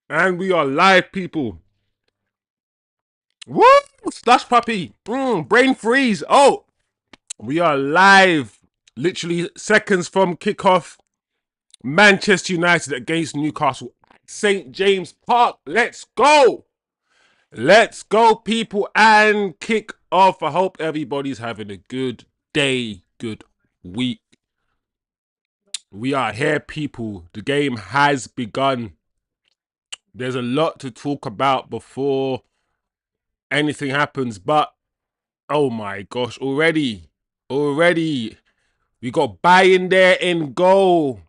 And we are live, people. Woo! Slush puppy. Brain freeze. Oh, we are live. Literally seconds from kickoff. Manchester United against Newcastle at St. James Park. Let's go. Let's go, people, and kick off. I hope everybody's having a good day, good week. We are here, people. The game has begun. There's a lot to talk about before anything happens, but oh my gosh, already, we got Bayern there in goal.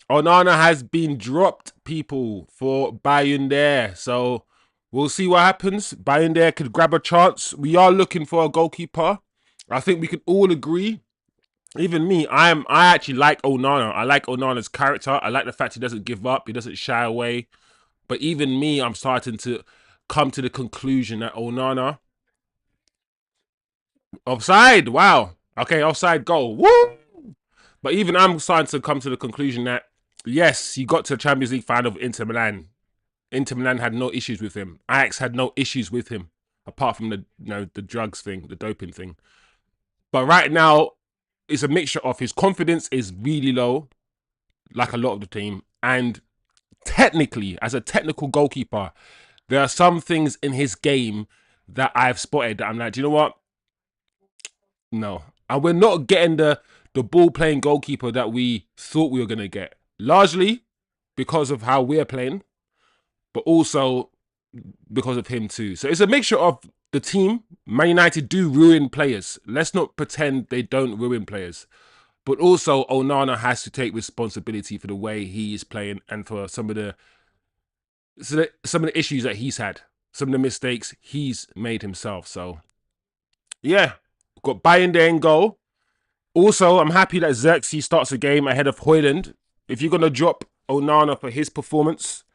Onana has been dropped, people, for Bayern there. So we'll see what happens. Bayern there could grab a chance. We are looking for a goalkeeper. I think we can all agree. Even me, I actually like Onana. I like Onana's character. I like the fact he doesn't give up. He doesn't shy away. But even me, I'm starting to come to the conclusion that Onana offside. Wow. Okay, offside goal. Woo! But even I'm starting to come to the conclusion that yes, he got to the Champions League final of Inter Milan. Inter Milan had no issues with him. Ajax had no issues with him, apart from the drugs thing, the doping thing. But right now, it's a mixture of his confidence is really low, like a lot of the team, and technically, as a technical goalkeeper, there are some things in his game that I've spotted that I'm like, do you know what? No. And we're not getting the ball playing goalkeeper that we thought we were going to get. Largely because of how we're playing, but also because of him too. So it's a mixture of the team. Man United do ruin players. Let's not pretend they don't ruin players. But also Onana has to take responsibility for the way he is playing and for some of the issues that he's had, some of the mistakes he's made himself. So yeah, got Bayern there in goal. Also, I'm happy that Zirkzee starts the game ahead of Hojlund. If you're gonna drop Onana for his performance,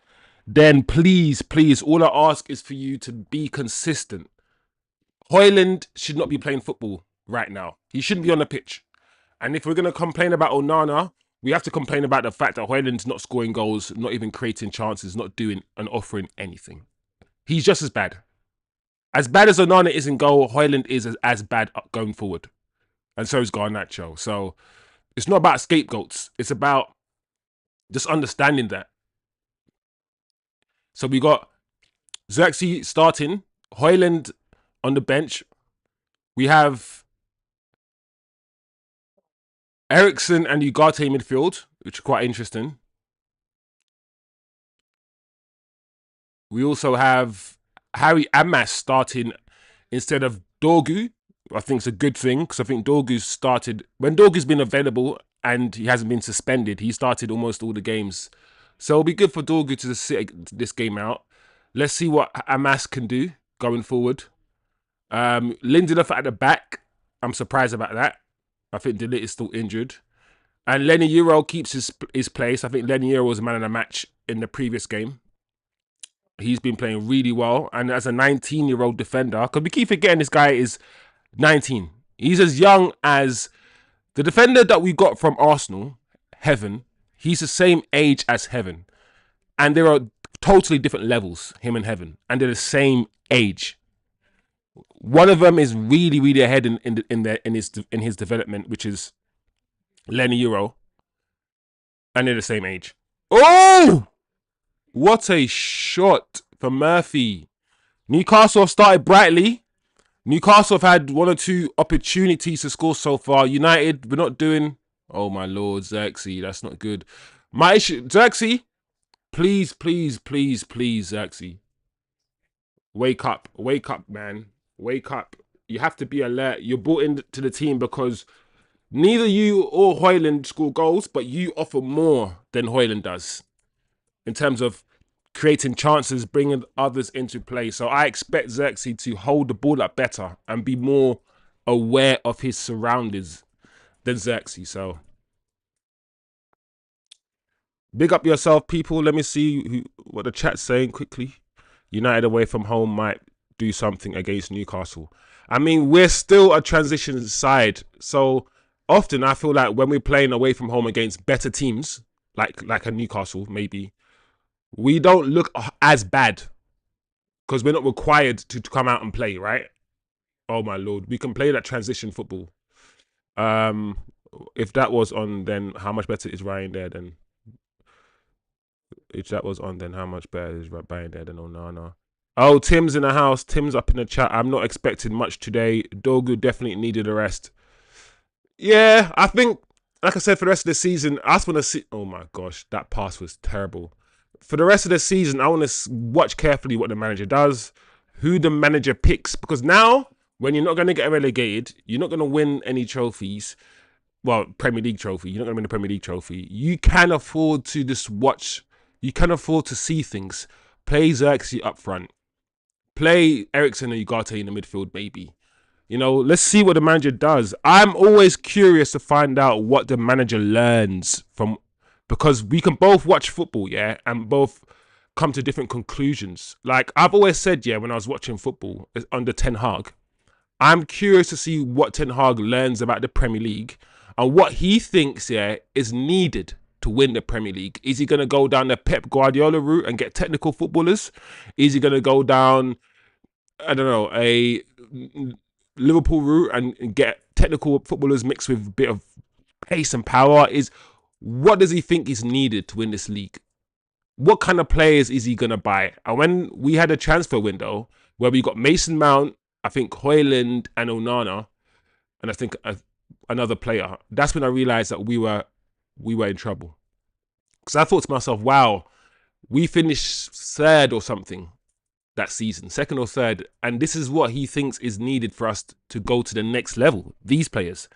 then please, all I ask is for you to be consistent. Hojlund should not be playing football right now. He shouldn't be on the pitch. And if we're gonna complain about Onana, we have to complain about the fact that Hojlund's not scoring goals, not even creating chances, not doing and offering anything. He's just as bad. As bad as Onana is in goal, Hojlund is as bad going forward. And so is Garnacho. So it's not about scapegoats. It's about just understanding that. So we got Zirkzee starting, Hojlund on the bench. We have Eriksen and Ugarte midfield, which are quite interesting. We also have Harry Amas starting instead of Dorgu. I think it's a good thing because I think Dorgu's started when Dorgu's been available and he hasn't been suspended. He started almost all the games, so it'll be good for Dorgu to sit this game out. Let's see what Amas can do going forward. Lindelof at the back. I'm surprised about that. I think De Ligt is still injured. And Lenny Euro keeps his place. I think Lenny Euro was a man of the match in the previous game. He's been playing really well. And as a 19-year-old defender, because we keep forgetting this guy is 19. He's as young as the defender that we got from Arsenal, Heaven. He's the same age as Heaven. And there are totally different levels, him and Heaven. And they're the same age. One of them is really ahead in his development, which is Lenny Euro. And they're the same age. Oh! What a shot for Murphy. Newcastle have started brightly. Newcastle have had one or two opportunities to score so far. United, we're not doing... Oh, my Lord, Zirkzee, that's not good. My issue... Zirkzee, please, Zirkzee. Wake up, man. Wake up. You have to be alert. You're brought into the team because neither you or Hojlund score goals, but you offer more than Hojlund does in terms of creating chances, bringing others into play. So I expect Zirkzee to hold the ball up better and be more aware of his surroundings than Zirkzee. So big up yourself, people. Let me see what the chat's saying quickly. United away from home might do something against Newcastle. I mean, we're still a transition side. So often I feel like when we're playing away from home against better teams, like a Newcastle maybe, we don't look as bad because we're not required to come out and play, right? Oh my lord, we can play that transition football. Um, if that was on, then how much better is Ryan there? Then if that was on, then how much better is Ryan there than Onana? Oh, Tim's in the house. Tim's up in the chat. I'm not expecting much today. Dogu definitely needed a rest. Yeah, I think, like I said, for the rest of the season, I just want to see. Oh my gosh, that pass was terrible. For the rest of the season, I want to watch carefully what the manager does, who the manager picks, because now, when you're not going to get relegated, you're not going to win any trophies. Well, Premier League trophy. You're not going to win the Premier League trophy. You can afford to just watch. You can afford to see things. Play Zirkzee up front. Play Ericsson and Ugarte in the midfield, maybe. You know, let's see what the manager does. I'm always curious to find out what the manager learns from, because we can both watch football, yeah, and both come to different conclusions. Like I've always said, yeah, when I was watching football under Ten Hag, I'm curious to see what Ten Hag learns about the Premier League and what he thinks, yeah, is needed to win the Premier League. Is he going to go down the Pep Guardiola route and get technical footballers? Is he going to go down, I don't know, a Liverpool route and get technical footballers mixed with a bit of pace and power? Is what does he think is needed to win this league? What kind of players is he gonna buy? And when we had a transfer window where we got Mason Mount, I think Hojlund and Onana, and I think another player, that's when I realized that we were in trouble. Because I thought to myself, wow, we finished third or something that season, second or third, and this is what he thinks is needed for us to go to the next level. These players,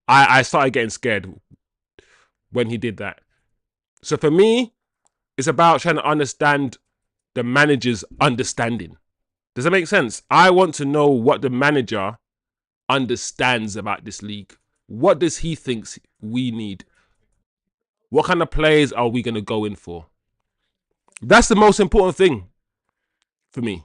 I started getting scared when he did that. So for me, it's about trying to understand the manager's understanding. Does that make sense? I want to know what the manager understands about this league. What does he thinks we need? What kind of players are we going to go in for? That's the most important thing for me.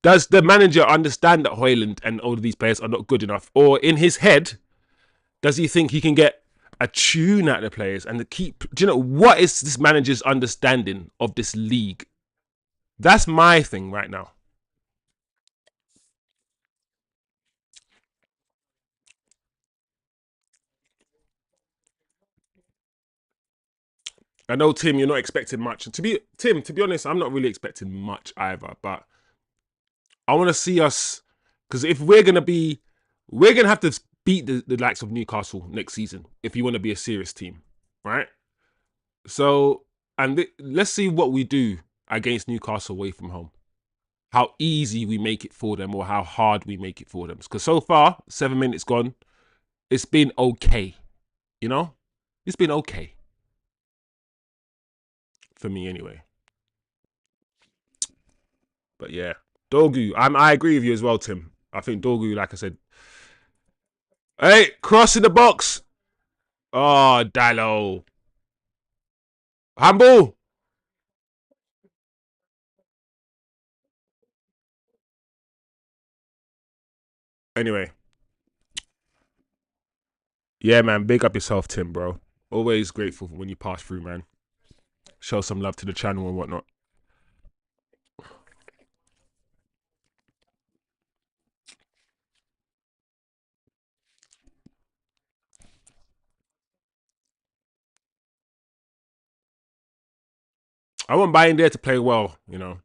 Does the manager understand that Hojlund and all of these players are not good enough? Or in his head, does he think he can get a tune out of the players and to keep? Do you know what is this manager's understanding of this league? That's my thing right now. I know, Tim, you're not expecting much. To be honest, I'm not really expecting much either. But I want to see us, because if we're gonna have to beat the likes of Newcastle next season if you want to be a serious team, right? So, and let's see what we do against Newcastle away from home. How easy we make it for them, or how hard we make it for them. Because so far, 7 minutes gone, it's been okay. You know, it's been okay for me anyway. But yeah, Dorgu, I agree with you as well, Tim. I think Dorgu, like I said, hey, cross in the box. Oh, Dallo, handball. Anyway, yeah, man, big up yourself, Tim, bro. Always grateful when you pass through, man. Show some love to the channel and whatnot. I want Bayern there to play well, you know.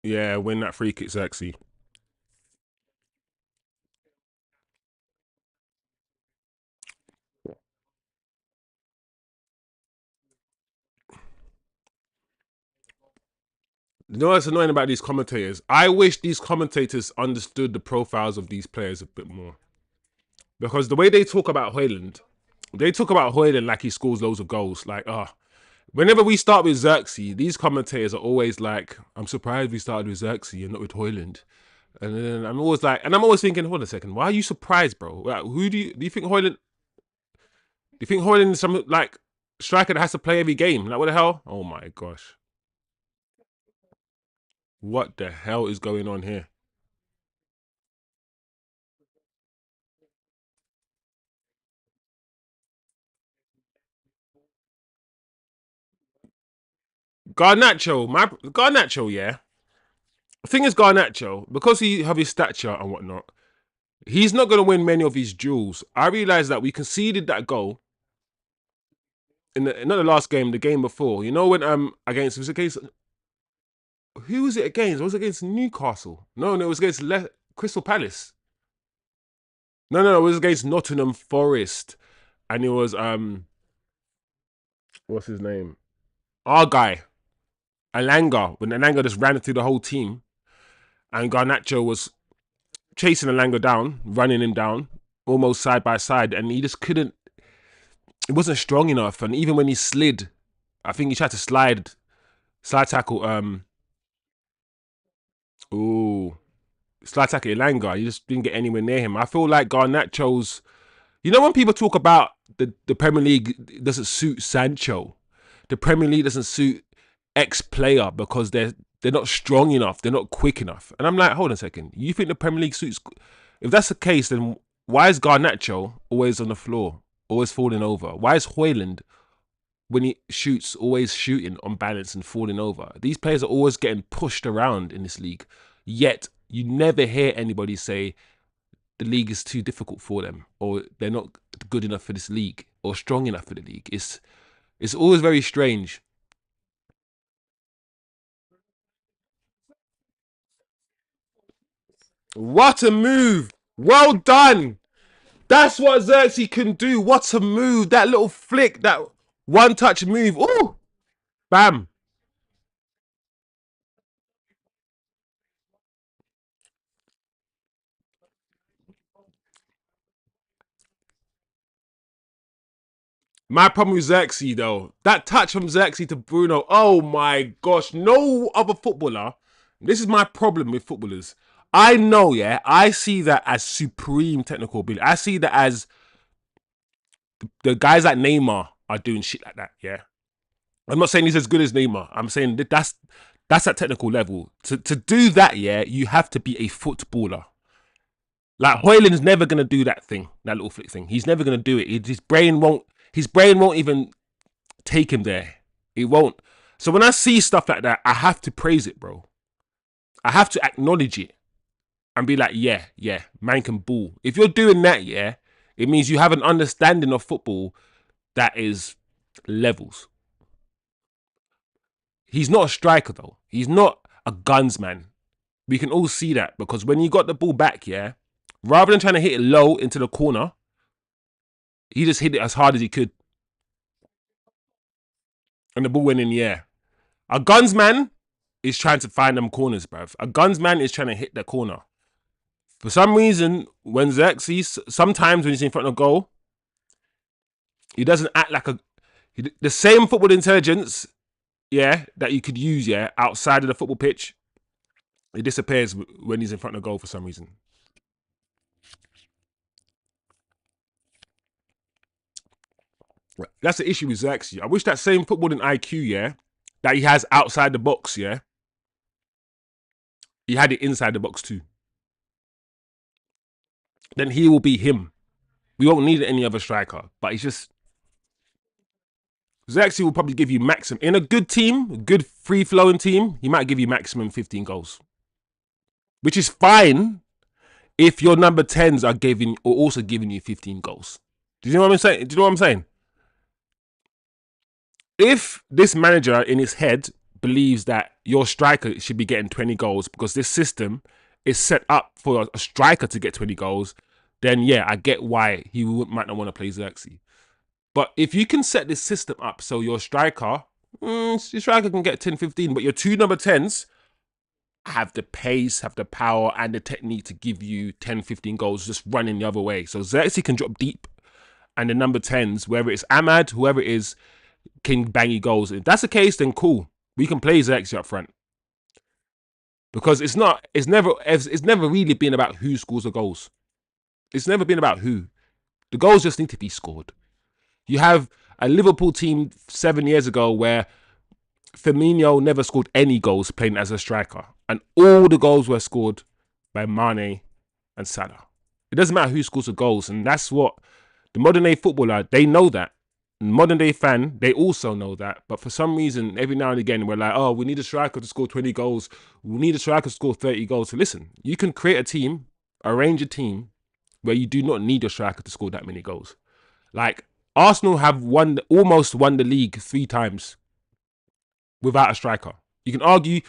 Yeah, win that free kick, Zirkzee. You know what's annoying about these commentators? I wish these commentators understood the profiles of these players a bit more. Because the way they talk about Hojlund, they talk about Hojlund like he scores loads of goals. Like, whenever we start with Zirkzee, these commentators are always like, I'm surprised we started with Zirkzee and not with Hojlund. And then I'm always like, and I'm always thinking, hold on a second, why are you surprised, bro? Like, who do you think Hojlund? Do you think Hojlund is some like striker that has to play every game? Like, what the hell? Oh my gosh, what the hell is going on here? Garnacho, yeah. The thing is, Garnacho, because he have his stature and whatnot, he's not going to win many of his duels. I realized that we conceded that goal in not the last game, the game before. You know when against, it was against, who was it against? It was against Newcastle. No, it was against Crystal Palace. No, it was against Nottingham Forest, and it was what's his name? Our guy, Alanga. When Alanga just ran through the whole team, and Garnacho was chasing Alanga down, running him down, almost side by side, and he just couldn't. It wasn't strong enough, and even when he slid, I think he tried to slide tackle. Ooh, slide tackle Elanga. He just didn't get anywhere near him. I feel like Garnacho's. You know when people talk about the Premier League doesn't suit Sancho, the Premier League doesn't suit X player because they're not strong enough, they're not quick enough, and I'm like, hold on a second. You think the Premier League suits? If that's the case, then why is Garnacho always on the floor, always falling over? Why is Hojlund, when he shoots, always shooting on balance and falling over? These players are always getting pushed around in this league, yet you never hear anybody say the league is too difficult for them, or they're not good enough for this league, or strong enough for the league. It's always very strange. What a move! Well done! That's what Zirkzee can do. What a move! That little flick, that one-touch move. Oh, bam! My problem with Zirkzee though, that touch from Zirkzee to Bruno, oh my gosh, no other footballer. This is my problem with footballers. I know, yeah, I see that as supreme technical ability. I see that as the guys like Neymar are doing shit like that, yeah. I'm not saying he's as good as Neymar. I'm saying that's at technical level. To do that, yeah, you have to be a footballer. Like Hojlund's never gonna do that thing, that little flick thing. He's never gonna do it. His brain won't. His brain won't even take him there. It won't. So when I see stuff like that, I have to praise it, bro. I have to acknowledge it and be like, yeah, man can ball. If you're doing that, yeah, it means you have an understanding of football that is levels. He's not a striker though. He's not a gunsman. We can all see that because when he got the ball back, yeah, rather than trying to hit it low into the corner, he just hit it as hard as he could. And the ball went in the air. A gunsman is trying to find them corners, bruv. A gunsman is trying to hit the corner. For some reason, when Zirkzee, sometimes when he's in front of goal, he doesn't act like the same football intelligence, yeah, that you could use, yeah, outside of the football pitch. It disappears when he's in front of goal for some reason. That's the issue with Zirkzee. I wish that same footballing IQ, yeah, that he has outside the box, yeah, he had it inside the box too. Then he will be him. We won't need any other striker. But it's just Zirkzee will probably give you maximum in a good team, a good free flowing team. He might give you maximum 15 goals, which is fine if your number 10s are giving or also giving you 15 goals. Do you know what I'm saying? Do you know what I'm saying? If this manager in his head believes that your striker should be getting 20 goals because this system is set up for a striker to get 20 goals, then yeah, I get why he might not want to play Zirkzee. But if you can set this system up so your striker can get 10, 15, but your two number 10s have the pace, have the power, and the technique to give you 10, 15 goals just running the other way. So Zirkzee can drop deep, and the number 10s, whether it's Ahmad, whoever it is, can bang you goals. If that's the case, then cool. We can play Zirkzee up front. Because it's never really been about who scores the goals. It's never been about who. The goals just need to be scored. You have a Liverpool team 7 years ago where Firmino never scored any goals playing as a striker. And all the goals were scored by Mane and Salah. It doesn't matter who scores the goals. And that's what the modern day footballer, they know that. modern day fan, they also know that. But for some reason, every now and again, we're like, oh, we need a striker to score 20 goals. We need a striker to score 30 goals. So listen, you can create a team, arrange a team where you do not need a striker to score that many goals. Like, Arsenal have almost won the league 3 times without a striker. You can argue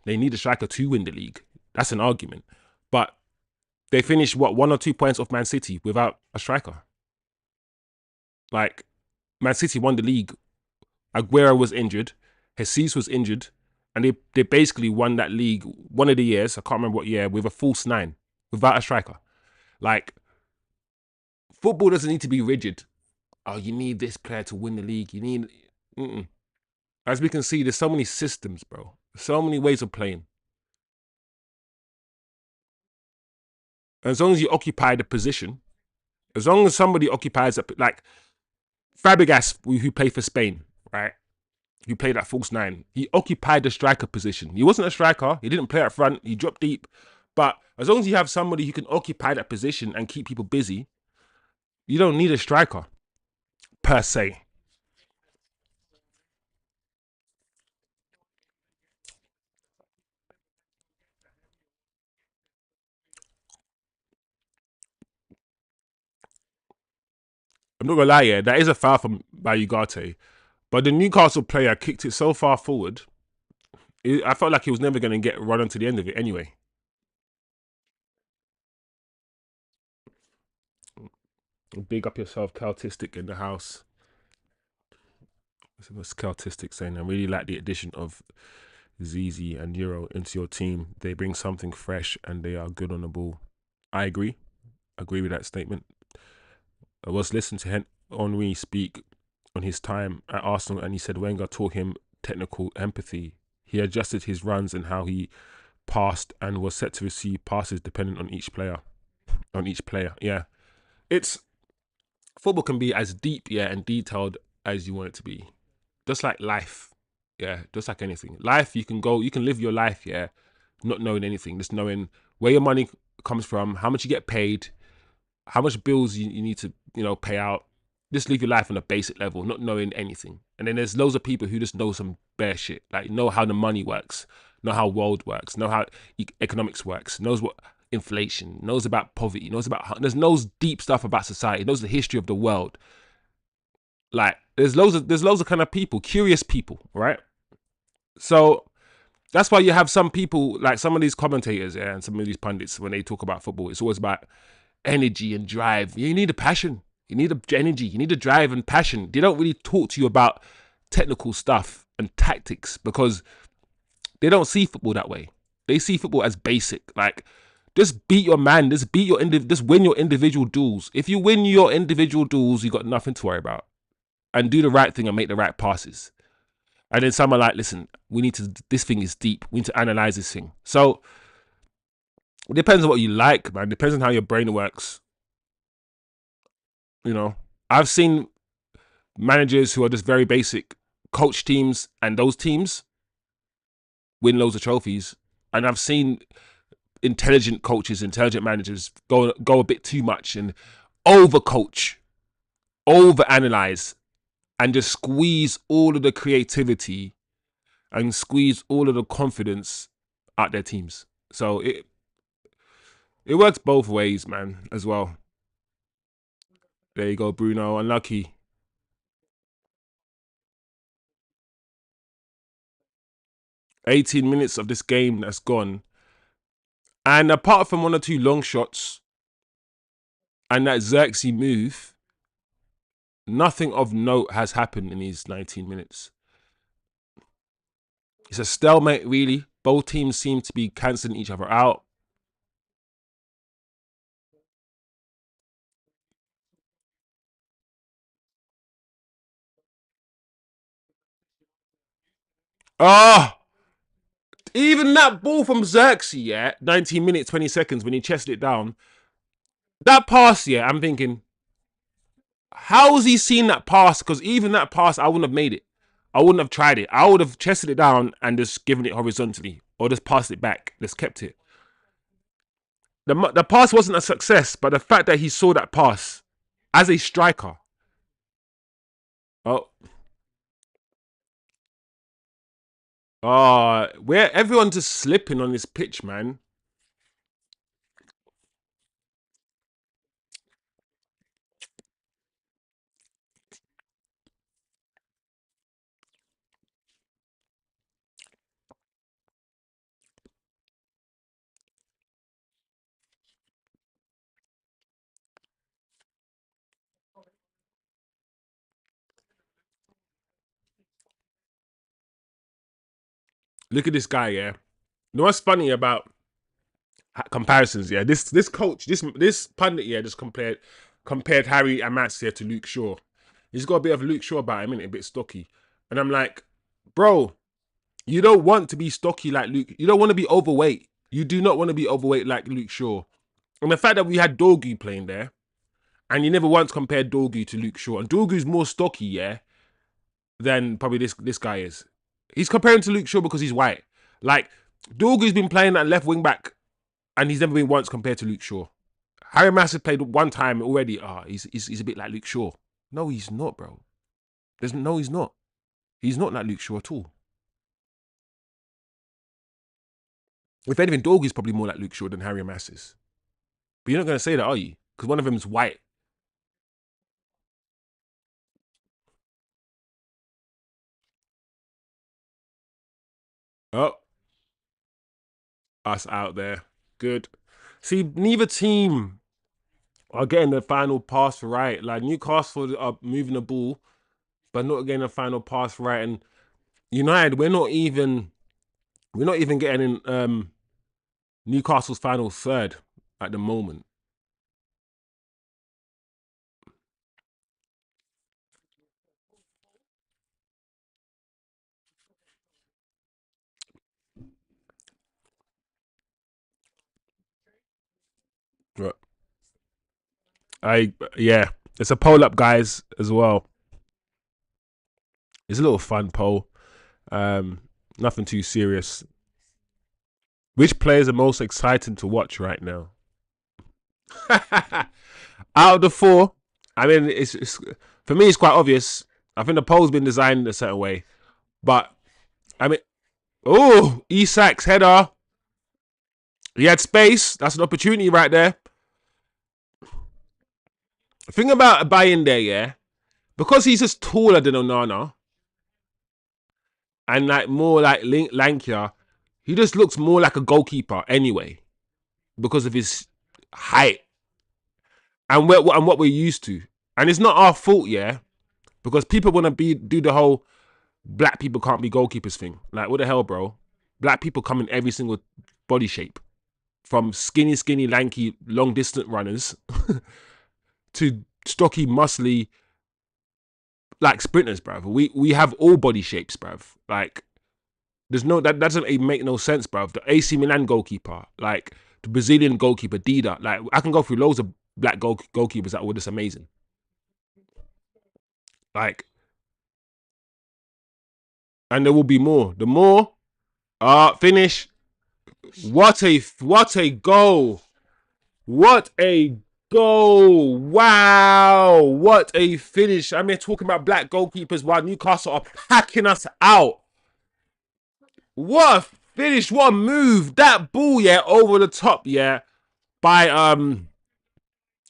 they need a striker to win the league. That's an argument. But they finished, what, 1 or 2 points off Man City without a striker. Like, Man City won the league. Aguero was injured. Jesus was injured. And they basically won that league one of the years, I can't remember what year, with a false 9, without a striker. Like, football doesn't need to be rigid. Oh, you need this player to win the league. You need... As we can see, there's so many systems, bro. So many ways of playing. As long as you occupy the position, as long as somebody occupies it, like Fabregas, who played for Spain, right? Who played that false 9. He occupied the striker position. He wasn't a striker. He didn't play up front. He dropped deep. But as long as you have somebody who can occupy that position and keep people busy, you don't need a striker, per se. I'm not gonna lie, yeah, that is a foul by Ugarte. But the Newcastle player kicked it so far forward, I felt like he was never gonna get run onto the end of it anyway. Big up yourself, Celtistic in the house. What's Celtistic saying? I really like the addition of Zirkzee and Euro into your team. They bring something fresh and they are good on the ball. I agree. Agree with that statement. I was listening to Henry speak on his time at Arsenal, and he said Wenger taught him technical empathy. He adjusted his runs and how he passed and was set to receive passes depending on each player. Yeah. It's football can be as deep, yeah, and detailed as you want it to be. Just like life. Yeah, just like anything. Life, you can live your life, yeah, not knowing anything, just knowing where your money comes from, how much you get paid, how much bills you need to, pay out. Just live your life on a basic level, not knowing anything. And then there's loads of people who just know some bare shit, like know how the money works, know how world works, know how economics works, knows what inflation, knows about poverty, knows deep stuff about society, knows the history of the world. Like there's loads of kind of people, curious people, right? So that's why you have some people, like some of these commentators, yeah, and some of these pundits, when they talk about football, it's always about energy and drive. You need a passion. You need the energy. You need the drive and passion. They don't really talk to you about technical stuff and tactics because they don't see football that way. They see football as basic. Like, just beat your man. Just win your individual duels. If you win your individual duels, you got nothing to worry about. And do the right thing and make the right passes. And then some are like, listen, this thing is deep. We need to analyze this thing. So it depends on what you like, man. It depends on how your brain works. I've seen managers who are just very basic coach teams, and those teams win loads of trophies. And I've seen intelligent coaches, intelligent managers go a bit too much and overcoach, overanalyze, and just squeeze all of the creativity and squeeze all of the confidence out their teams. So it works both ways, man, as well. There you go, Bruno. Unlucky. 18 minutes of this game that's gone. And apart from 1 or 2 long shots and that Zirkzee move, nothing of note has happened in these 19 minutes. It's a stalemate, really. Both teams seem to be cancelling each other out. Oh, even that ball from Zirkzee, yeah, 19 minutes, 20 seconds when he chested it down. That pass, yeah, I'm thinking, how has he seen that pass? Because even that pass, I wouldn't have made it. I wouldn't have tried it. I would have chested it down and just given it horizontally or just passed it back, just kept it. The pass wasn't a success, but the fact that he saw that pass as a striker, Oh, where everyone's just slipping on this pitch, man. Look at this guy, yeah. You know what's funny about comparisons? Yeah, this coach, this pundit, yeah, just compared Harry and Matt's here to Luke Shaw. He's got a bit of Luke Shaw about him, innit? A bit stocky, and I'm like, bro, you don't want to be stocky like Luke. You don't want to be overweight. You do not want to be overweight like Luke Shaw. And the fact that we had Dorgu playing there, and you never once compared Dorgu to Luke Shaw, and Dorgu's more stocky, yeah, than probably this guy is. He's comparing to Luke Shaw because he's white. Like Dorgu's been playing at left wing back, and he's never been once compared to Luke Shaw. Harry Massey played one time already. He's a bit like Luke Shaw. No, he's not, bro. He's not. He's not like Luke Shaw at all. If anything, Dorgu's probably more like Luke Shaw than Harry Massey. But you're not going to say that, are you? Because one of them is white. Oh, us out there. Good. See, neither team are getting the final pass right. Like Newcastle are moving the ball, but not getting the final pass right. And United, we're not even getting in Newcastle's final third at the moment. Right. Yeah, it's a poll up, guys, as well. It's a little fun poll. Um, Nothing too serious. Which players are most exciting to watch right now? Out of the four, I mean, it's for me, it's quite obvious. I think the poll's been designed a certain way, but I mean, oh, Isak's header. He had space. That's an opportunity right there. The thing about buying there, yeah, because he's just taller than Onana and like more like lankier, he just looks more like a goalkeeper anyway because of his height and what we're used to. And it's not our fault, yeah, because people want to do the whole black people can't be goalkeepers thing. Like, what the hell, bro? Black people come in every single body shape, from skinny, lanky, long distance runners to stocky, muscly, like sprinters, bruv. We have all body shapes, bruv. Like, there's no that doesn't make no sense, bruv. The AC Milan goalkeeper, like the Brazilian goalkeeper, Dida. Like, I can go through loads of black goalkeepers that were just amazing. Like, and there will be more. The more, finish. What a goal! What a goal! Wow! What a finish! I mean, talking about black goalkeepers while Newcastle are packing us out. What a finish! What a move! That ball, yeah, over the top, yeah, by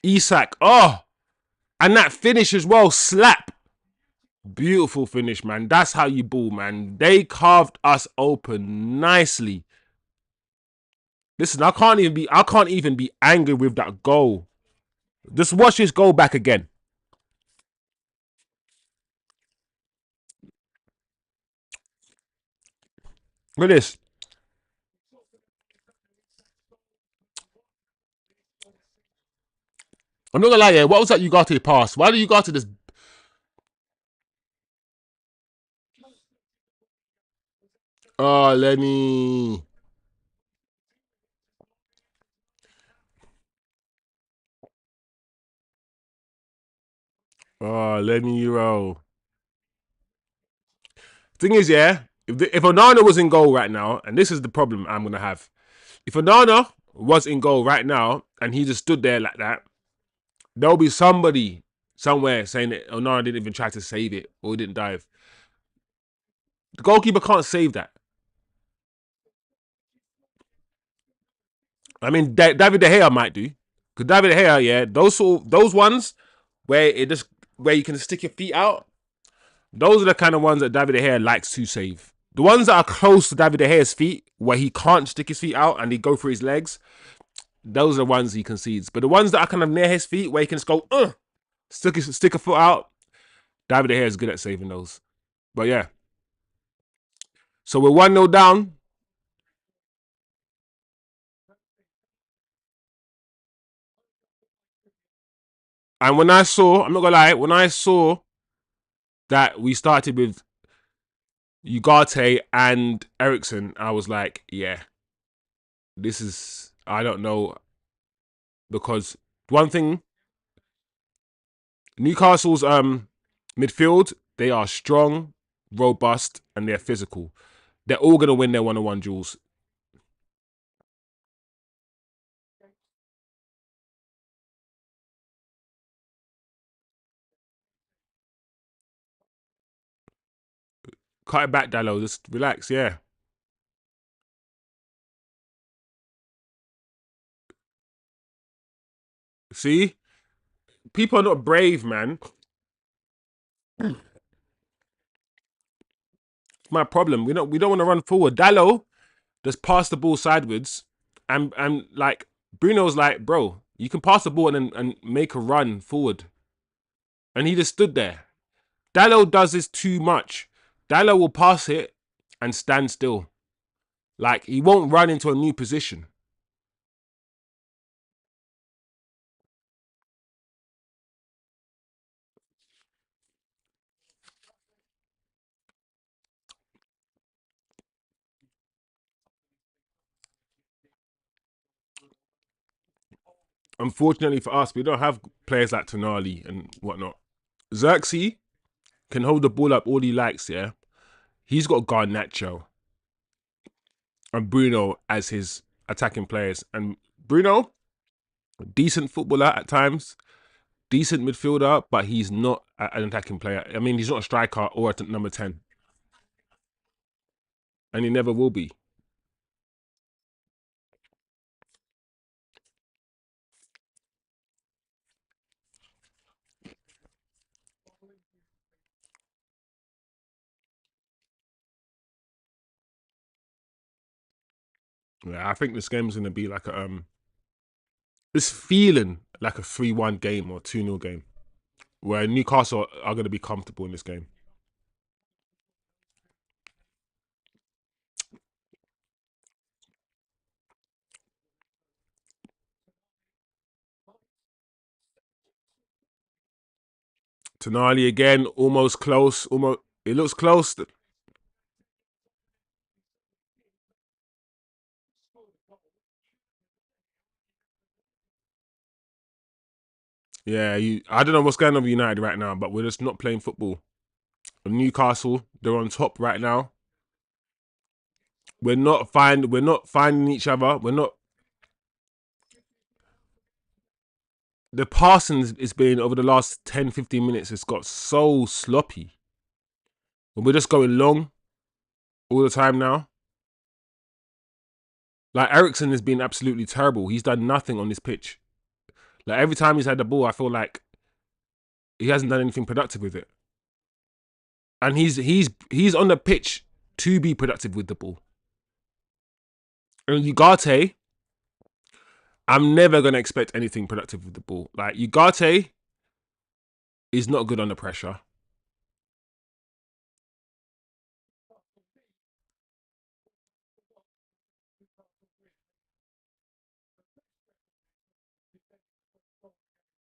Isak. Oh, and that finish as well, slap. Beautiful finish, man. That's how you ball, man. They carved us open nicely. Listen, I can't even be angry with that goal. Just watch this goal back again. Look at this. I'm not gonna lie, yeah. What was that Ugarte pass? Why did Ugarte just? Oh, Lenny. Oh, Lenny Euro. Thing is, yeah. If Onana was in goal right now, and this is the problem I'm gonna have, if Onana was in goal right now and he just stood there like that, there'll be somebody. somewhere saying that Onana didn't even try to save it or he didn't dive. The goalkeeper can't save that. I mean, David De Gea might do, because David De Gea, yeah, those ones where it just where you can stick your feet out. Those are the kind of ones that David De Gea likes to save. The ones that are close to David De Gea's feet, where he can't stick his feet out and he go for his legs, those are the ones he concedes. But the ones that are kind of near his feet, where he can just go, stick a foot out, David De Gea is good at saving those. But yeah, so we're 1-0 down. And when I saw, I'm not gonna lie, when I saw that we started with Ugarte and Ericsson, I was like, yeah, this is, I don't know, because one thing, Newcastle's midfield, they are strong, robust, and they're physical. They're all gonna win their one-on-one duels. Cut it back, Dallo. Just relax. Yeah. See, people are not brave, man. It's my problem. We don't want to run forward. Dallo just pass the ball sideways, and like Bruno's like, bro, you can pass the ball and make a run forward, and he just stood there. Dallo does this too much. Dallo will pass it and stand still. Like he won't run into a new position. Unfortunately for us, we don't have players like Tonali and whatnot. Zirkzee can hold the ball up all he likes, yeah. He's got Garnacho and Bruno as his attacking players. And Bruno, decent footballer at times, decent midfielder, but he's not an attacking player. I mean, he's not a striker or a number 10. And he never will be. Yeah, I think this game's going to be like this feeling like a 3-1 game or 2-0 game, where Newcastle are going to be comfortable in this game. Tonali again, almost close. Almost, it looks close. Yeah, I don't know what's going on with United right now, but we're just not playing football. Newcastle, they're on top right now. We're not finding each other. We're not. The passing is been over the last 10, 15 minutes. It's got so sloppy. And we're just going long all the time now. Like Ericsson has been absolutely terrible. He's done nothing on this pitch. Like every time he's had the ball, I feel like he hasn't done anything productive with it. And he's on the pitch to be productive with the ball. And Ugarte, I'm never gonna expect anything productive with the ball. Like Ugarte is not good under pressure.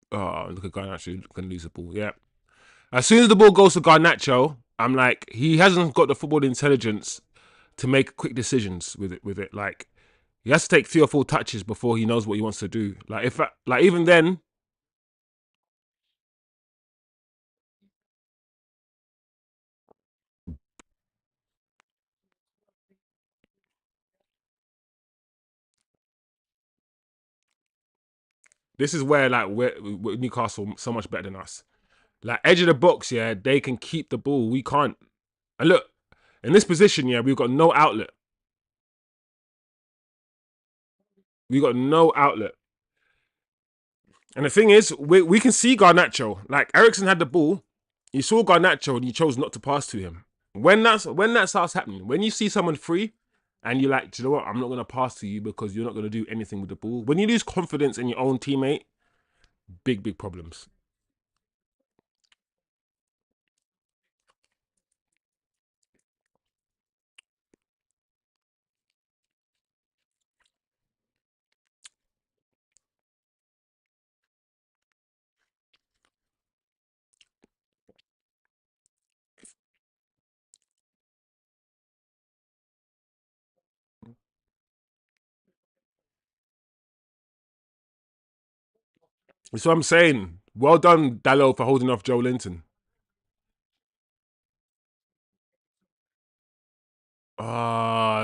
Oh, look at Garnacho can lose the ball. Yeah. As soon as the ball goes to Garnacho, I'm like, he hasn't got the football intelligence to make quick decisions with it. Like, he has to take 3 or 4 touches before he knows what he wants to do. Like, like even then, This is where like we're Newcastle so much better than us. Like edge of the box, yeah, they can keep the ball. We can't. And look, in this position, yeah, we've got no outlet. We got no outlet. And the thing is, we can see Garnacho. Like Ericsson had the ball, you saw Garnacho and you chose not to pass to him. When that starts happening, when you see someone free, and you're like, do you know what? I'm not gonna pass to you because you're not gonna do anything with the ball. When you lose confidence in your own teammate, big problems. That's what I'm saying. Well done, Dallo, for holding off Joe Linton.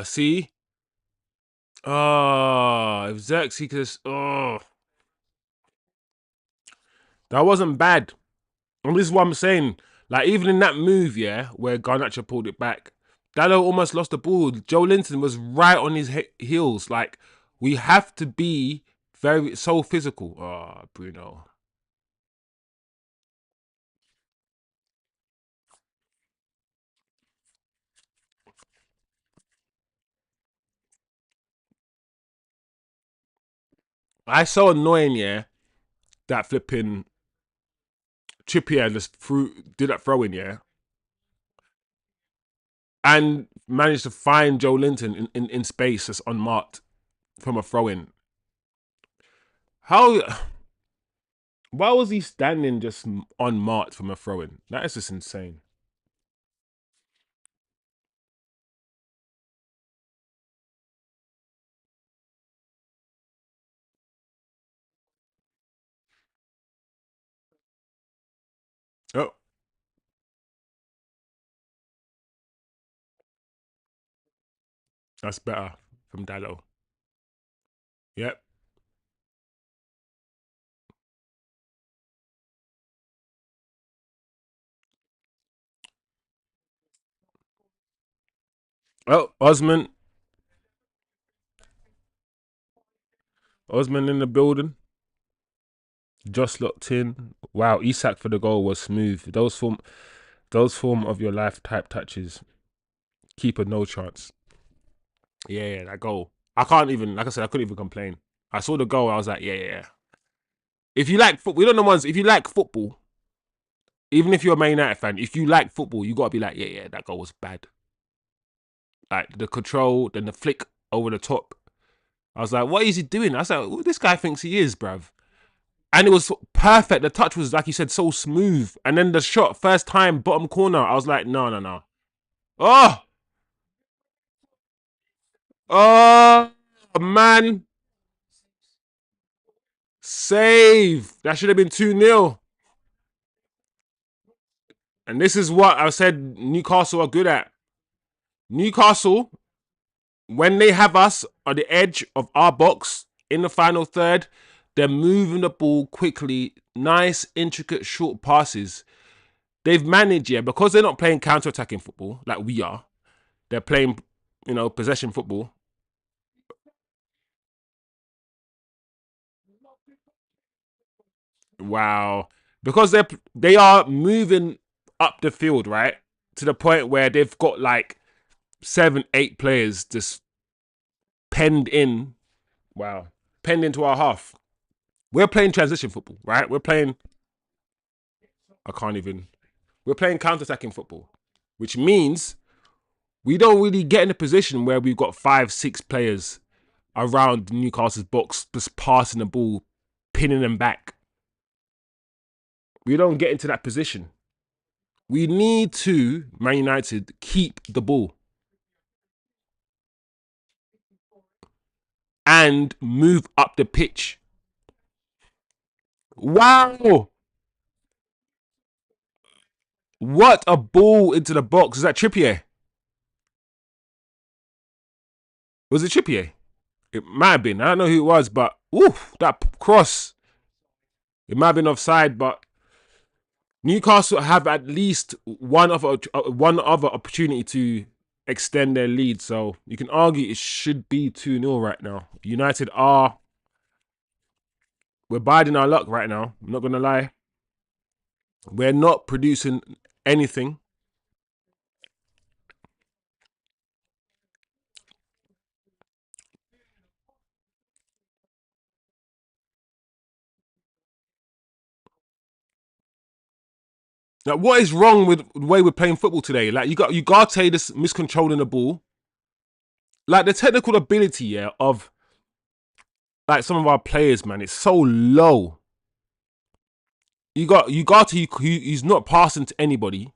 See? If Zirkzee could just, that wasn't bad. And this is what I'm saying. Like, even in that move, yeah, where Garnacho pulled it back, Dallo almost lost the ball. Joe Linton was right on his heels. Like, we have to be so physical. Oh, Bruno. I so annoying, yeah, that flipping Trippier just did that throw in, yeah, and managed to find Joe Linton in space that's unmarked from a throw in. How? Why was he standing just unmarked from a throw in? That is just insane. Oh, that's better from Dallo. Yep. Oh, Osman in the building. Just locked in. Wow, Isak for the goal was smooth. Those form of your life type touches. Keeper no chance. Yeah, that goal. I can't even, like I said, I couldn't even complain. I saw the goal, I was like, yeah. If you like football, we don't know ones. If you like football, even if you're a Man United fan, if you like football, you gotta be like, yeah, that goal was bad. Like the control, then the flick over the top. I was like, what is he doing? I was like, who this guy thinks he is, bruv. And it was perfect. The touch was, like you said, so smooth. And then the shot, first time, bottom corner. I was like, no. Oh, oh, man. Save. That should have been 2-0. And this is what I said Newcastle are good at. Newcastle, when they have us on the edge of our box in the final third, they're moving the ball quickly. Nice, intricate, short passes. They've managed, yeah, because they're not playing counter-attacking football like we are. They're playing, possession football. Wow. Because they are moving up the field, right? To the point where they've got like 7, 8 players just penned in. Wow. Penned into our half. We're playing transition football, right? I can't even. We're playing counter-attacking football, which means we don't really get in a position where we've got 5, 6 players around Newcastle's box just passing the ball, pinning them back. We don't get into that position. We need to, Man United, keep the ball and move up the pitch. Wow! What a ball into the box. Is that Trippier? Was it Trippier? It might have been. I don't know who it was, but oof, that cross. It might have been offside, but Newcastle have at least one other opportunity to extend their lead. So you can argue it should be 2-0 right now. United are... We're biding our luck right now. I'm not going to lie. We're not producing anything. Like, what is wrong with the way we're playing football today? Like, you got ugarte this miscontrolling the ball. Like, the technical ability, yeah, of like some of our players, man, it's so low. You got ugarte, he's not passing to anybody.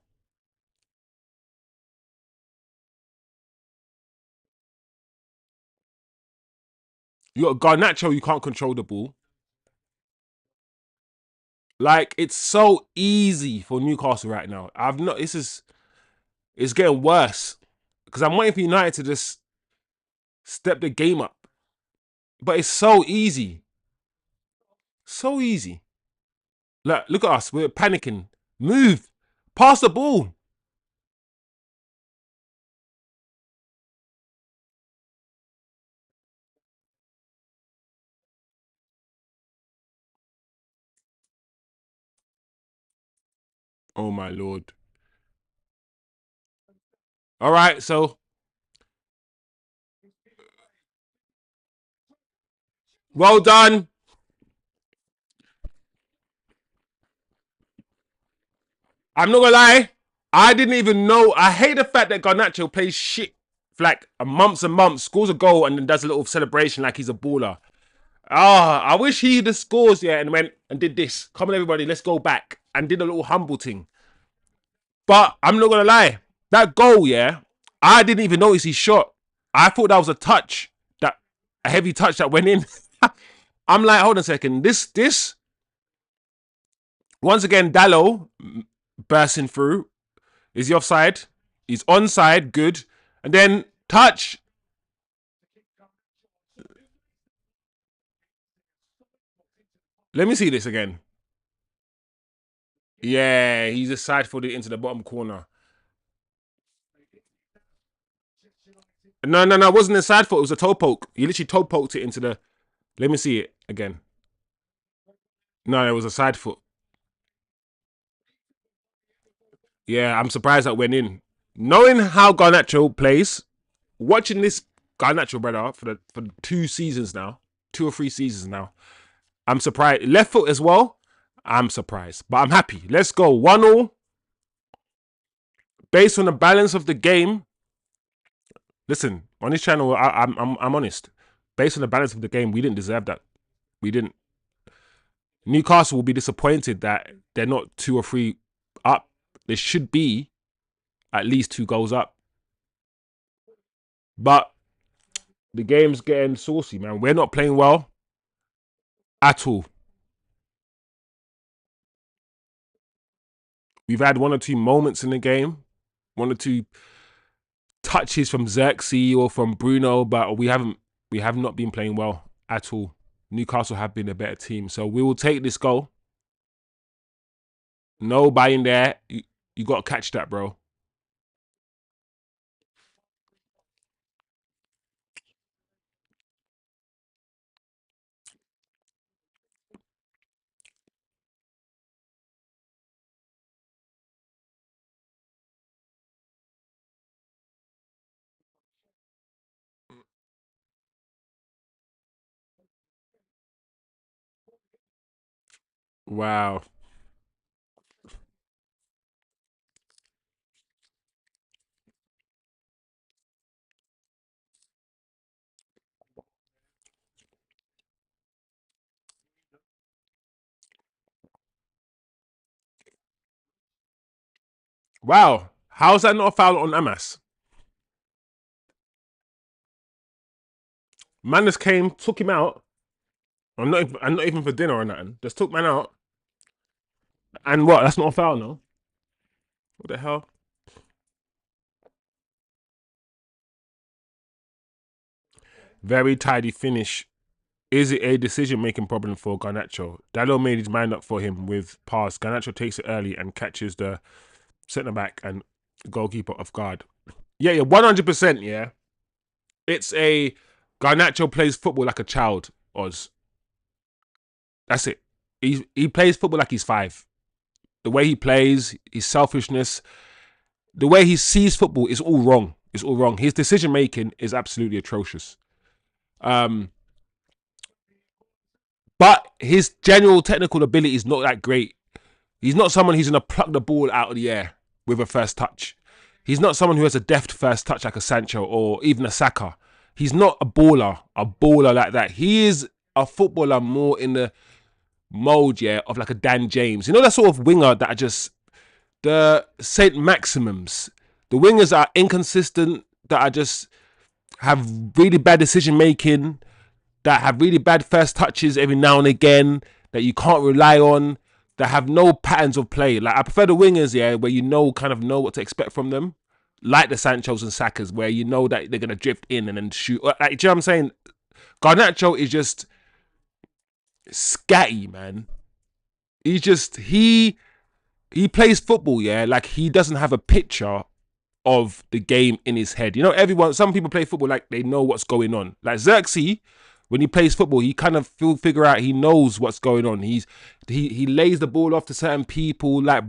You got Garnacho, you can't control the ball. Like, it's so easy for Newcastle right now. It's getting worse. Because I'm waiting for United to just step the game up. But it's so easy. So easy. Like, look at us. We're panicking. Move. Pass the ball. Oh, my Lord. All right, so well done. I'm not gonna lie. I didn't even know. I hate the fact that Garnacho plays shit for like a months and months, scores a goal, and then does a little celebration like he's a baller. Ah, I wish he just scores, yeah, and went and did this. Come on, everybody, let's go back. And did a little humble thing. But I'm not gonna lie. That goal, yeah, I didn't even notice he shot. I thought that was a touch. A heavy touch that went in. I'm like, hold on a second. This once again, Dallo bursting through. Is he offside? He's onside, good. And then touch. Let me see this again. Yeah, he's just side footed into the bottom corner. No, it wasn't a side foot. It was a toe poke. He literally toe poked it into the... Let me see it again. No, it was a side foot. Yeah, I'm surprised that went in. Knowing how Garnacho plays, watching this Garnacho brother for 2 seasons now, 2 or 3 seasons now, I'm surprised. Left foot as well. I'm surprised, but I'm happy. Let's go 1-0. Based on the balance of the game. Listen, on this channel, I'm honest. Based on the balance of the game, we didn't deserve that. We didn't. Newcastle will be disappointed that they're not 2 or 3 up. They should be at least 2 goals up. But the game's getting saucy, man. We're not playing well at all. We've had 1 or 2 moments in the game, 1 or 2 touches from Zirkzee or from Bruno, but we have not been playing well at all. Newcastle have been a better team, so we will take this goal. No buying there. You got to catch that, bro. Wow. Wow. How's that not a foul on Amas? Man just came, took him out. I'm not even for dinner or nothing. Just took man out. And what? That's not a foul, no? What the hell? Very tidy finish Is it a decision-making problem for Garnacho? Dalot made his mind up for him with pass. Garnacho takes it early and catches the centre-back and goalkeeper off guard. Yeah, 100%, yeah. It's a... Garnacho plays football like a child, Oz. That's it. He plays football like he's 5. The way he plays, his selfishness, the way he sees football is all wrong. It's all wrong. His decision-making is absolutely atrocious. But his general technical ability is not that great. He's not someone who's going to pluck the ball out of the air with a first touch. He's not someone who has a deft first touch like a Sancho or even a Saka. He's not a baller like that. He is a footballer more in the mold, yeah, of like a Dan James. You know, that sort of winger that are just the Saint Maximums. The wingers are inconsistent, that are just have really bad decision making, that have really bad first touches every now and again, that you can't rely on, that have no patterns of play. Like, I prefer the wingers, yeah, where you kind of know what to expect from them. Like the Sanchos and Sakas, where you know that they're going to drift in and then shoot. Like, do you know what I'm saying? Garnacho is just scatty, man. He plays football, yeah, like he doesn't have a picture of the game in his head. You know, some people play football like they know what's going on. Like Zirkzee, when he plays football, he kind of figure out he knows what's going on. He lays the ball off to certain people, like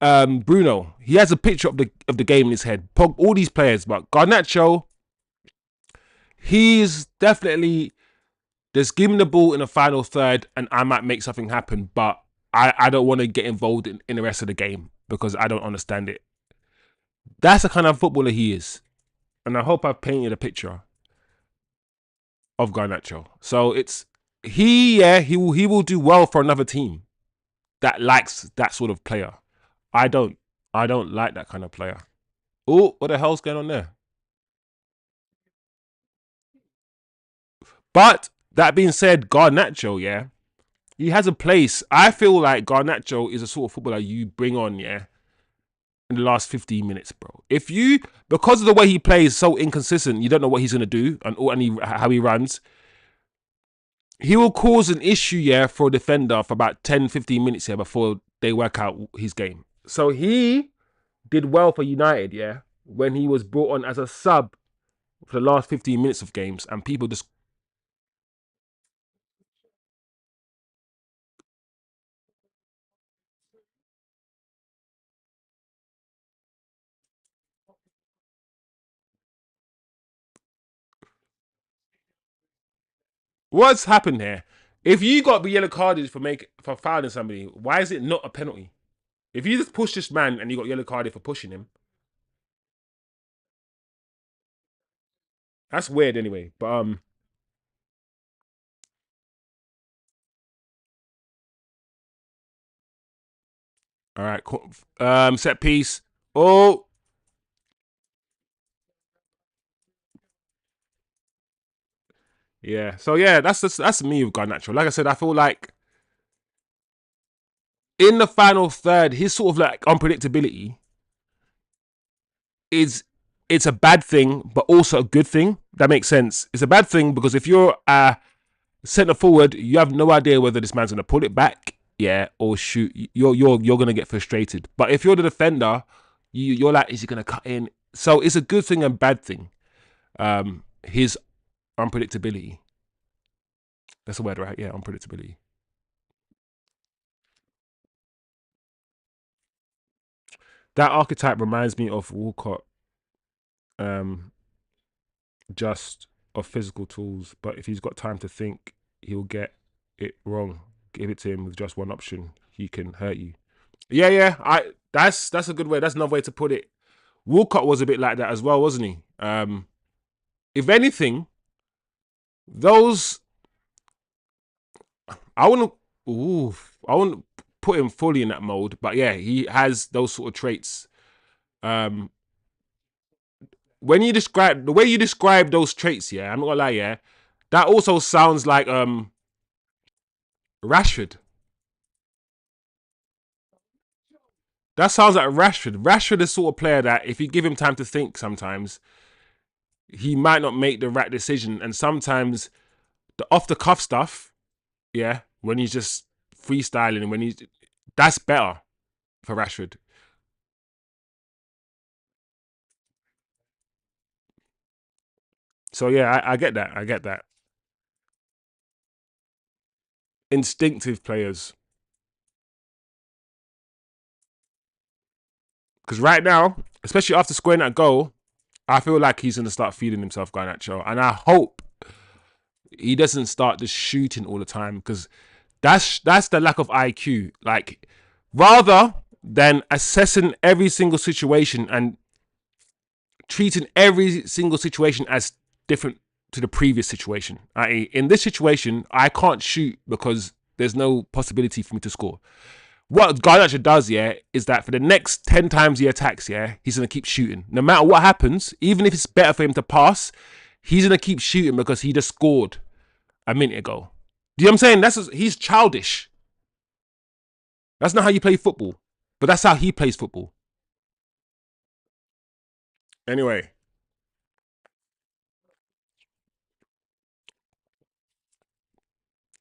Bruno. He has a picture of the game in his head. All these players, but Garnacho, he's definitely just give him the ball in the final third, and I might make something happen. But I don't want to get involved in the rest of the game because I don't understand it. That's the kind of footballer he is, and I hope I've painted a picture of Garnacho. So he will do well for another team that likes that sort of player. I don't like that kind of player. Oh, what the hell's going on there? But that being said, Garnacho, yeah, he has a place. I feel like Garnacho is a sort of footballer you bring on, yeah, in the last 15 minutes, bro. Because of the way he plays so inconsistent, you don't know what he's going to do and how he runs. He will cause an issue, yeah, for a defender for about 10, 15 minutes here before they work out his game. So he did well for United, yeah, when he was brought on as a sub for the last 15 minutes of games, and people just... What's happened here? If you got the yellow carded for fouling somebody, why is it not a penalty? If you just push this man and you got yellow carded for pushing him, that's weird anyway. But all right, cool. Set piece. Oh, yeah. So yeah, that's me with Garnacho. Like I said, I feel like in the final third, his sort of like unpredictability is it's a bad thing, but also a good thing. That makes sense. It's a bad thing because if you're a centre forward, you have no idea whether this man's gonna pull it back, yeah, or shoot. You're gonna get frustrated. But if you're the defender, you're like, is he gonna cut in? So it's a good thing and bad thing. His unpredictability. That's the word, right? Yeah, unpredictability. That archetype reminds me of Walcott, um, just of physical tools. But if he's got time to think, he'll get it wrong. Give it to him with just one option, he can hurt you. Yeah. That's a good way. That's another way to put it. Walcott was a bit like that as well, wasn't he? If anything, those I wouldn't. Ooh, I wouldn't put him fully in that mode, but yeah, he has those sort of traits. Um, when you describe the way you describe those traits, yeah, I'm not gonna lie, yeah, that also sounds like Rashford. That sounds like Rashford. Rashford is the sort of player that if you give him time to think, sometimes he might not make the right decision, and sometimes The off the cuff stuff, yeah, when he's just freestyling and when he's that's better for Rashford. So yeah, I get that. I get that. Instinctive players. Because right now, especially after scoring that goal, I feel like he's gonna start feeding himself Garnacho, and I hope he doesn't start just shooting all the time because that's the lack of IQ. Like rather than assessing every single situation and treating every single situation as different to the previous situation. I.e., in this situation, I can't shoot because there's no possibility for me to score. What Garnacho does, yeah, is that for the next 10 times he attacks, yeah, he's going to keep shooting. No matter what happens, even if it's better for him to pass, he's going to keep shooting because he just scored a minute ago. Do you know what I'm saying? He's childish. That's not how you play football. But that's how he plays football. Anyway,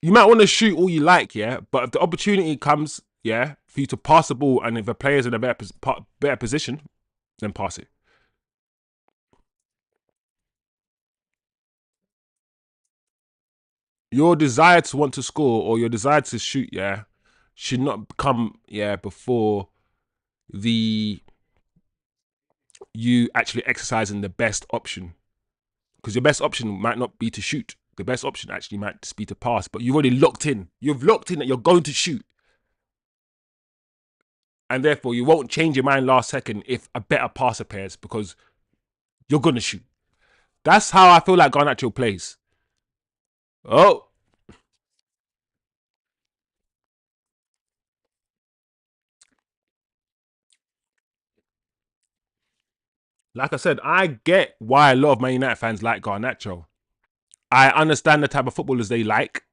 you might want to shoot all you like, yeah, but if the opportunity comes, yeah, for you to pass the ball and if a player's in a better position, then pass it. Your desire to want to score or your desire to shoot, yeah, should not come, yeah, before the you actually exercising the best option. Because your best option might not be to shoot. The best option actually might just be to pass, but you've already locked in. You've locked in that you're going to shoot. And therefore, you won't change your mind last second if a better pass appears because you're going to shoot. That's how I feel like Garnacho plays. Oh, like I said, I get why a lot of Man United fans like Garnacho. I understand the type of footballers they like.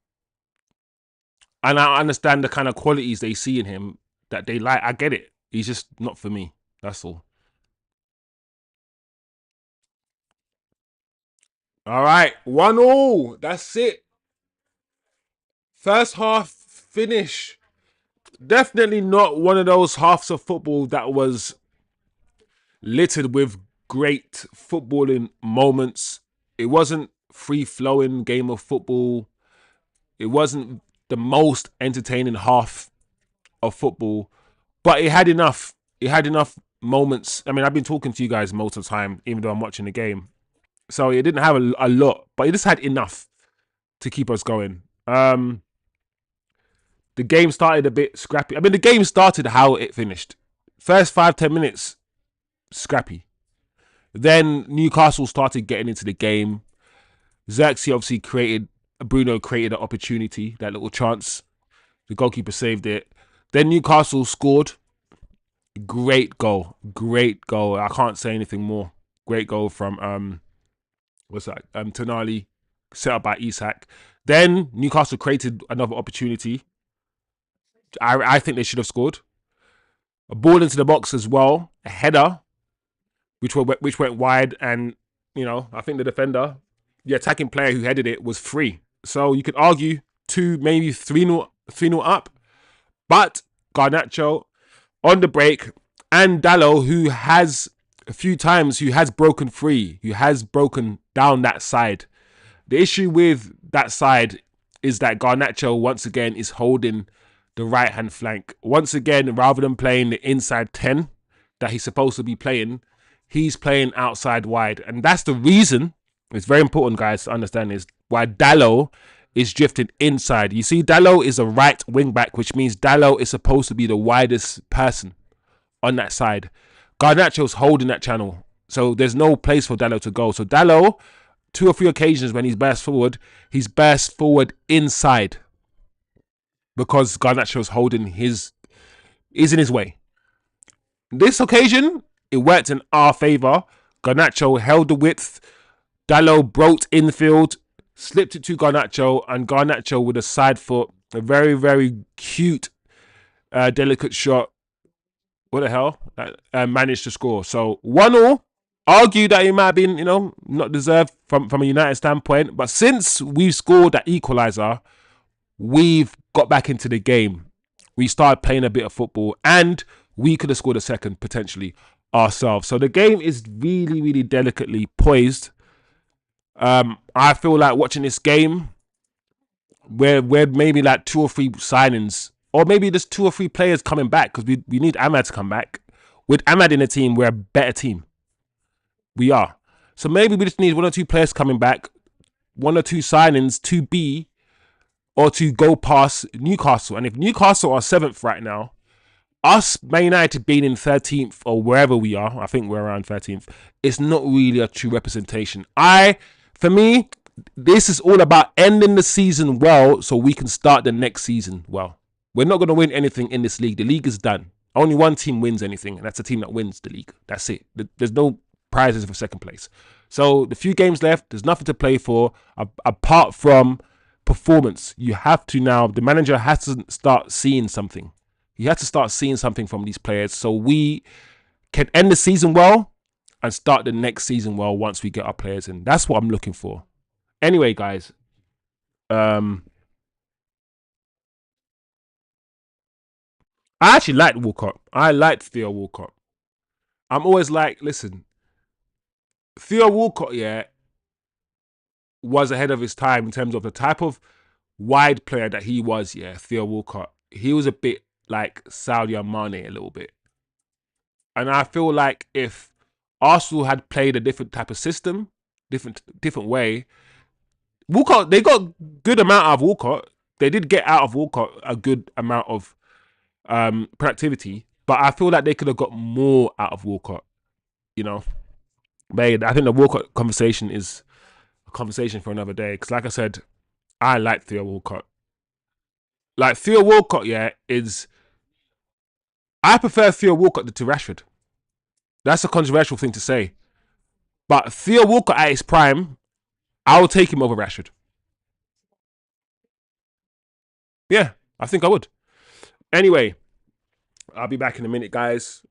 And I understand the kind of qualities they see in him that they like. I get it. He's just not for me. That's all. All right. 1-1. That's it. First half finish. Definitely not one of those halves of football that was littered with great footballing moments. It wasn't free flowing game of football. It wasn't the most entertaining half of football, but it had enough. It had enough moments. I mean, I've been talking to you guys most of the time, even though I'm watching the game. So it didn't have a lot, but it just had enough to keep us going. The game started a bit scrappy. I mean, the game started how it finished. First 5-10 minutes, scrappy. Then Newcastle started getting into the game. Zirkzee obviously Bruno created an opportunity, that little chance. The goalkeeper saved it. Then Newcastle scored. Great goal. Great goal. I can't say anything more. Great goal from what's that? Tonali, set up by Isak. Then Newcastle created another opportunity. I think they should have scored. A ball into the box as well. A header, which went wide, and I think the defender, the attacking player who headed it, was free. So you could argue 2, maybe 3-0 up. But Garnacho on the break, and Dalot, who has a few times who has broken free, who has broken down that side. The issue with that side is that Garnacho once again is holding the right hand flank. Once again, rather than playing the inside 10 that he's supposed to be playing, he's playing outside wide. And that's the reason, it's very important, guys, to understand this, why Dalot is drifting inside. You see, Dalot is a right wing back, which means Dalot is supposed to be the widest person on that side. Garnacho's holding that channel, so there's no place for Dalot to go. So Dalot, 2 or 3 occasions when he's burst forward inside because Garnacho's is in his way. This occasion, it worked in our favour. Garnacho held the width. Dalot broke infield, slipped it to Garnacho, and Garnacho with a side foot, a very, very cute, delicate shot. What the hell? Managed to score. So 1-1. argue that it might have been, not deserved from a United standpoint. But since we've scored that equaliser, we've got back into the game. We started playing a bit of football, and we could have scored a second potentially ourselves. So the game is really, really delicately poised. I feel like watching this game, where maybe like two or three signings, or maybe there's two or three players coming back because we need Ahmad to come back. With Ahmad in the team, we're a better team. We are. So maybe we just need one or two players coming back, one or two signings to be or to go past Newcastle. And if Newcastle are 7th right now, us Man United being in 13th or wherever we are, I think we're around 13th, it's not really a true representation. For me, this is all about ending the season well so we can start the next season well. We're not going to win anything in this league. The league is done. Only one team wins anything, and that's the team that wins the league. That's it. There's no prizes for second place. So the few games left, there's nothing to play for apart from performance. You have to now, the manager has to start seeing something. He has to start seeing something from these players so we can end the season well and start the next season well once we get our players in. That's what I'm looking for. Anyway, guys, I actually liked Walcott. I liked Theo Walcott. I'm always like, listen, Theo Walcott, yeah, was ahead of his time in terms of the type of wide player that he was, yeah, Theo Walcott. He was a bit like Sadio Mane a little bit. And I feel like if Arsenal had played a different type of system, different way, Walcott, they got good amount out of Walcott. They did get out of Walcott a good amount of productivity, but I feel like they could have got more out of Walcott, you know. But I think the Walcott conversation is a conversation for another day. Because like I said, I like Theo Walcott. Like Theo Walcott, yeah, is I prefer Theo Walcott to Rashford. That's a controversial thing to say. But Theo Walcott at his prime, I will take him over Rashford. Yeah, I think I would. Anyway, I'll be back in a minute, guys.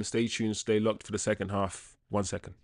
Stay tuned, stay locked for the second half. 1 second.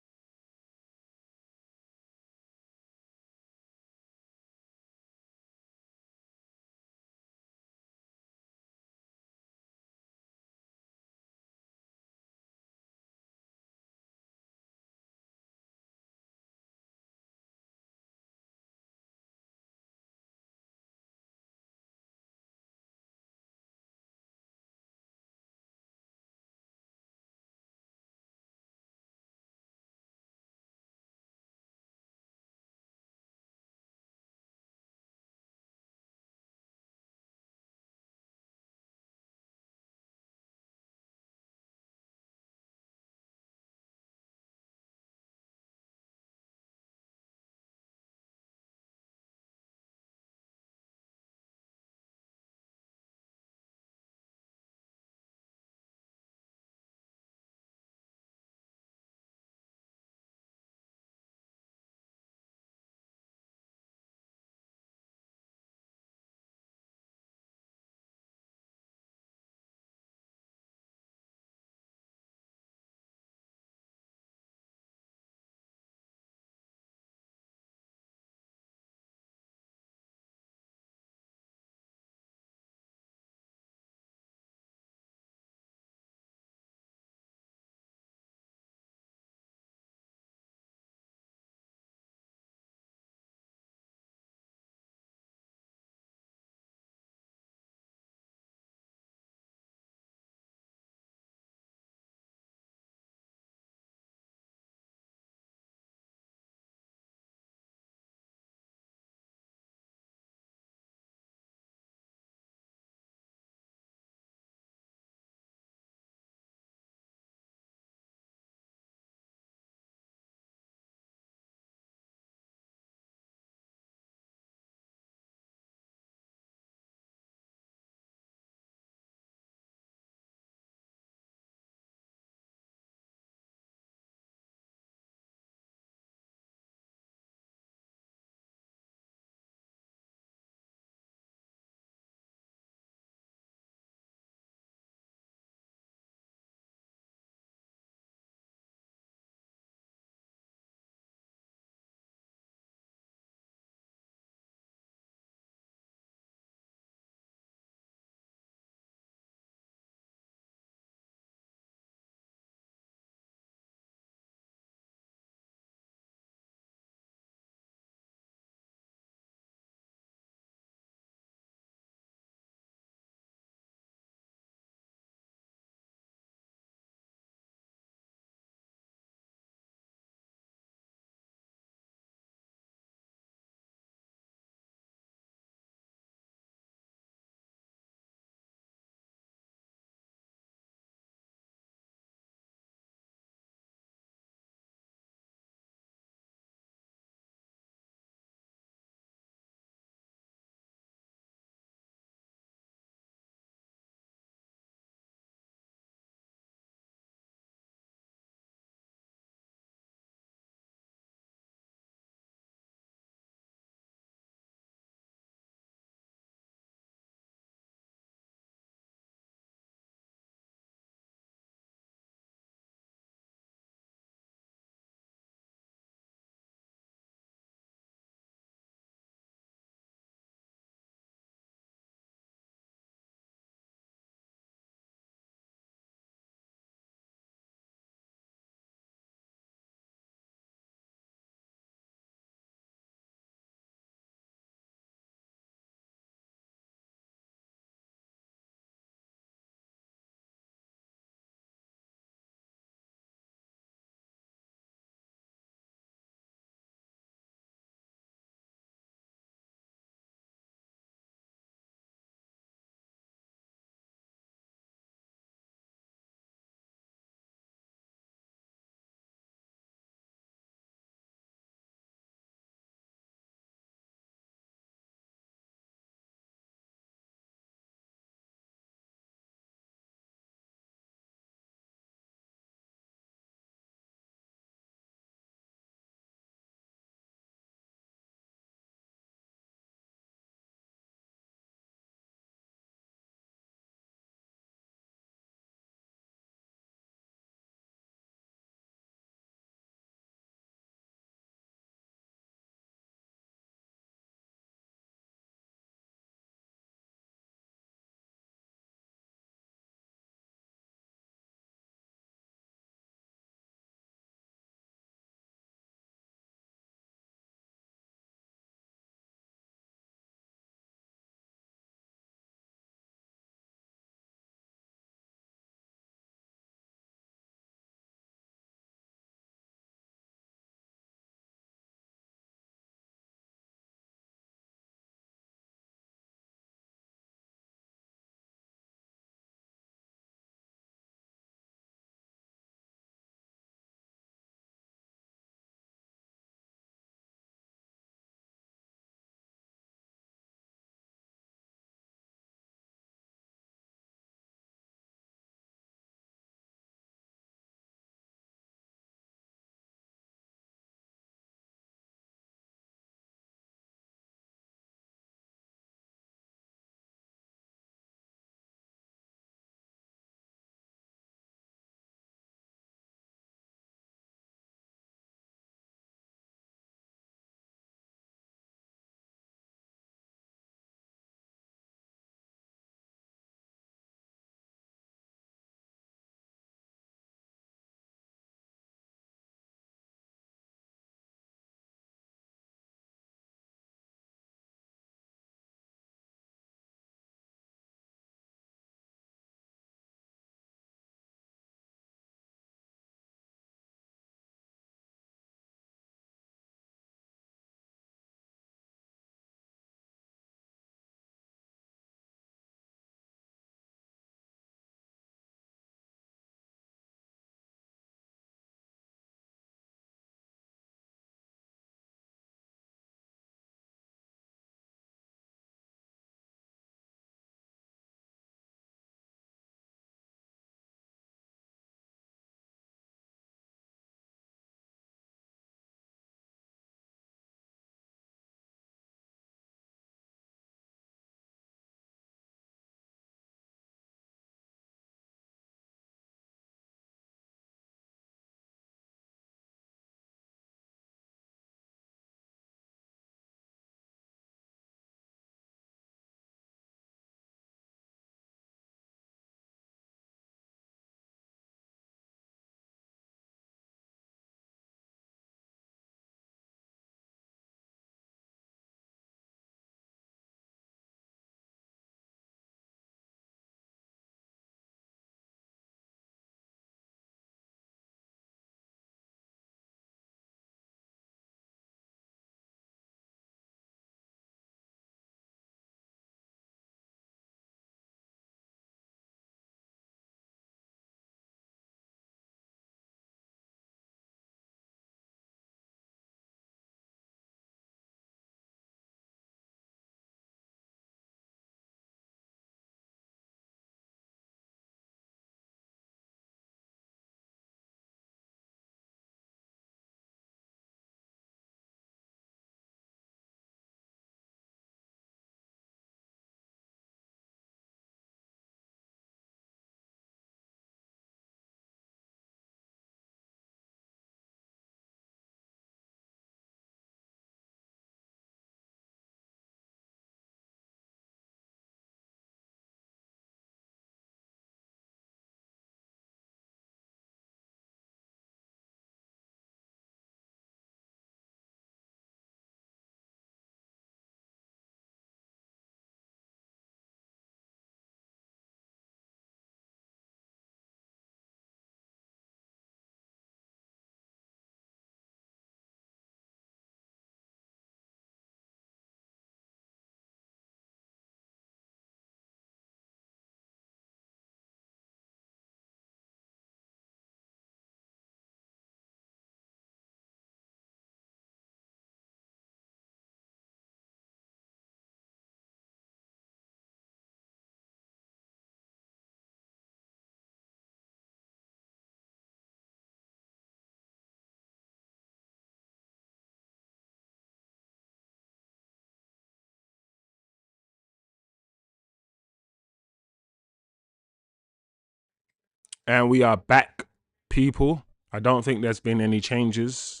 And we are back, people. I don't think there's been any changes.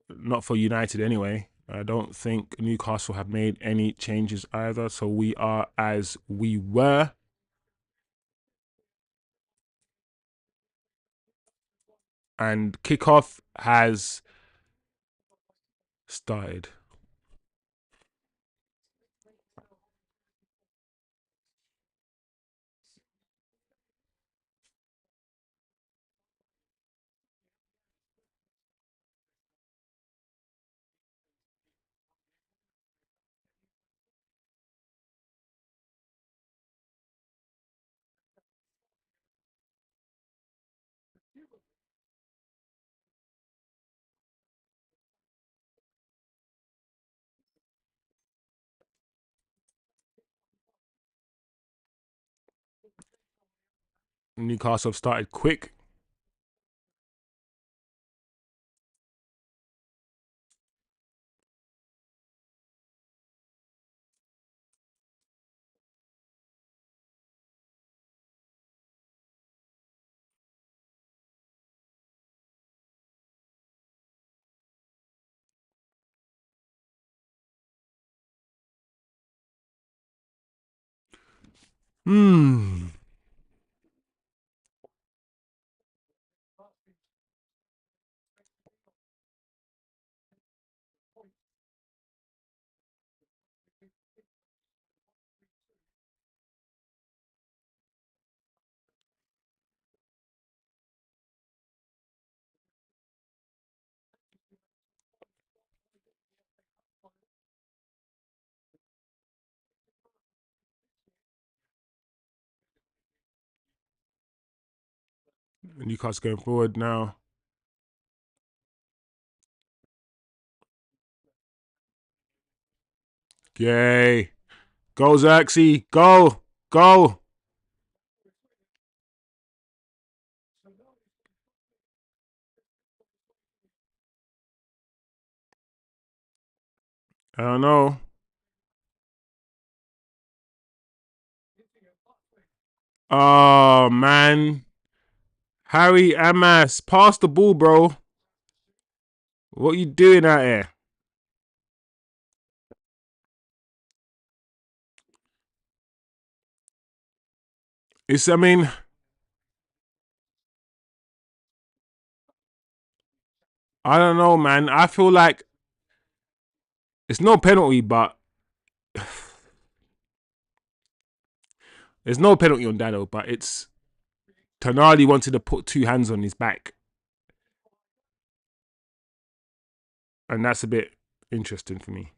Not for United anyway. I don't think Newcastle have made any changes either. So we are as we were. And kickoff has started. Newcastle have started quick. Hmm. Newcastle going forward now. Yay. Go, Zirkzee. Go. Go. I don't know. Oh, man. Harry Amas, pass the ball, bro. What you doing out here? I mean, I don't know, man. I feel like it's no penalty, but there's no penalty on Dado, but it's Tonali wanted to put two hands on his back. And that's a bit interesting for me.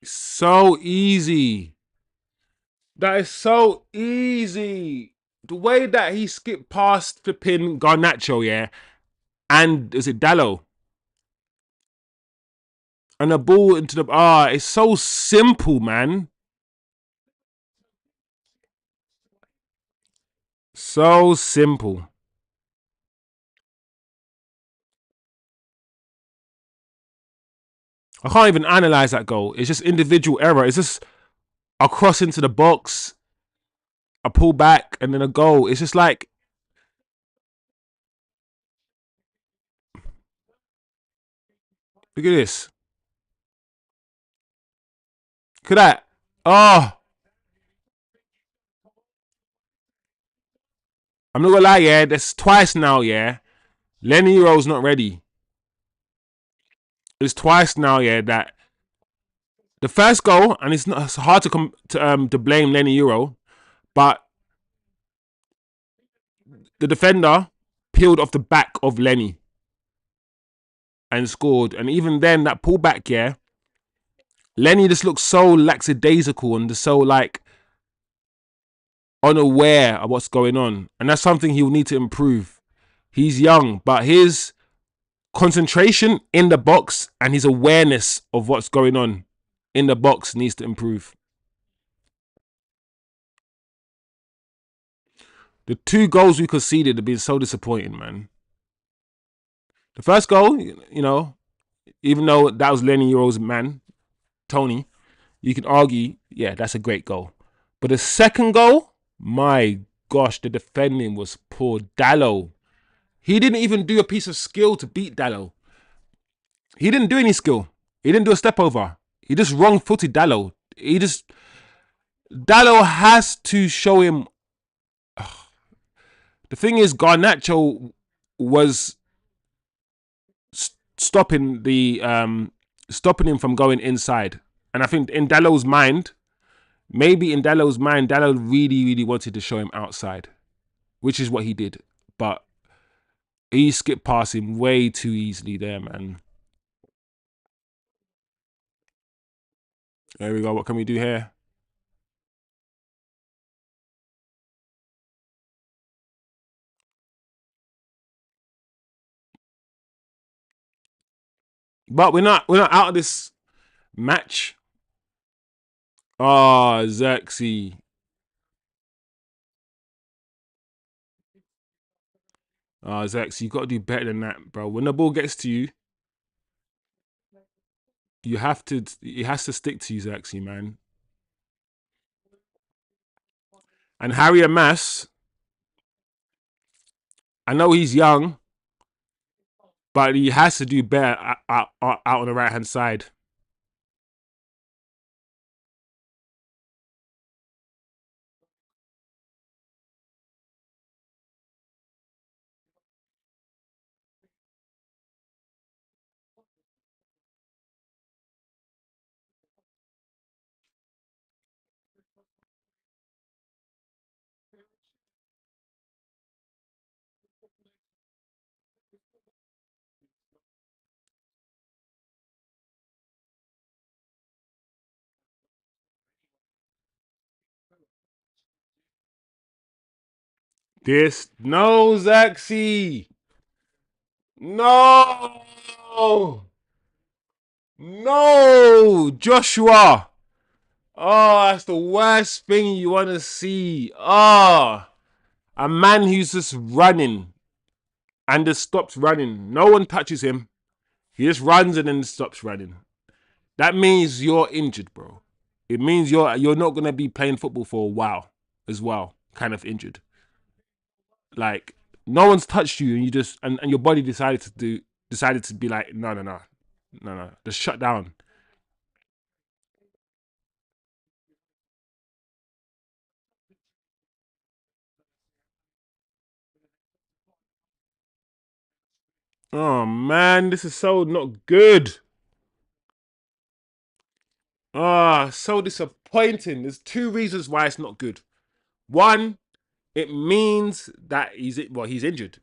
So easy. That is so easy. The way that he skipped past the pin Garnacho, yeah, and is it Dallo? And the ball into the it's so simple, man. So simple. I can't even analyze that goal. It's just individual error. It's just a cross into the box, a pull back, and then a goal. It's just like, look at this. Look at that. Oh, I'm not gonna lie, yeah. That's twice now, yeah. Lenny Euro's not ready. It's twice now, yeah, that the first goal, and it's hard to blame Lenny Euro, but the defender peeled off the back of Lenny. and scored. And even then, that pullback, yeah, Lenny just looks so lackadaisical and just so like unaware of what's going on. And that's something he'll need to improve. He's young, but his concentration in the box and his awareness of what's going on in the box needs to improve. The 2 goals we conceded have been so disappointing, man. The first goal, you know, even though that was Lenny Euro's man, Tony, you can argue, yeah, that's a great goal. But the second goal, my gosh, the defending was poor. Dallo, he didn't even do a piece of skill to beat Dallo. He didn't do any skill. He didn't do a step over. He just wrong-footed Dallo. Dallo has to show him. The thing is, Garnacho was stopping him from going inside. And I think in Dallo's mind, Dallo really, really wanted to show him outside, which is what he did. But he skipped past him way too easily there, man. There we go. What can we do here? But we're not out of this match. Oh, Zirkzee. Oh, Zirkzee, you got to do better than that, bro. When the ball gets to you, you have to. It has to stick to you, Zirkzee, man. And Harry Amas, I know he's young, but he has to do better out on the right hand side. No, Zirkzee. No, no, Joshua. Oh, that's the worst thing you want to see. Oh, a man who's just running and just stops running. No one touches him. He just runs and then stops running. That means you're injured, bro. It means you're not gonna be playing football for a while as well. Kind of injured. Like no one's touched you, and you just and your body decided to be like, no, just shut down. Oh man, this is so not good. Ah, oh, so disappointing. There's 2 reasons why it's not good. One, it means that he's injured,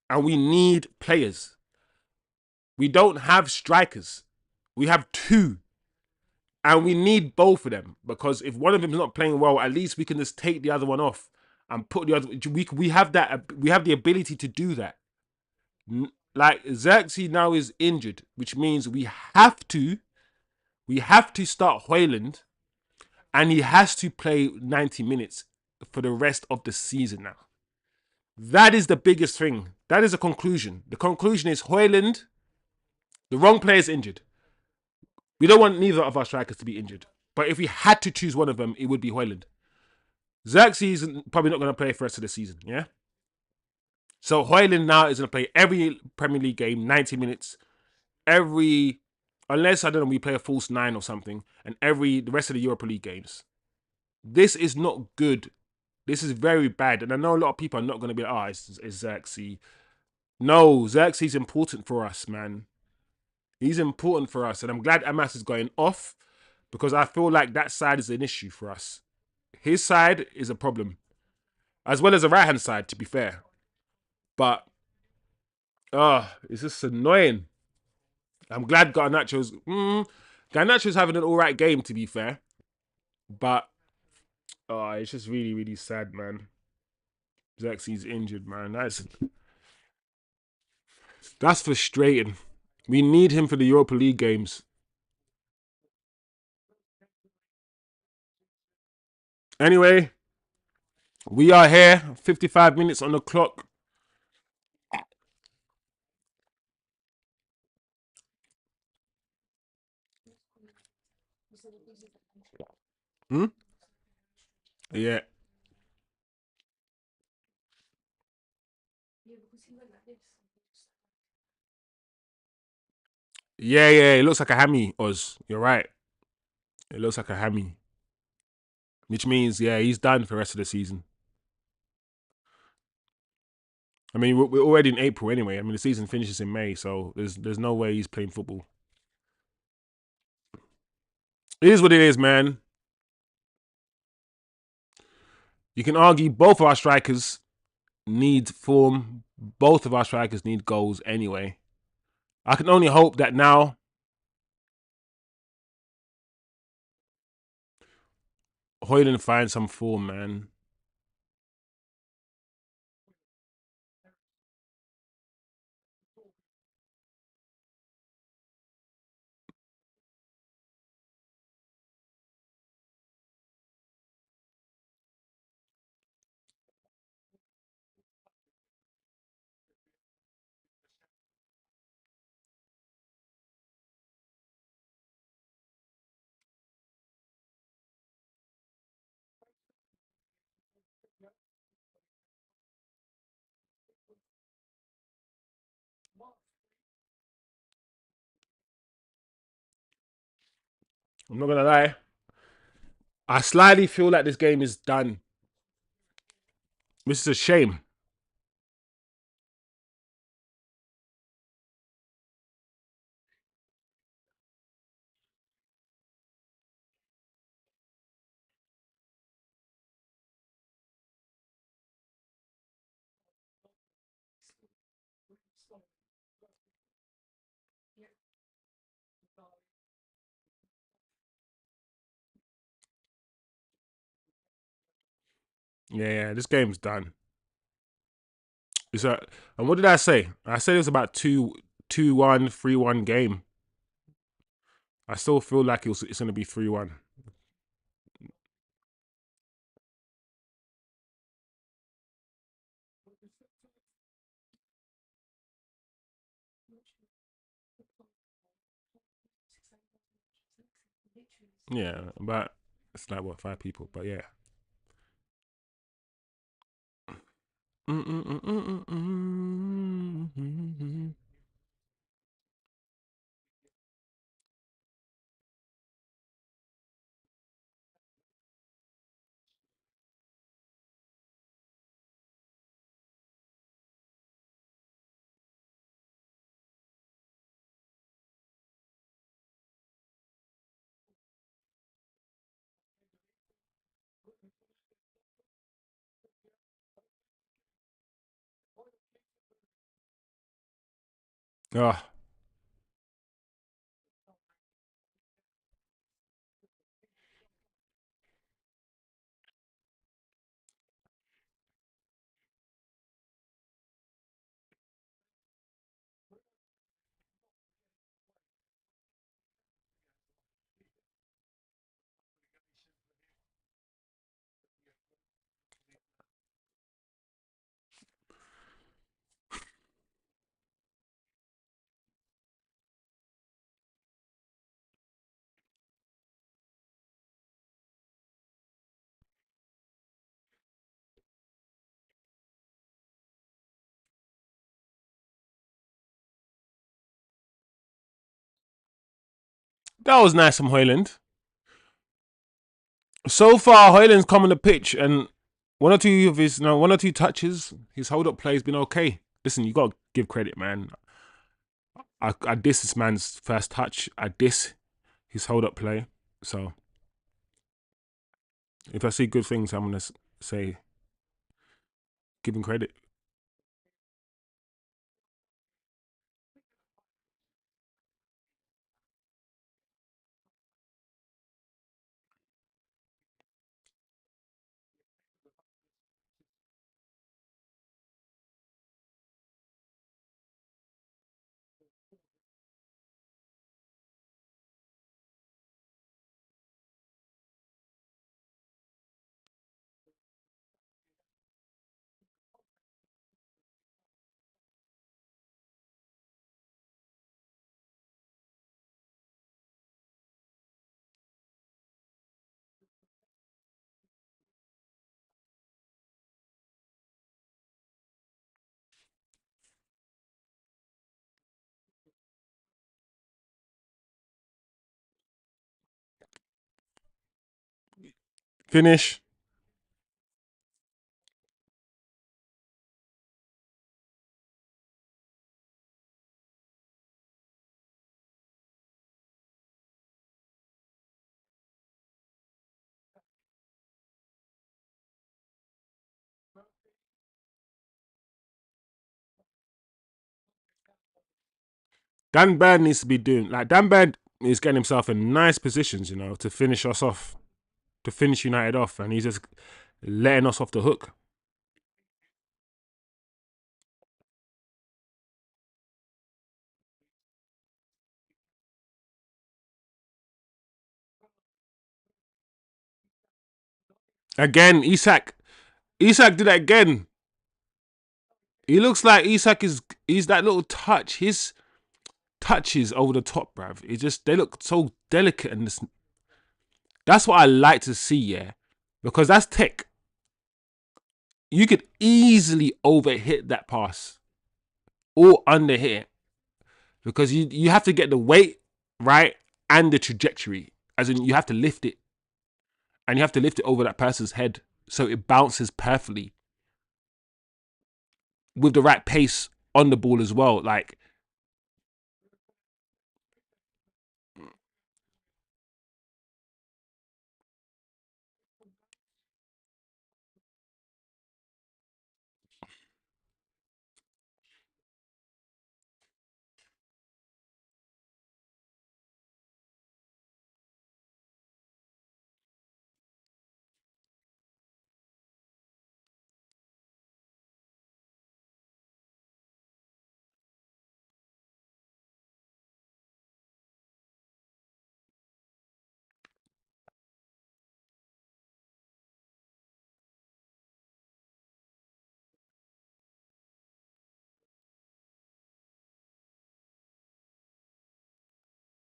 and we need players. We don't have strikers. We have 2, and we need both of them because if one of them is not playing well, at least we can just take the other one off and put the other. We have that. We have the ability to do that. Like Zirkzee now is injured, which means we have to start hojlund, and he has to play 90 minutes for the rest of the season now. That is the biggest thing. That is a conclusion. The conclusion is hojlund, the wrong player, is injured. We don't want neither of our strikers to be injured. But if we had to choose one of them, it would be hojlund. Zirkzee is probably not going to play for the rest of the season, yeah? So hojlund now is going to play every Premier League game, 90 minutes, unless, I don't know, we play a false 9 or something, and the rest of the Europa League games. This is not good. This is very bad. And I know a lot of people are not going to be like, it's Zirkzee. No, Zirkzee's important for us, man. He's important for us. And I'm glad Amas is going off because I feel like that side is an issue for us. His side is a problem, as well as the right-hand side, to be fair. But, it's just annoying. I'm glad Garnacho's having an all right game, to be fair, but it's just really, really sad, man. Zirkzee's injured, man. That's frustrating. We need him for the Europa League games. Anyway, we are here. 55 minutes on the clock. Hmm? Yeah. Yeah, yeah. It looks like a hammy, Oz. You're right. It looks like a hammy. Which means, yeah, he's done for the rest of the season. I mean, we're already in April anyway. I mean, the season finishes in May, so there's no way he's playing football. It is what it is, man. You can argue both of our strikers need form. Both of our strikers need goals anyway. I can only hope that now Hojlund finds some form, man. I'm not gonna lie. I slightly feel like this game is done, which is a shame. Yeah, yeah, this game's done. It's a, and what did I say? I said it was about 2-1, 3-1 game. I still feel like it's gonna be 3-1. Yeah, but it's like what, 5 people, but yeah. Oh, that was nice from Hoyland. So far, Hoyland's come on the pitch and one or two touches, his hold up play has been okay. Listen, you gotta give credit, man. I diss this man's first touch. I diss his hold up play. So if I see good things, I'm gonna say give him credit. Finish. Dan Burn needs to be doing like Dan Burn is getting himself in nice positions, to finish us off, to finish United off, and he's just letting us off the hook. Again, Isak did that again. He looks like Isak he's that little touch. His touches over the top, bruv. They look so delicate, and that's what I like to see, yeah. Because that's tech. You could easily overhit that pass or underhit it. Because you have to get the weight right and the trajectory. As in, you have to lift it. And you have to lift it over that person's head so it bounces perfectly with the right pace on the ball as well. Like,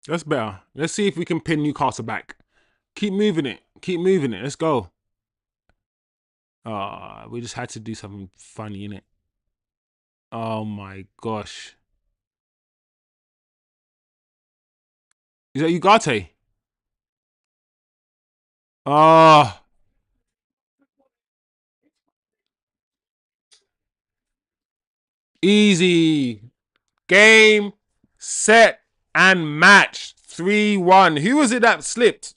that's better. Let's see if we can pin Newcastle back. Keep moving it. Keep moving it. Let's go. We just had to do something funny, innit? Oh my gosh. Is that ugarte? Oh, easy. Game, set, and match. 3-1. Who was it that slipped?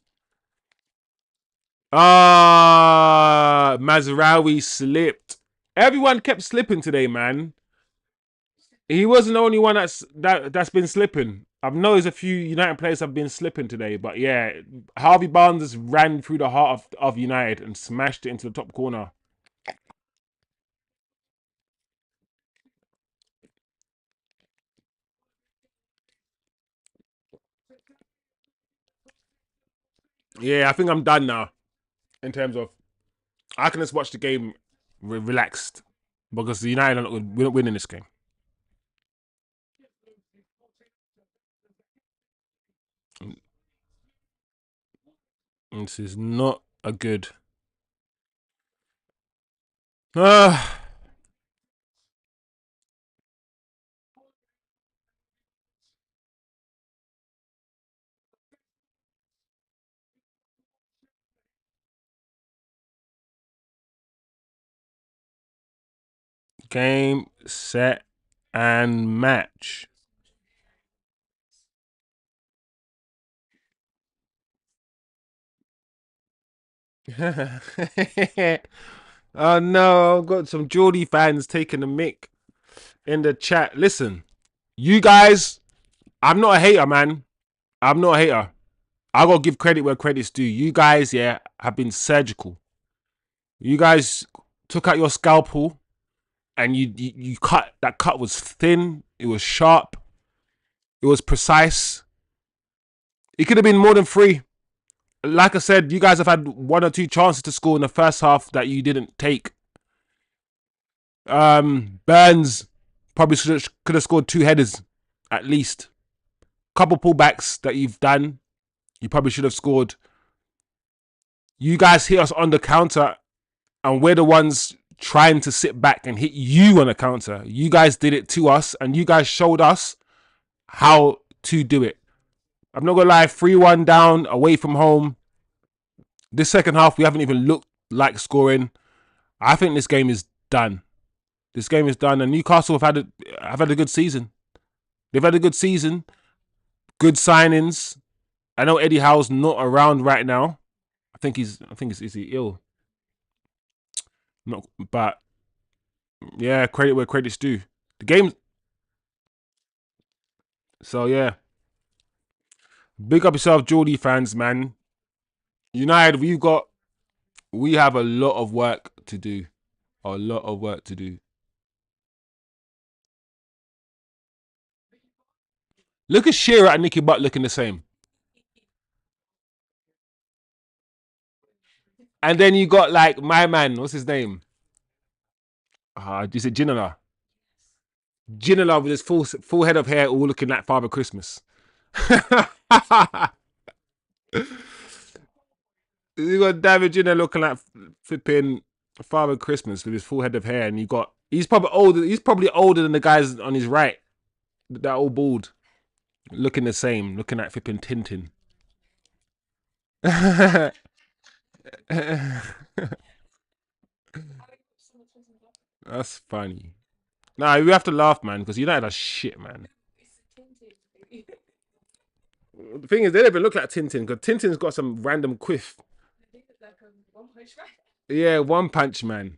Mazraoui slipped. Everyone kept slipping today, man. He wasn't the only one that's been slipping. I've noticed a few United players have been slipping today, but yeah, Harvey Barnes just ran through the heart of United and smashed it into the top corner. Yeah, I think I'm done now in terms of I can just watch the game relaxed because the United we're not winning this game. This is not a good. Game, set, and match. Oh no, I've got some Geordie fans taking the mick in the chat. Listen, you guys, I'm not a hater, man. I'm not a hater. I gotta give credit where credit's due. You guys, yeah, have been surgical. You guys took out your scalpel and you cut. That cut was thin. It was sharp. It was precise. It could have been more than 3. Like I said, you guys have had 1 or 2 chances to score in the first half that you didn't take. Burns probably could have scored 2 headers at least. Couple pullbacks that you've done, you probably should have scored. You guys hit us on the counter, and we're the ones trying to sit back and hit you on the counter. You guys did it to us, and you guys showed us how to do it. I'm not gonna lie, 3-1 down away from home. This second half, we haven't even looked like scoring. I think this game is done. This game is done, and Newcastle have had a good season. They've had a good season, good signings. I know Eddie Howe's not around right now. I think he's is he ill? Not, but yeah, credit where credit's due. The game. So yeah, big up yourself, Geordie fans, man. United, we have a lot of work to do. A lot of work to do. Look at Shearer and Nicky Butt looking the same. And then you got like my man, what's his name? Is it Ginola? Ginola with his full head of hair, all looking like Father Christmas. You got David Ginola looking like flipping Father Christmas with his full head of hair, and you got he's probably older. He's probably older than the guys on his right. That all bald, looking the same, looking like flipping Tintin. That's funny. Nah, we have to laugh, man, because United are shit, man. The thing is, they don't even look like Tintin because Tintin's got some random quiff. Yeah, One Punch Man.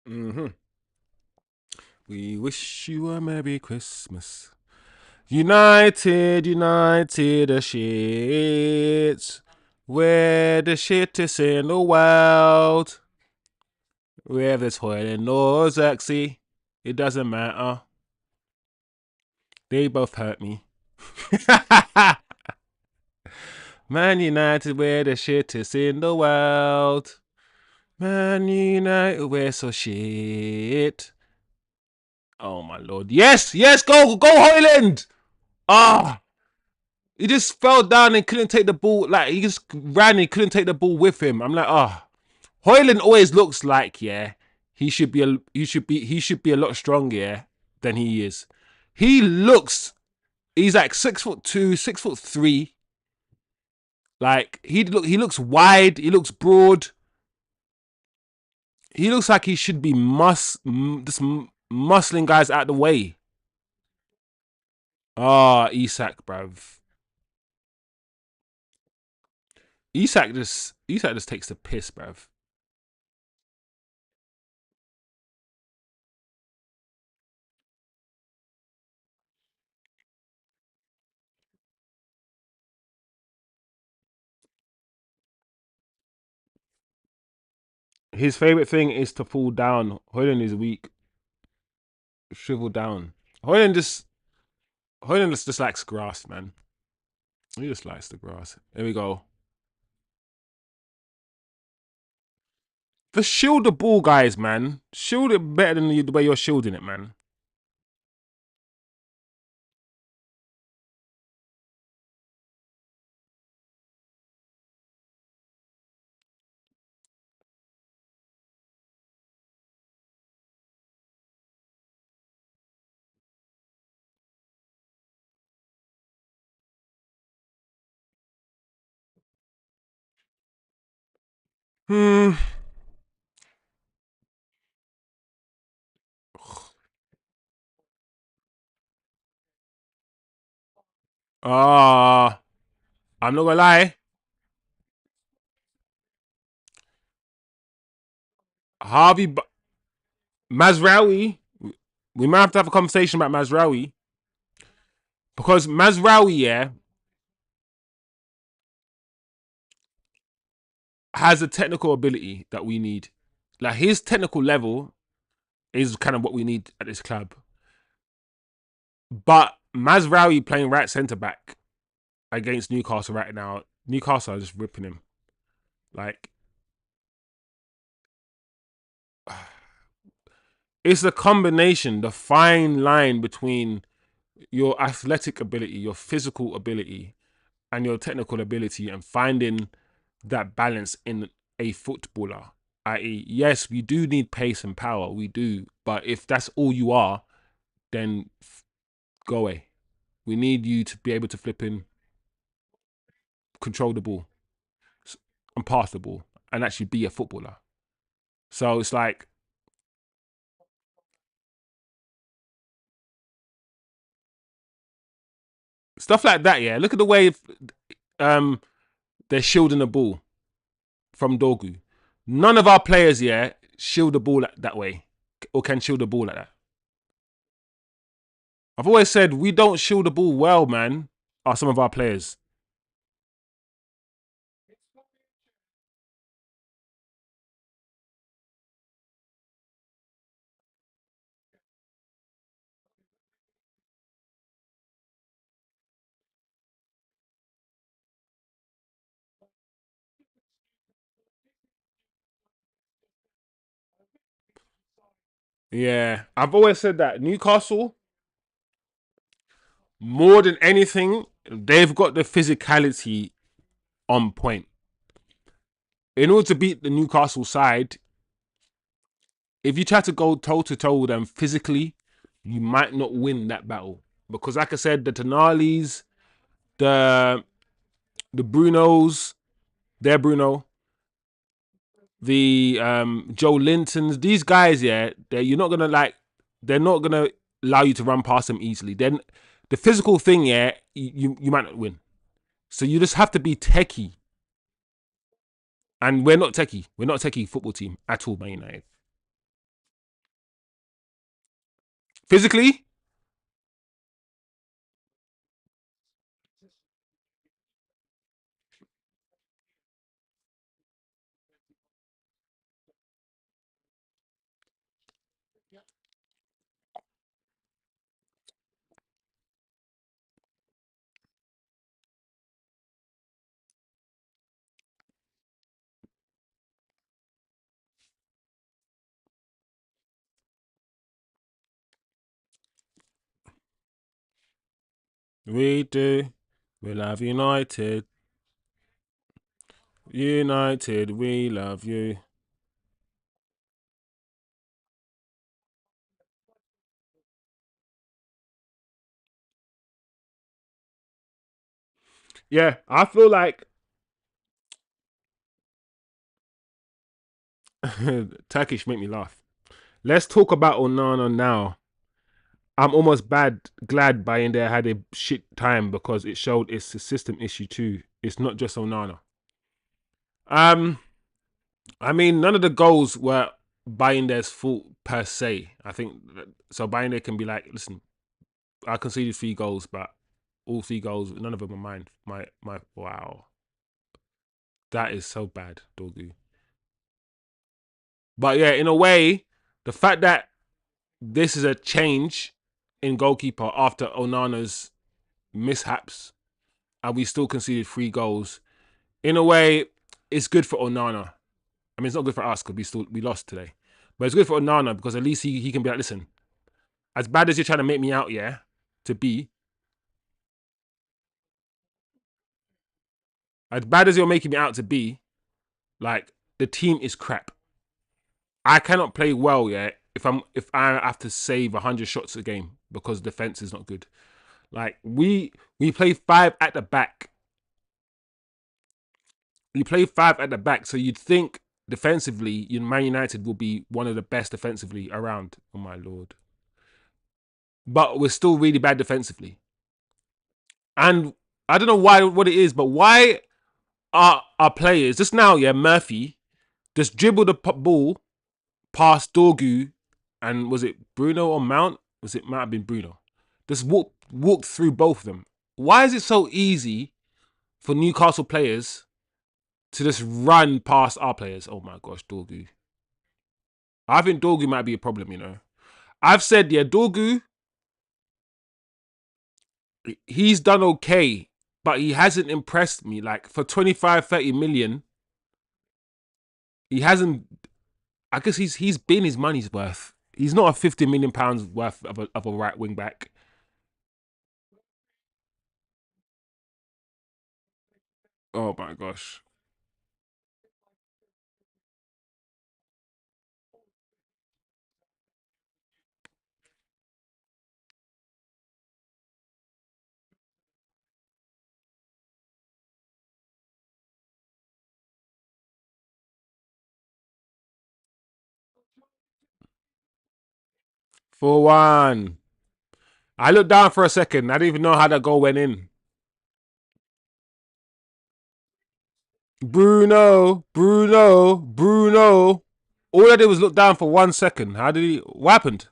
Mm-hmm. We wish you a Merry Christmas. United, United, the shit. We're the shittest in the world. Whether it's hojlund or Zirkzee, it doesn't matter. They both hurt me. Man United, we're the shittest in the world. Man United, we're so shit. Oh my lord. Yes, yes, go hojlund! Ah! He just fell down and couldn't take the ball. Like he just ran and couldn't take the ball with him. I'm like, hojlund always looks like, yeah, he should be a lot stronger, yeah, than he is. He's like 6'2", 6'3". Like he looks wide, he looks broad. He looks like he should be muscling guys out the way. Isak, bruv. Isak just takes the piss, bruv. His favorite thing is to fall down. hojlund is weak. Shrivel down. Hojlund just likes grass, man. He just likes the grass. There we go. Just shield the ball, guys, man. Shield it better than the way you're shielding it, man. Hmm. Ah, I'm not gonna lie. Harvey Mazraoui. We might have a conversation about Mazraoui because Mazraoui, yeah, has a technical ability that we need. Like his technical level is kind of what we need at this club. But Mazraoui playing right centre back against Newcastle right now, Newcastle are just ripping him. Like it's a combination, the fine line between your athletic ability, your physical ability, and your technical ability, and finding that balance in a footballer. I.e., yes, we do need pace and power, we do, but if that's all you are, then go away. We need you to be able to flip in, control the ball, and pass the ball, and actually be a footballer. So it's like stuff like that. Yeah, look at the way um, they're shielding the ball from Dorgu. None of our players, yeah, shield the ball that way, or can shield the ball like that. I've always said we don't shield the ball well, man. Are some of our players? Yeah, I've always said that Newcastle, more than anything, they've got the physicality on point. In order to beat the Newcastle side, if you try to go toe to toe with them physically, you might not win that battle. Because, like I said, the Tonales, the Brunos, their Bruno, the Joe Lintons, these guys, yeah, you're not gonna like. They're not gonna allow you to run past them easily. Then the physical thing, yeah, you might not win. So you just have to be techie, and we're not techie. We're not a techie football team at all, Man United. Physically, we do. We love United. United, we love you. Yeah, I feel like Turkish make me laugh. Let's talk about Onana now. I'm almost glad Bayern there had a shit time because it showed it's a system issue too. It's not just Onana. Um, I mean, none of the goals were Bayern there's fault per se. I think so. Bayern there can be like, listen, I conceded 3 goals, but all 3 goals, none of them are mine. My wow, that is so bad, Dorgu. But yeah, in a way, the fact that this is a change in goalkeeper after Onana's mishaps, and we still conceded 3 goals. In a way, it's good for Onana. I mean, it's not good for us because we lost today, but it's good for Onana because at least he can be like, listen, as bad as you're trying to make me out, yeah, to be, as bad as you're making me out to be, like the team is crap. I cannot play well, yeah, if I have to save 100 shots a game because defense is not good. Like we play five at the back. We play five at the back, so you'd think defensively, Man United will be one of the best defensively around. Oh my lord! But we're still really bad defensively, and I don't know what it is, but why are our players just now? Yeah, Murphy just dribbled the ball past Dorgu, and was it Bruno or Mount? Might have been Bruno. Just walked through both of them. Why is it so easy for Newcastle players to just run past our players? Oh my gosh, Dorgu. I think Dorgu might be a problem, you know. I've said, yeah, Dorgu, he's done okay, but he hasn't impressed me. Like, for 25, 30 million, he hasn't. I guess he's been his money's worth. He's not a £50 million worth of a right wing back. Oh my gosh. 4-1. I looked down for a second. I didn't even know how that goal went in. Bruno. All I did was look down for 1 second. How did he? What happened?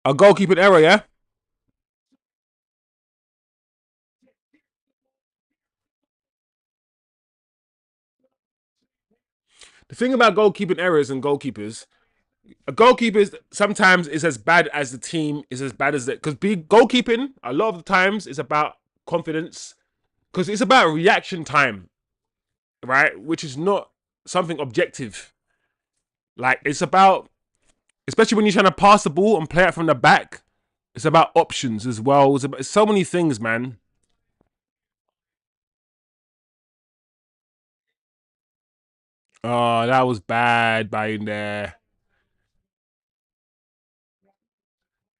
A goalkeeping error, yeah? The thing about goalkeeping errors and goalkeepers, a goalkeeper sometimes is as bad as the team, is as bad as it. Because goalkeeping, a lot of the times, is about confidence. Because it's about reaction time, right? Which is not something objective. Like, it's about, especially when you're trying to pass the ball and play it from the back, it's about options as well. It's so many things, man. Oh, that was bad by in there.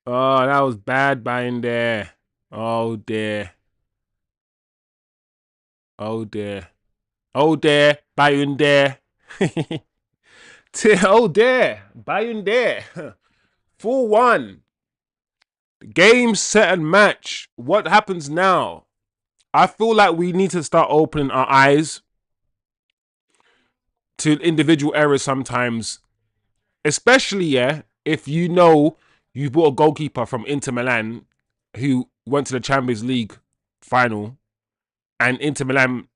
Oh, that was bad by in there. Oh dear. Oh dear. Oh dear. By in there. Oh dear. By in there. 4-1. Game, set, and match. What happens now? I feel like we need to start opening our eyes to individual errors sometimes. Especially, yeah, if you know you bought a goalkeeper from Inter Milan who went to the Champions League final, and Inter Milan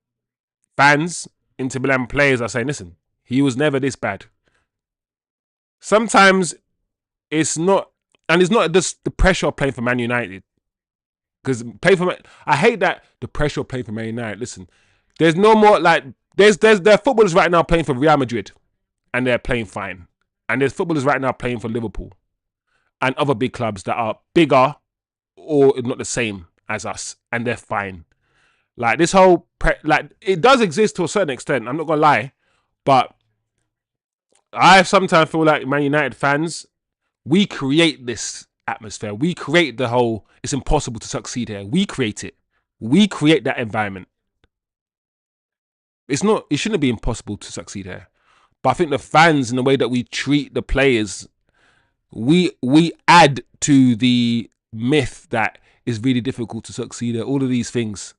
fans, Inter Milan players are saying, listen, he was never this bad. Sometimes it's not, and it's not just the pressure of playing for Man United. Because I hate that the pressure of playing for Man United. Listen, there's no more like there are footballers right now playing for Real Madrid, and they're playing fine, and there's footballers right now playing for Liverpool and other big clubs that are bigger or not the same as us, and they're fine. Like this whole like it does exist to a certain extent. I'm not gonna lie, but I sometimes feel like Man United fans, we create this atmosphere. We create the whole. It's impossible to succeed here. We create it. We create that environment. It's not. It shouldn't be impossible to succeed here. But I think the fans and the way that we treat the players, we add to the myth that it's really difficult to succeed at all of these things.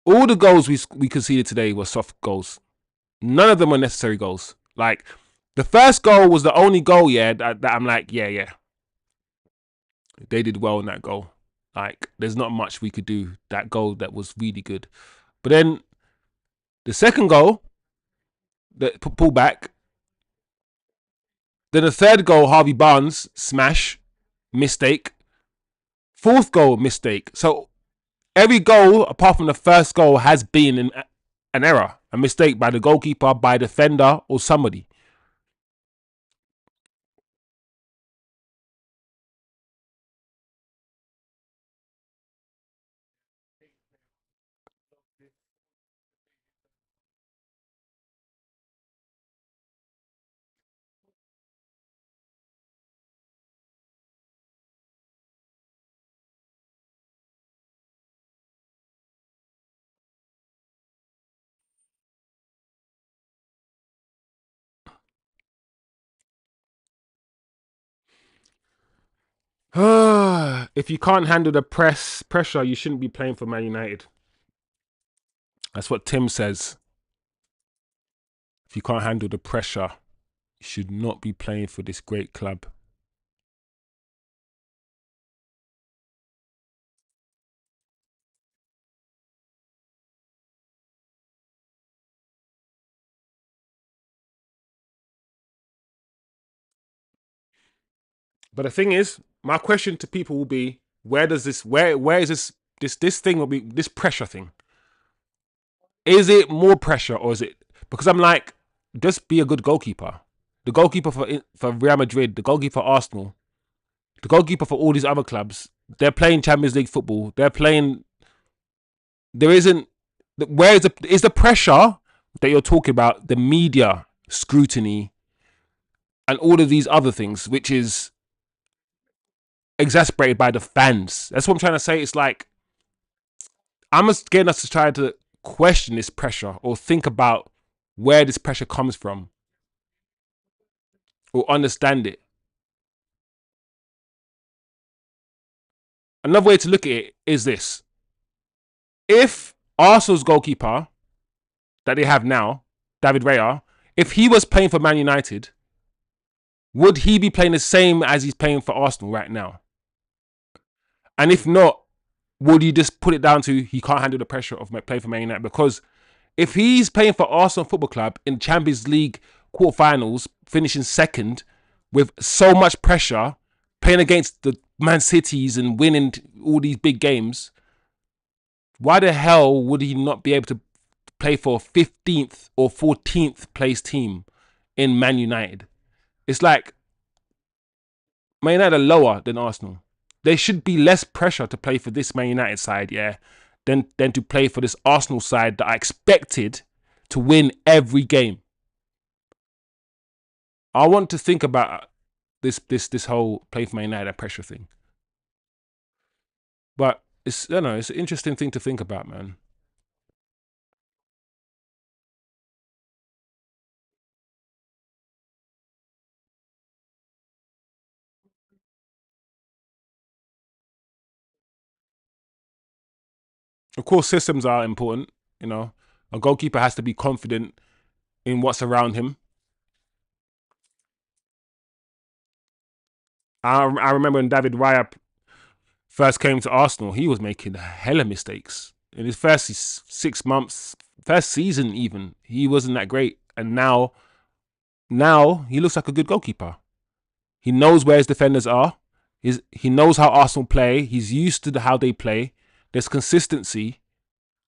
All the goals we conceded today were soft goals. None of them were necessary goals. Like the first goal was the only goal, yeah, that I'm like, yeah, they did well in that goal. Like there's not much we could do. That goal that was really good. But then the second goal, the pull back. Then the third goal, Harvey Barnes smash, mistake. Fourth goal, mistake. So every goal apart from the first goal has been an error, a mistake by the goalkeeper, by the defender, or somebody. If you can't handle the pressure, you shouldn't be playing for Man United. That's what Tim says. If you can't handle the pressure, you should not be playing for this great club. But the thing is, my question to people will be: where does this? Where is this this thing will be this pressure thing. Is it more pressure or is it because I'm like, just be a good goalkeeper. The goalkeeper for Real Madrid, the goalkeeper for Arsenal, the goalkeeper for all these other clubs, they're playing Champions League football. They're playing. There isn't. Where is the pressure that you're talking about? The media scrutiny and all of these other things, which is exasperated by the fans. That's what I'm trying to say. It's like I'm just getting us to try to question this pressure or think about where this pressure comes from or understand it. Another way to look at it is this. If Arsenal's goalkeeper that they have now, David Raya, if he was playing for Man United, would he be playing the same as he's playing for Arsenal right now? And if not, would you just put it down to he can't handle the pressure of playing for Man United? Because if he's playing for Arsenal Football Club in Champions League quarterfinals, finishing second with so much pressure, playing against the Man Cities and winning all these big games, why the hell would he not be able to play for 15th or 14th place team in Man United? It's like Man United are lower than Arsenal. There should be less pressure to play for this Man United side, yeah, than to play for this Arsenal side that I expected to win every game. I want to think about this whole play for Man United pressure thing. But it's it's an interesting thing to think about, man. Of course, systems are important. A goalkeeper has to be confident in what's around him. I remember when David Raya first came to Arsenal, he was making hella mistakes. In his first 6 months, first season even, he wasn't that great. And now he looks like a good goalkeeper. He knows where his defenders are. He knows how Arsenal play. He's used to how they play. There's consistency.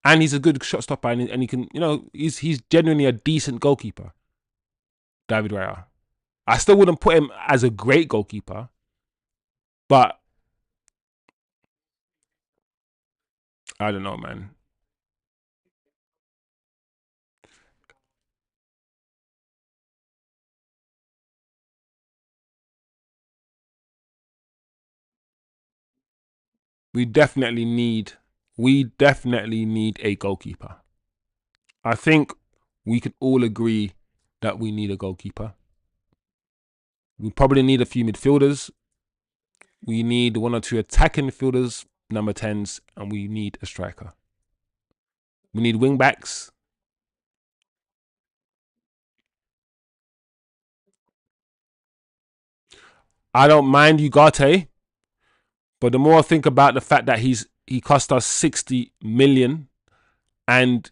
And he's a good shot stopper. And he can, he's genuinely a decent goalkeeper, David Raya. I still wouldn't put him as a great goalkeeper. But I don't know, man. We definitely need a goalkeeper. I think we can all agree that we need a goalkeeper. We probably need a few midfielders. We need one or two attacking midfielders, number 10s, and we need a striker. We need wing backs. I don't mind Ugarte, but the more I think about the fact that he cost us 60 million, and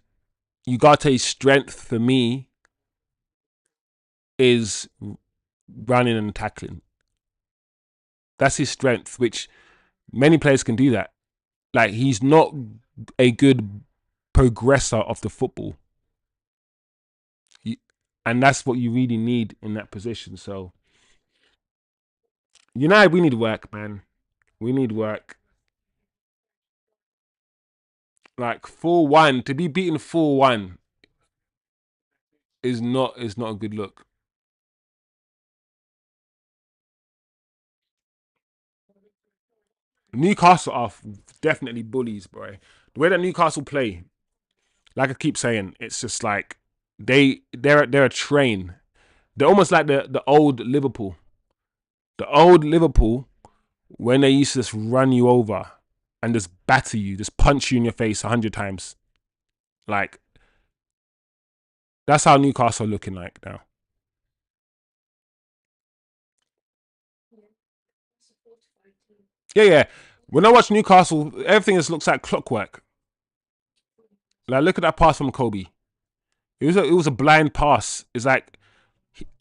Ugarte's strength for me is running and tackling. That's his strength, which many players can do that. Like, he's not a good progressor of the football. And that's what you really need in that position. So, United, we need work, man. We need work. Like 4-1, to be beaten 4-1 is not a good look. Newcastle are definitely bullies, bro. The way that Newcastle play, like I keep saying, it's just like they're a train. They're almost like the old Liverpool. The old Liverpool, when they used to just run you over and just batter you, just punch you in your face 100 times. Like, that's how Newcastle are looking like now. Yeah, yeah. When I watch Newcastle, everything just looks like clockwork. Like, look at that pass from Kobe. It was a blind pass. It's like,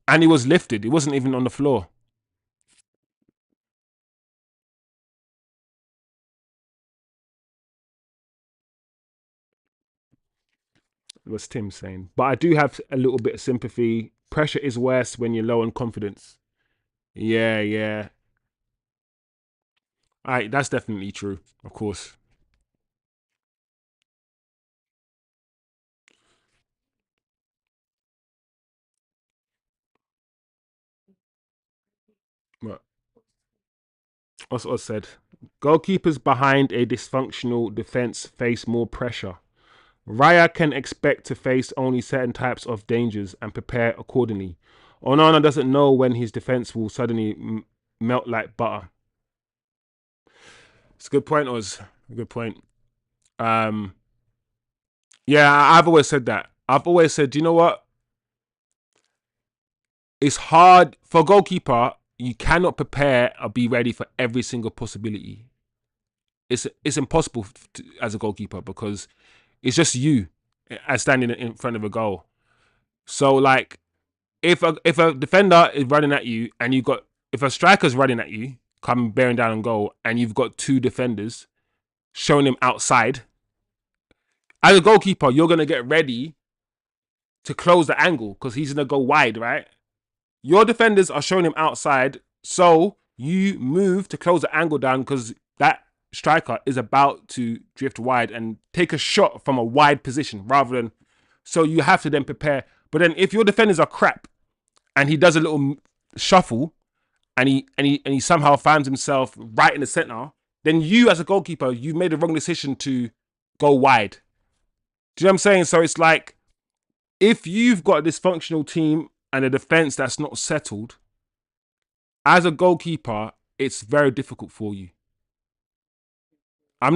and he was lifted. It wasn't even on the floor. was Tim saying. But I do have a little bit of sympathy. Pressure is worse when you're low on confidence. Yeah, yeah. That's definitely true, of course. But what's what said? Goalkeepers behind a dysfunctional defense face more pressure. Raya can expect to face only certain types of dangers and prepare accordingly. Onana doesn't know when his defense will suddenly melt like butter. It's a good point, Oz. A good point. Um, yeah, I've always said that. I've always said, you know what? It's hard for a goalkeeper. You cannot prepare or be ready for every single possibility. It's impossible as a goalkeeper because it's just you as standing in front of a goal. So like, if a defender is running at you and you've got if a striker's running at you, coming bearing down on goal, and you've got two defenders showing him outside, as a goalkeeper, you're gonna get ready to close the angle because he's gonna go wide, right? Your defenders are showing him outside, so you move to close the angle down because that striker is about to drift wide and take a shot from a wide position rather than. So you have to then prepare. But then if your defenders are crap and he does a little shuffle and he somehow finds himself right in the center, then you as a goalkeeper, you've made the wrong decision to go wide. Do you know what I'm saying? So it's like if you've got a dysfunctional team and a defense that's not settled, as a goalkeeper, it's very difficult for you. I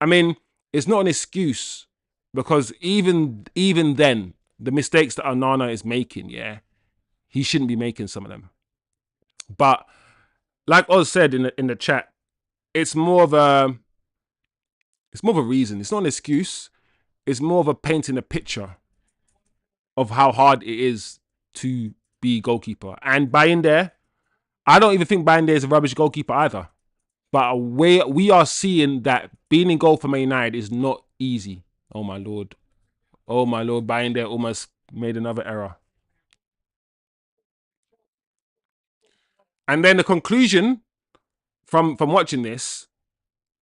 mean, it's not an excuse because even then, the mistakes that Onana is making, yeah, he shouldn't be making some of them. But like Oz said in the chat, it's more of a reason. It's not an excuse. It's more of a painting a picture of how hard it is to be goalkeeper. And Bayindir, I don't even think Bayindir is a rubbish goalkeeper either. But we are seeing that being in goal for Man United is not easy. Oh my lord. Oh my lord. Bayindir almost made another error. And then the conclusion from watching this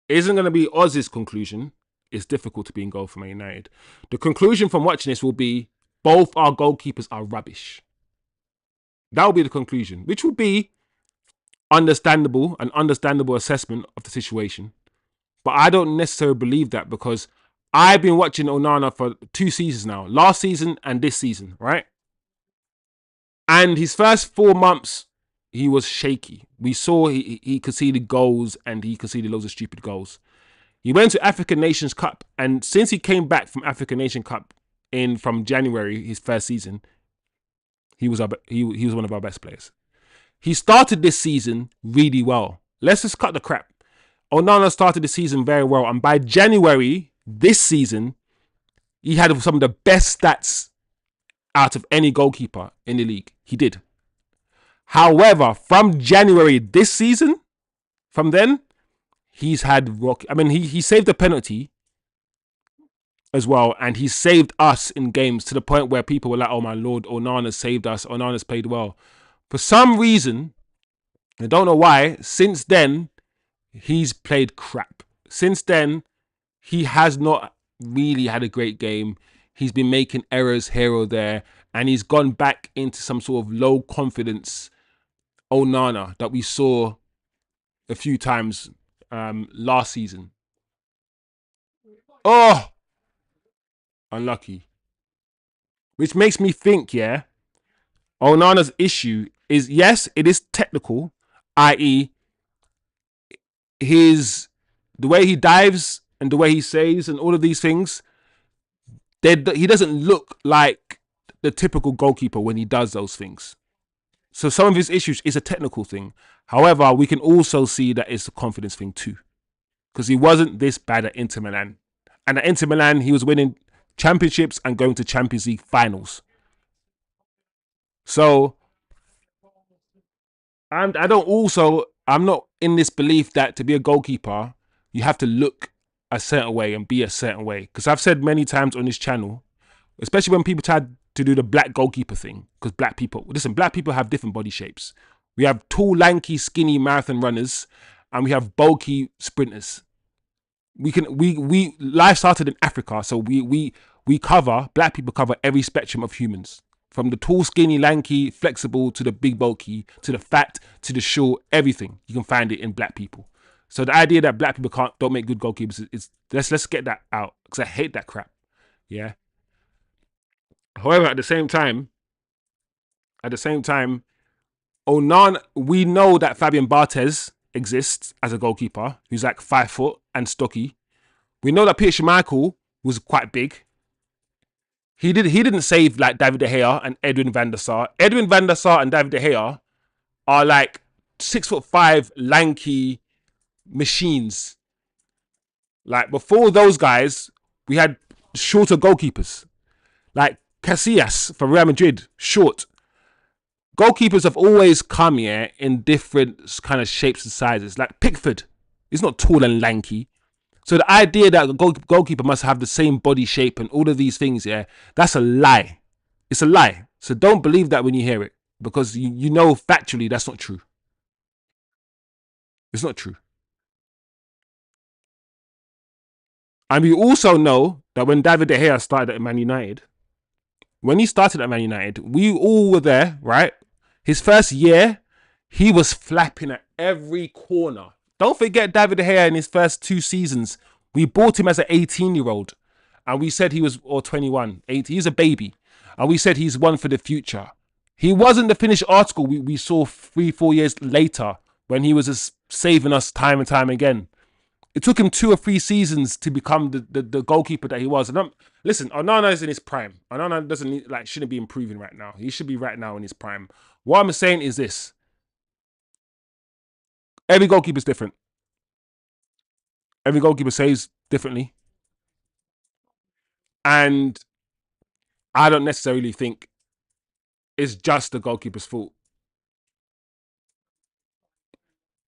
isn't going to be Oz's conclusion. It's difficult to be in goal for Man United. The conclusion from watching this will be both our goalkeepers are rubbish. That will be the conclusion, which will be an understandable assessment of the situation. But I don't necessarily believe that because I've been watching Onana for 2 seasons now, last season and this season, right? And his first 4 months, he was shaky. We saw he conceded goals and he conceded loads of stupid goals. He went to African Nations Cup, and since he came back from African Nation Cup from January, his first season, he was one of our best players. He started this season really well. Let's just cut the crap. Onana started the season very well, and by January this season, he had some of the best stats out of any goalkeeper in the league. He did. However, from January this season, from then, he's had rock. I mean, he saved a penalty as well, and he saved us in games to the point where people were like, "Oh my lord, Onana saved us. Onana's played well." For some reason, I don't know why. Since then, he's played crap. Since then, he has not really had a great game. He's been making errors here or there, and he's gone back into some sort of low confidence Onana that we saw a few times last season. Oh, unlucky. Which makes me think, yeah, Onana's issue is, yes, it is technical, i.e., the way he dives and the way he saves and all of these things. He doesn't look like the typical goalkeeper when he does those things. So some of his issues is a technical thing. However, we can also see that it's a confidence thing too, because he wasn't this bad at Inter Milan. And at Inter Milan, he was winning championships and going to Champions League finals. So I'm not in this belief that to be a goalkeeper, you have to look a certain way and be a certain way. Because I've said many times on this channel, especially when people try to do the black goalkeeper thing. Because black people have different body shapes. We have tall, lanky, skinny marathon runners, and we have bulky sprinters. We life started in Africa, so black people cover every spectrum of humans. From the tall, skinny, lanky, flexible, to the big, bulky, to the fat, to the short, everything. You can find it in black people. So the idea that black people don't make good goalkeepers is let's get that out, because I hate that crap. Yeah. However, at the same time, Onana, we know that Fabian Barthez exists as a goalkeeper, who's like 5 foot and stocky. We know that Peter Schmeichel was quite big. He didn't save like David De Gea and Edwin van der Sar. Edwin van der Sar and David De Gea are like 6'5" lanky machines. Like before those guys, we had shorter goalkeepers. Like Casillas for Real Madrid, short. Goalkeepers have always come here in different kind of shapes and sizes. Like Pickford, he's not tall and lanky. So the idea that the goalkeeper must have the same body shape and all of these things, yeah, that's a lie. It's a lie. So don't believe that when you hear it, because you know factually that's not true. It's not true. And we also know that when David De Gea started at Man United, we all were there, right? His first year, he was flapping at every corner. Don't forget David De Gea in his first 2 seasons. We bought him as an 18-year-old. And we said he was, or 21, 18. He's a baby. And we said he's one for the future. He wasn't the finished article we saw 3-4 years later when he was just saving us time and time again. It took him 2 or 3 seasons to become the goalkeeper that he was. And listen, Onana is in his prime. Onana shouldn't be improving right now. He should be right now in his prime. What I'm saying is this. Every goalkeeper is different. Every goalkeeper saves differently. And I don't necessarily think it's just the goalkeeper's fault.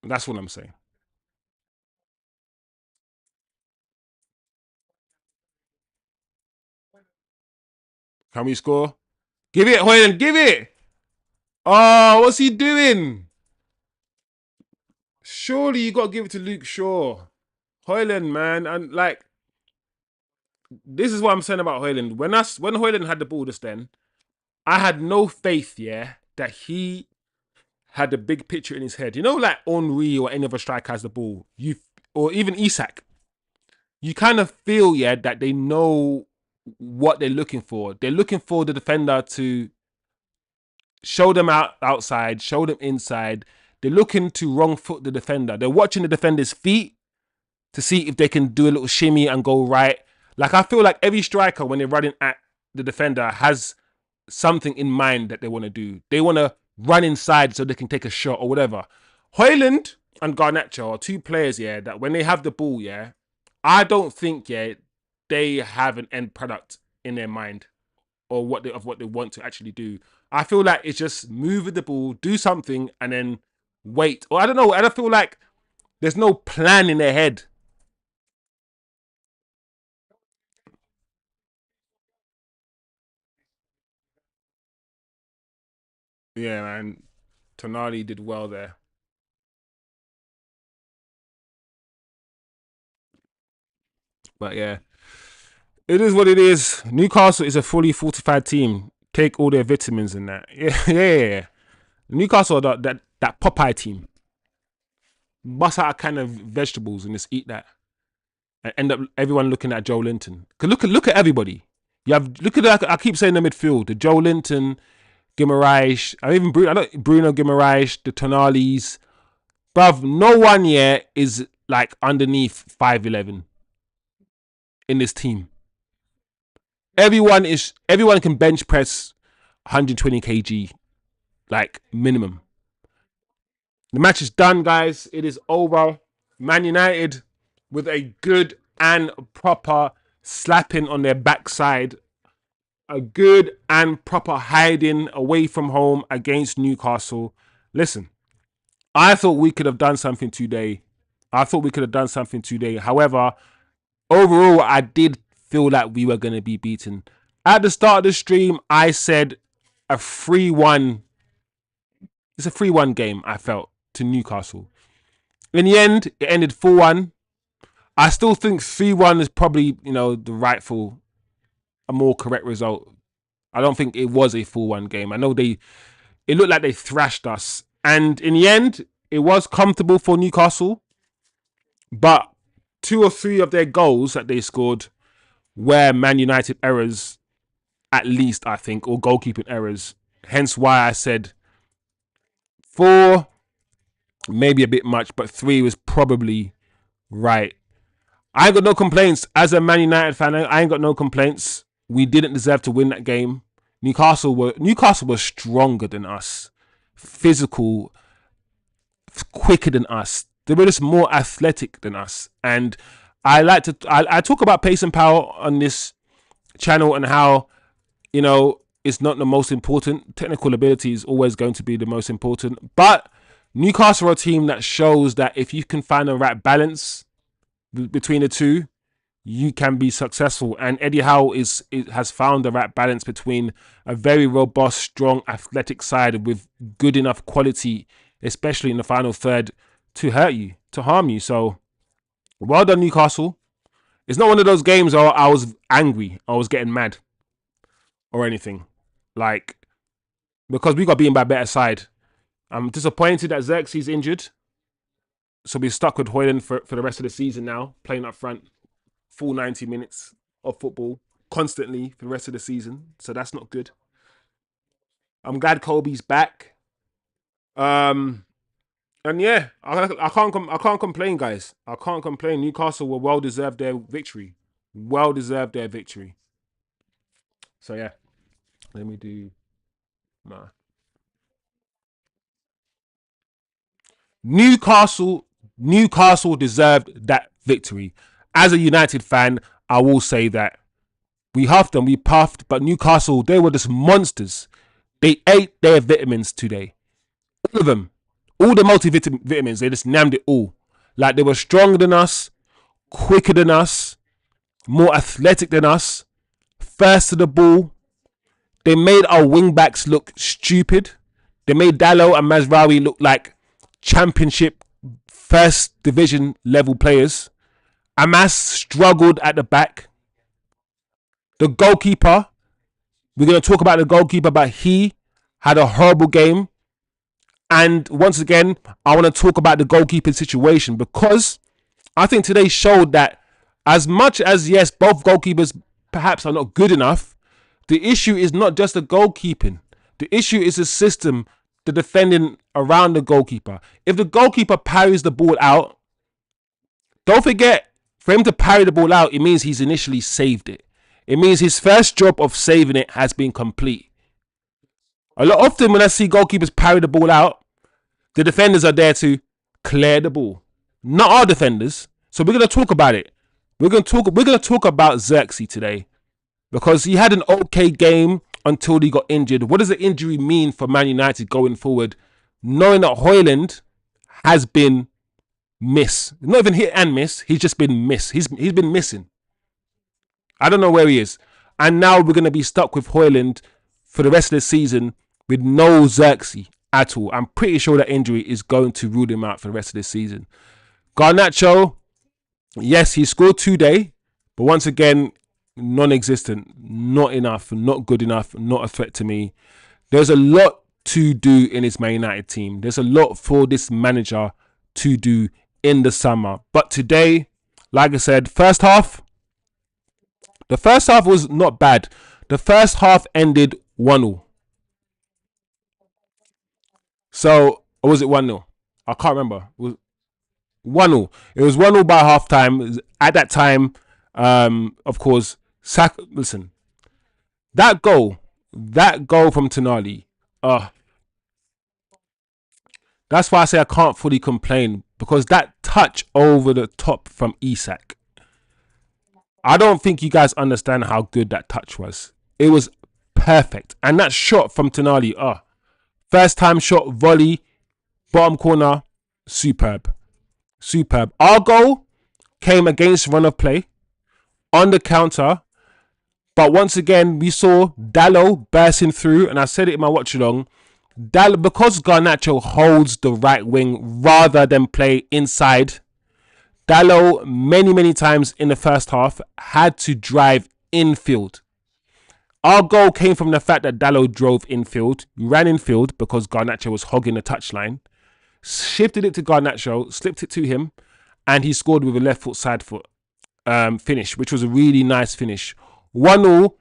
That's what I'm saying. Can we score? Give it, Hojlund, give it! Oh, what's he doing? Surely you got to give it to Luke Shaw. Hojlund, man. And like, this is what I'm saying about Hojlund. When Hojlund had the ball just then, I had no faith, yeah, that he had the big picture in his head. You know, like Henry or any other striker has the ball, or even Isak, you kind of feel, yeah, that they know what they're looking for. They're looking for the defender to show them outside, show them inside. They're looking to wrong foot the defender. They're watching the defender's feet to see if they can do a little shimmy and go right. Like, I feel like every striker, when they're running at the defender, has something in mind that they want to do. They want to run inside so they can take a shot or whatever. Hojlund and Garnacho are 2 players, yeah, that when they have the ball, yeah, I don't think, yeah, they have an end product in their mind or what they want to actually do. I feel like it's just move with the ball, do something, and then wait. Or I don't know. I don't feel like there's no plan in their head. Yeah, man. Tonali did well there. But yeah, it is what it is. Newcastle is a fully fortified team. Take all their vitamins and that. Yeah. Newcastle are that Popeye team. Bust out a can of vegetables and just eat that. And end up everyone looking at Joe Linton. Cause look at everybody. Look at I keep saying the midfield. The Joe Linton, Guimaraes, Bruno Guimaraes, the Tonalis. Bruv, no one yet is like underneath 5'11" in this team. Everyone can bench press 120 kg, like minimum. The match is done, guys. It is over. Man United with a good and proper slapping on their backside. A good and proper hiding away from home against Newcastle. Listen, I thought we could have done something today. However, overall, I did feel like we were going to be beaten. At the start of the stream, I said a 3-1. It's a 3-1 game, I felt, to Newcastle. In the end, it ended 4-1. I still think 3-1 is probably, the rightful, a more correct result. I don't think it was a 4-1 game. I know it looked like they thrashed us. And in the end, it was comfortable for Newcastle. But 2 or 3 of their goals that they scored were Man United errors, at least, I think, or goalkeeping errors. Hence why I said 4, maybe a bit much, but 3 was probably right. I ain't got no complaints. As a Man United fan, I ain't got no complaints. We didn't deserve to win that game. Newcastle were stronger than us, physical, quicker than us. They were just more athletic than us. And I talk about pace and power on this channel and how, it's not the most important. Technical ability is always going to be the most important. But Newcastle are a team that shows that if you can find the right balance between the two, you can be successful. And Eddie Howe has found the right balance between a very robust, strong, athletic side with good enough quality, especially in the final third, to hurt you, to harm you. So, well done, Newcastle. It's not one of those games where I was angry, I was getting mad or anything. Because we got beaten by a better side. I'm disappointed that Zirkzee's injured. So we're stuck with Hojlund for the rest of the season now, playing up front, full 90 minutes of football constantly for the rest of the season. So that's not good. I'm glad Kobe's back. And yeah, I can't complain, guys. I can't complain. Newcastle will well deserve their victory. Well deserved their victory. So yeah, let me do my Newcastle deserved that victory. As a United fan, I will say that we huffed and we puffed, but Newcastle, they were just monsters. They ate their vitamins today. All of them. All the multivitamins, they just nammed it all. Like, they were stronger than us, quicker than us, more athletic than us, first to the ball. They made our wing-backs look stupid. They made Dalot and Mazraoui look like championship first division level players. Amas struggled at the back. The goalkeeper, we're going to talk about the goalkeeper, but he had a horrible game. And once again, I want to talk about the goalkeeping situation, because I think today showed that as much as, yes, both goalkeepers perhaps are not good enough, the issue is not just the goalkeeping. The issue is the system, the defending around the goalkeeper. If the goalkeeper parries the ball out, don't forget, for him to parry the ball out, it means he's initially saved it. It means his first job of saving it has been complete. A lot often when I see goalkeepers parry the ball out, the defenders are there to clear the ball, not our defenders. So we're going to talk about it. We're going to talk about Zirkzee today, because he had an okay game until he got injured. What does the injury mean for Man United going forward, knowing that Hojlund has been miss? Not even hit and miss. He's just been miss. He's been missing. I don't know where he is. And now we're going to be stuck with Hojlund for the rest of the season with no Zirkzee at all. I'm pretty sure that injury is going to rule him out for the rest of the season. Garnacho, yes, he scored today, but once again, non-existent, not enough, not good enough, not a threat to me. There's a lot to do in this Man United team. There's a lot for this manager to do in the summer. But today, like I said, the first half was not bad. The first half ended 1-0. So, or was it 1-0? I can't remember. It was 1-0. It was 1-0 by half time. At that time, of course, listen, that goal from Tonali, that's why I say I can't fully complain, because that touch over the top from Isak, I don't think you guys understand how good that touch was. It was perfect. And that shot from Tonali, first time shot, volley, bottom corner, superb. Superb. Our goal came against run of play, on the counter. But once again, we saw Dallo bursting through, and I said it in my watch along. Dallo, because Garnacho holds the right wing rather than play inside, Dallo many times in the first half had to drive infield. Our goal came from the fact that Dallo drove infield, ran infield because Garnacho was hogging the touchline, shifted it to Garnacho, slipped it to him, and he scored with a left foot side foot finish, which was a really nice finish. 1-1,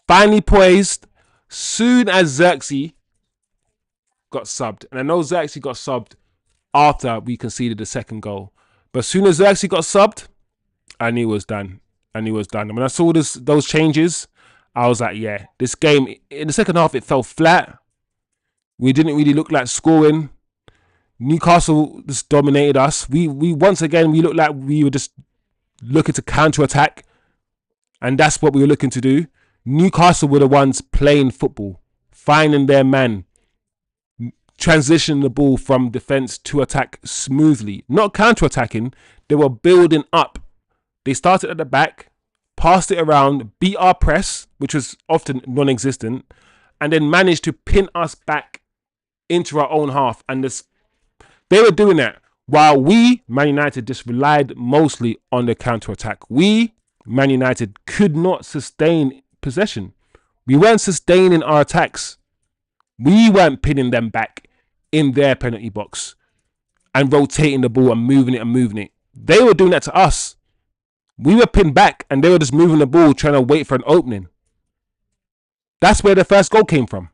finally poised, soon as Zirkzee got subbed. And I know Zirkzee got subbed after we conceded the second goal. But as soon as Zirkzee got subbed, I knew it was done. And when I saw those changes, I was like, yeah, this game, in the second half, it fell flat. We didn't really look like scoring. Newcastle just dominated us. We once again, we looked like we were just looking to counter-attack. And that's what we were looking to do. Newcastle were the ones playing football, finding their man, transitioning the ball from defence to attack smoothly. Not counter-attacking, they were building up. They started at the back, passed it around, beat our press, which was often non-existent, and then managed to pin us back into our own half. And they were doing that while we, Man United, just relied mostly on the counter-attack. We, Man United, could not sustain possession. We weren't sustaining our attacks. We weren't pinning them back in their penalty box and rotating the ball and moving it. They were doing that to us. We were pinned back and they were just moving the ball, trying to wait for an opening. That's where the first goal came from.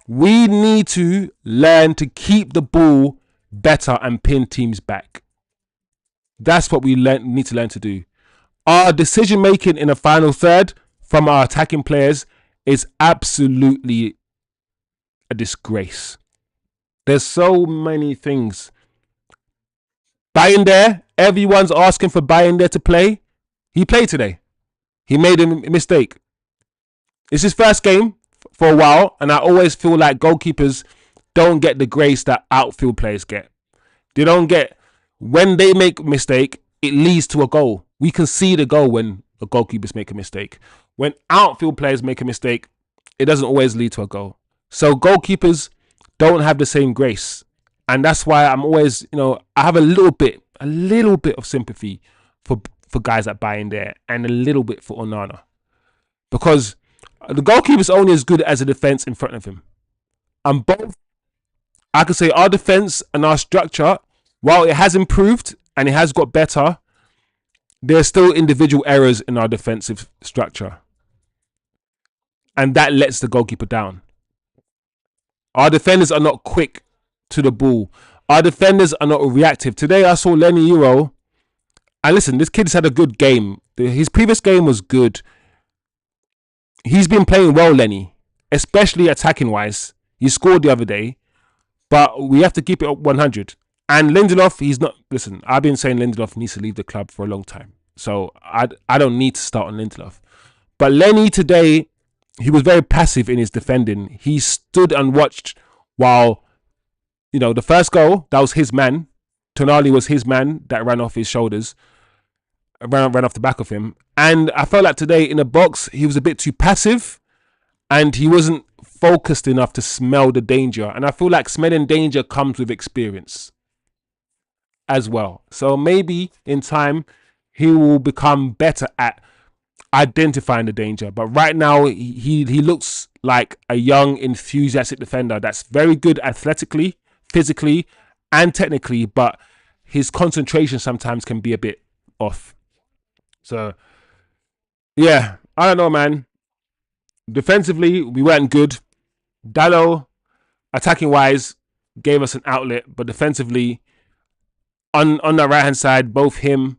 We need to learn to keep the ball better and pin teams back. That's what we need to learn to do. Our decision making in the final third from our attacking players is absolutely a disgrace. There's so many things. Bayindir, everyone's asking for Bayindir to play. He played today. He made a mistake. It's his first game for a while, and I always feel like goalkeepers don't get the grace that outfield players get. They don't get, when they make a mistake, it leads to a goal. We can see the goal when the goalkeepers make a mistake. When outfield players make a mistake, it doesn't always lead to a goal. So goalkeepers don't have the same grace. And that's why I'm always, I have a little bit of sympathy for guys that buy in there and a little bit for Onana. Because the goalkeeper's only as good as the defense in front of him. And both, I could say our defense and our structure, while it has improved and it has got better, there's still individual errors in our defensive structure. And that lets the goalkeeper down. Our defenders are not quick to the ball. Our defenders are not reactive. Today I saw Lenny Euro. And listen, this kid's had a good game. His previous game was good. He's been playing well, Lenny. Especially attacking wise. He scored the other day. But we have to keep it up 100. And Lindelof, he's not... Listen, I've been saying Lindelof needs to leave the club for a long time. So I don't need to start on Lindelof. But Lenny today, he was very passive in his defending. He stood and watched while, the first goal, that was his man. Tonali was his man that ran off his shoulders. Ran off the back of him. And I felt like today in the box, he was a bit too passive. And he wasn't focused enough to smell the danger. And I feel like smelling danger comes with experience as well. So maybe in time, he will become better at identifying the danger. But right now, he looks like a young, enthusiastic defender that's very good athletically, physically, and technically, but his concentration sometimes can be a bit off. So, yeah, I don't know, man. Defensively, we weren't good. Dallo, attacking-wise, gave us an outlet, but defensively, on the right-hand side, both him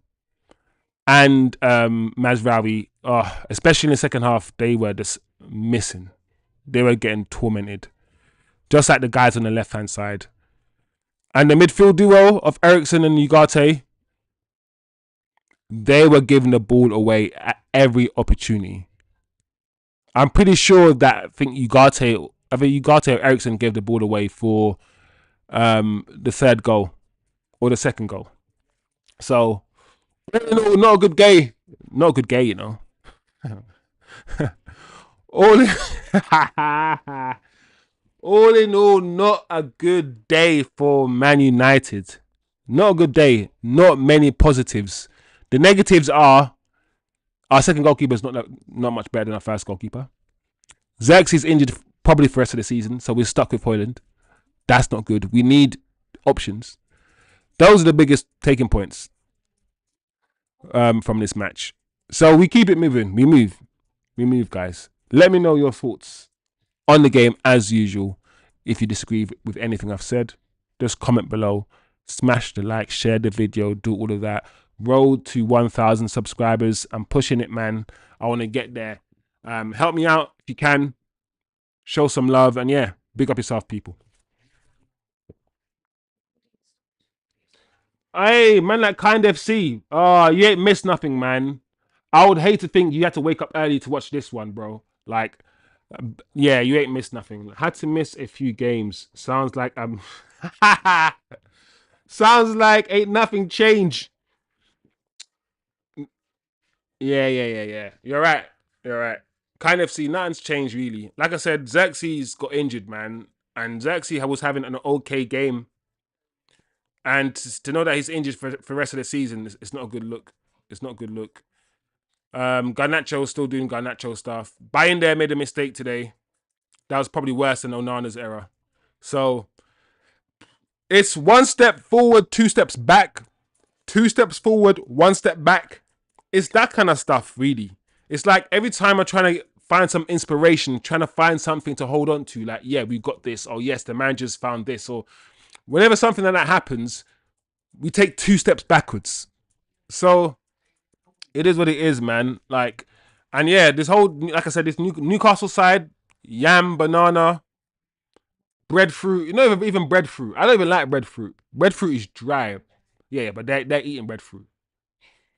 and Mazraoui, especially in the second half, they were just missing. They were getting tormented. Just like the guys on the left-hand side. And the midfield duo of Eriksen and Ugarte, they were giving the ball away at every opportunity. I'm pretty sure that I think Ugarte or Eriksen gave the ball away for the third goal or the second goal. So, not a good game. Not a good game, All in, all in all, not a good day for Man United. Not a good day. Not many positives. The negatives are our second goalkeeper is not much better than our first goalkeeper. Zirkzee is injured probably for the rest of the season, so we're stuck with hojlund. That's not good. We need options. Those are the biggest taking points from this match. So we keep it moving. We move, guys. Let me know your thoughts on the game as usual. If you disagree with anything I've said, just comment below. Smash the like, share the video, do all of that. Road to 1,000 subscribers. I'm pushing it, man. I want to get there. Help me out if you can. Show some love, and yeah, big up yourself, people. Hey, man, like Kind FC. Oh, you ain't missed nothing, man. I would hate to think you had to wake up early to watch this one, bro. Like, yeah, you ain't missed nothing. Had to miss a few games. Sounds like sounds like ain't nothing changed. Yeah. You're right. You're right. Kind of see nothing's changed really. Like I said, Zirkzee's got injured, man, and Zirkzee was having an okay game. And to know that he's injured for the rest of the season, it's not a good look. It's not a good look. Garnacho still doing Garnacho stuff. Bayern there made a mistake today. That was probably worse than Onana's error. So it's one step forward, two steps back. Two steps forward, one step back. It's that kind of stuff, really. It's like every time I'm trying to find some inspiration, trying to find something to hold on to, like, yeah, we've got this. Oh, yes, the manager's found this. Or whenever something like that happens, we take two steps backwards. So it is what it is, man. Like, and yeah, this whole, like I said, this Newcastle side, yam, banana, breadfruit. You know, even breadfruit. I don't even like breadfruit. Breadfruit is dry. Yeah, but they're eating breadfruit.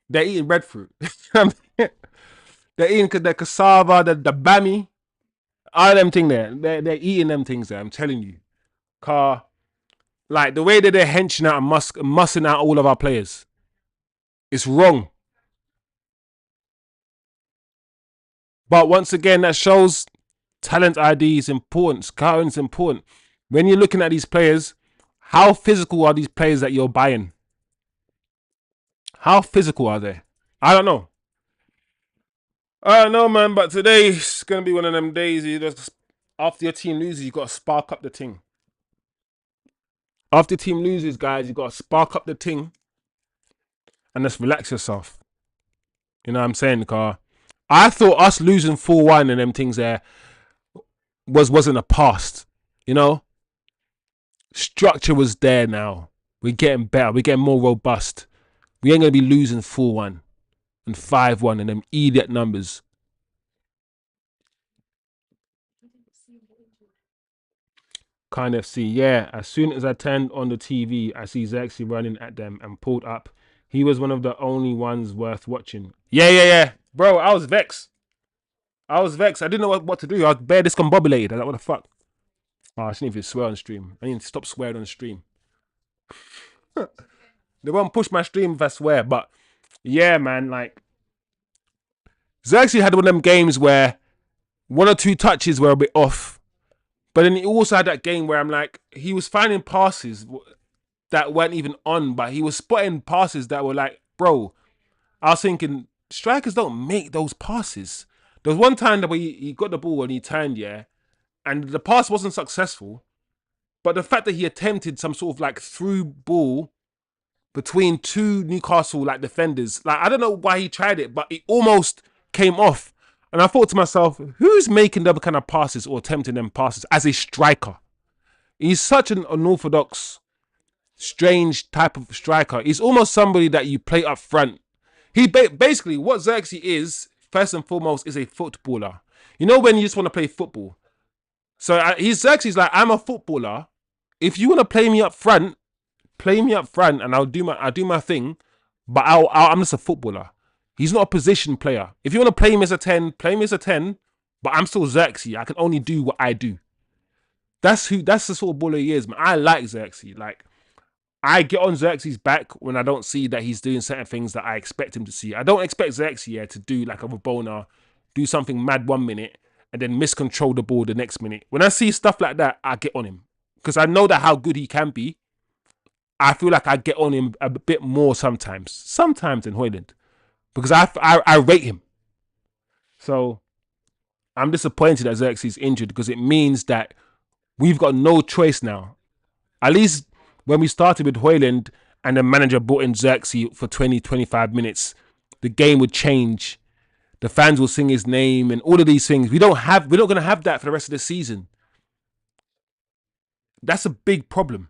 They're eating breadfruit. They're eating the cassava, the bami, all them thing there. They're eating them things there. I'm telling you, like the way that they're henching out and mussing out all of our players, it's wrong. But once again, that shows talent ID is important. Scouting is important. When you're looking at these players, how physical are these players that you're buying? How physical are they? I don't know. I don't know, man. But today's gonna be one of them days. You just after your team loses, you gotta spark up the thing. After your team loses, guys, you gotta spark up the thing and just relax yourself. You know what I'm saying, car? I thought us losing 4-1 and them things there wasn't a past. You know, structure was there now. We're getting better. We're getting more robust. We ain't gonna be losing 4-1 and 5-1 and them idiot numbers. Kind of see, yeah. As soon as I turned on the TV, I see Zirkzee running at them and pulled up. He was one of the only ones worth watching. Yeah. Bro, I was vexed. I didn't know what to do. I was bare discombobulated. I was like, what the fuck? Oh, I shouldn't even swear on stream. I need to stop swearing on stream. They won't push my stream if I swear. But yeah, man, like Zirkzee had one of them games where one or two touches were a bit off. But then he also had that game where I'm like, he was finding passes that weren't even on, but he was spotting passes that were like, bro, I was thinking, strikers don't make those passes. There was one time that he got the ball and he turned, yeah, and the pass wasn't successful. But the fact that he attempted some sort of like through ball between two Newcastle like defenders, like I don't know why he tried it, but it almost came off. And I thought to myself, who's making them kind of passes or attempting them passes as a striker? He's such an unorthodox, strange type of striker. He's almost somebody that you play up front. He basically, what Zirkzee is, first and foremost, is a footballer. You know when you just want to play football? So Zirkzee's like, I'm a footballer. If you want to play me up front, and I'll do my thing. But I'm just a footballer. He's not a position player. If you want to play him as a 10, play him as a 10. But I'm still Zirkzee. I can only do what I do. That's the sort of baller he is, man. I like Zirkzee. Like, I get on Zirkzee's back when I don't see that he's doing certain things that I expect him to see. I don't expect Zirkzee to do like a Rabona, do something mad 1 minute and then miscontrol the ball the next minute. When I see stuff like that, I get on him because I know that how good he can be. I feel like I get on him a bit more sometimes than Hojlund because I rate him. So I'm disappointed that Zirkzee's injured because it means that we've got no choice now. At least when we started with Hojlund and the manager brought in Zirkzee for 20, 25 minutes, the game would change. The fans will sing his name and all of these things. We're not going to have that for the rest of the season. That's a big problem.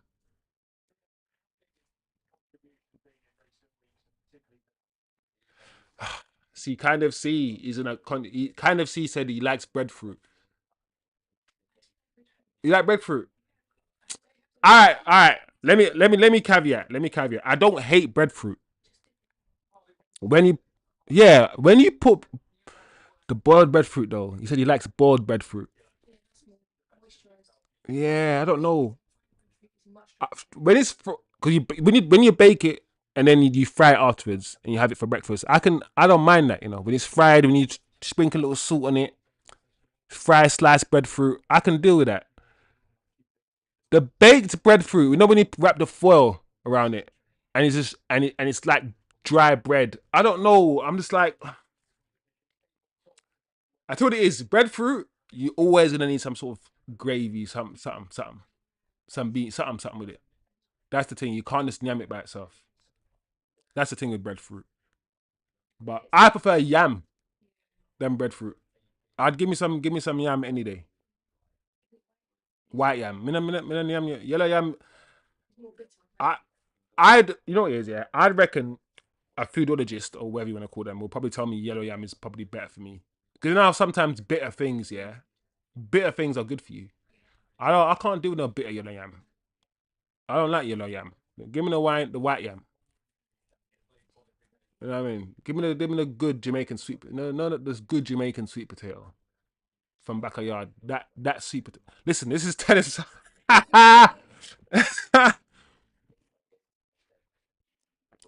See, kind of see he's in a kind of see said he likes breadfruit. You like breadfruit? All right. Let me caveat. Let me caveat. I don't hate breadfruit. When you, yeah, when you put the boiled breadfruit though, he said he likes boiled breadfruit. Yeah, I don't know. When it's because when you bake it and then you fry it afterwards and you have it for breakfast, I don't mind that, when it's fried, when you sprinkle a little salt on it, fry sliced breadfruit, I can deal with that. The baked breadfruit, when you wrap the foil around it and it's just and it's like dry bread. I don't know. I'm just like, I told it is breadfruit. You always gonna need some sort of gravy, some bean, something with it. That's the thing. You can't just yam it by itself. That's the thing with breadfruit. But I prefer yam than breadfruit. I'd give me some yam any day. White yam. Yellow yam. I you know what it is, yeah? I'd reckon a foodologist or whatever you want to call them will probably tell me yellow yam is probably better for me. Because sometimes bitter things, yeah, bitter things are good for you. I can't do no bitter yellow yam. I don't like yellow yam. Give me the white yam. You know what I mean? Give me the good Jamaican sweet. No, there's good Jamaican sweet potato from backyard. That sweet potato. Listen, this is tennis.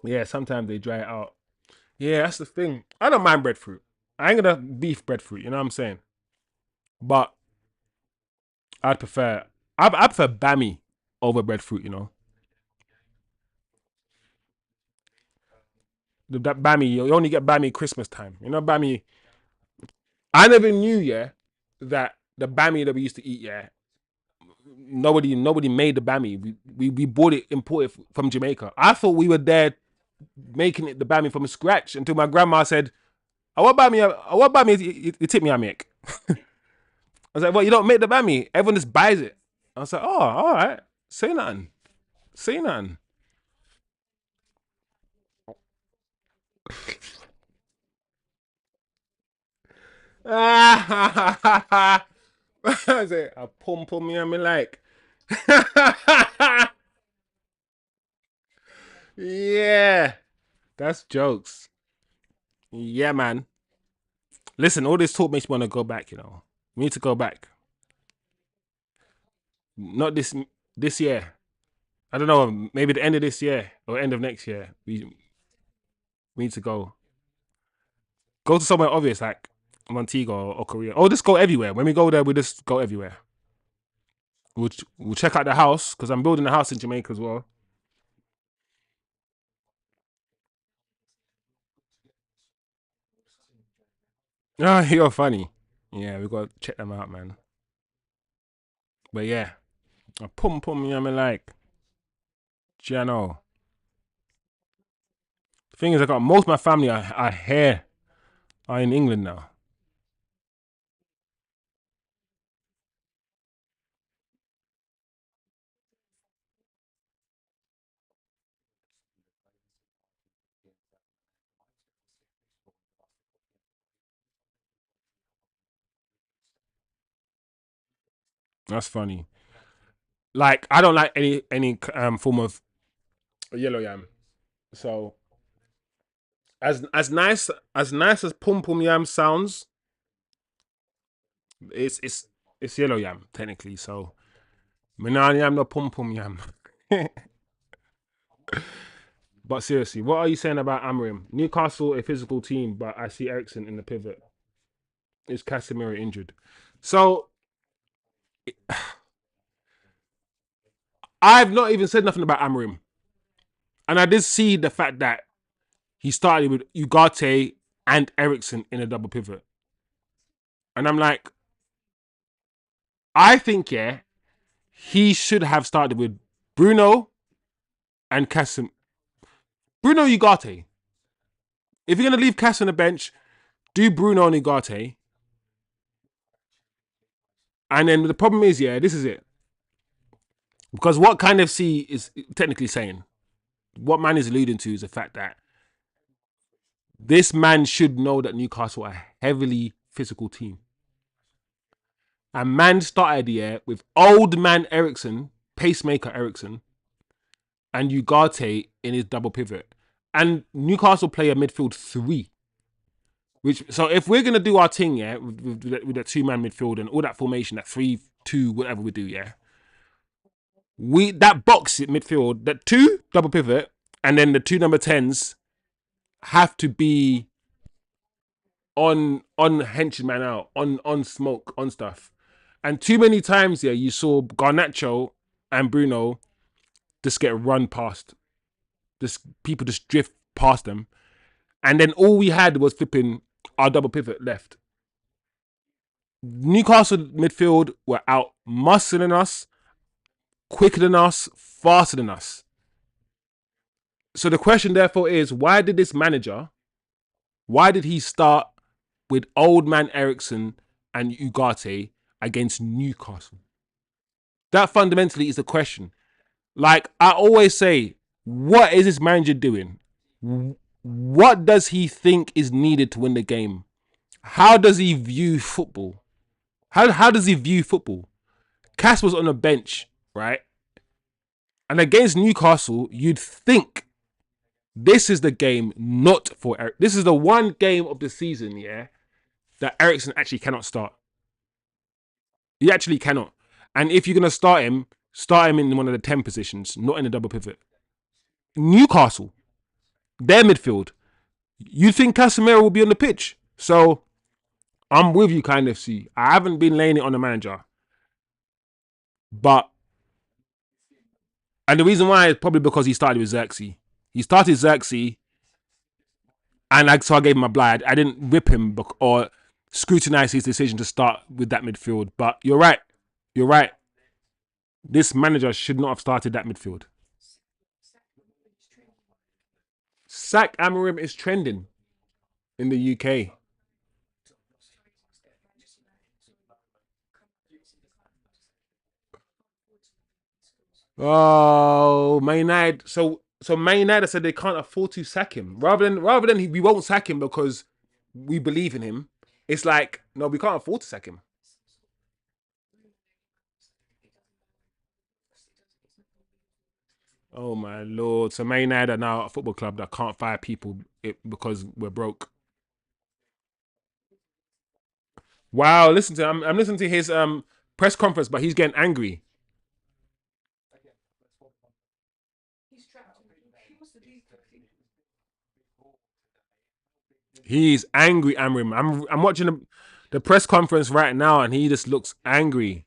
Yeah, sometimes they dry it out. Yeah, that's the thing. I don't mind breadfruit. I ain't gonna beef breadfruit. You know what I'm saying? But I'd prefer I prefer bammy over breadfruit. That bammy, you only get bammy Christmas time. Bammy. I never knew, yeah, that the bammy that we used to eat, yeah, nobody made the bammy. We bought it imported from Jamaica. I thought we were there making it the bammy from scratch until my grandma said, "I want bammy. I want bammy. You tip me, I make." I was like, "Well, you don't make the bammy. Everyone just buys it." I was like, "Oh, all right. Say nothing. Say nothing." I say, "I pum me and me like." Yeah, that's jokes. Yeah, man. Listen, all this talk makes me want to go back. We need to go back. Not this year. I don't know. Maybe the end of this year or end of next year. We need to go to somewhere obvious like Montego or Korea. Or just go everywhere. When we go there, we just go everywhere. We'll check out the house because I'm building a house in Jamaica as well. Ah, you're funny. Yeah, we got to check them out, man. But yeah, I pum, yeah, I mean, like, Jano. The thing is, I got most of my family are here, are in England now. That's funny. Like, I don't like any form of yellow yam. So as nice as pum yam sounds, it's yellow yam technically. So Minan yam no pum yam. But seriously, what are you saying about Amarim? Newcastle a physical team, but I see Ericsson in the pivot. is Casemiro injured? So I've not even said nothing about Amorim, and I did see the fact that he started with Ugarte and Ericsson in a double pivot, and I'm like, I think he should have started with Bruno and Casem. Bruno Ugarte. If you're gonna leave Cass on the bench, do Bruno and Ugarte. And then the problem is, this is it. Because what kind of C is technically saying, what man is alluding to is the fact that this man should know that Newcastle are a heavily physical team. And man started the year with old man Ericsson, pacemaker Ericsson, and Ugarte in his double pivot. And Newcastle play a midfield three. So if we're gonna do our thing, with the 2-man midfield and all that formation, that 3-2, whatever we do, that box at midfield, that 2 double pivot, and then the 2 number 10s have to be on henchman out, on smoke, on stuff. And too many times, you saw Garnacho and Bruno just get run past. Just people just drift past them. And then all we had was flipping our double pivot left. Newcastle midfield were out muscling us, quicker than us, faster than us. So the question therefore is, why did he start with old man Ericsson and Ugarte against Newcastle? That fundamentally is the question. Like I always say, what is this manager doing? What does he think is needed to win the game? How does he view football? How does he view football? Cass was on the bench, right? And against Newcastle, you'd think this is the game not for Eric. This is the one game of the season, that Ericsson actually cannot start. He actually cannot. And if you're going to start him in one of the 10 positions, not in a double pivot. Newcastle, their midfield. You think Casemiro will be on the pitch? So I'm with you, kind of. See, I haven't been laying it on the manager, and the reason why is probably because he started with Zirkzee. He started Zirkzee, and so I gave him a blind. I didn't rip him or scrutinize his decision to start with that midfield. But you're right. You're right. This manager should not have started that midfield. Sack Amorim is trending in the UK. Oh, Man United. So Man United said they can't afford to sack him. Rather than we won't sack him because we believe in him. It's like, no, we can't afford to sack him. Oh my lord! So Man United are now a football club that can't fire people because we're broke. Wow! I'm listening to his press conference, but he's getting angry. He's angry, Amrim. I'm watching the press conference right now, and he just looks angry.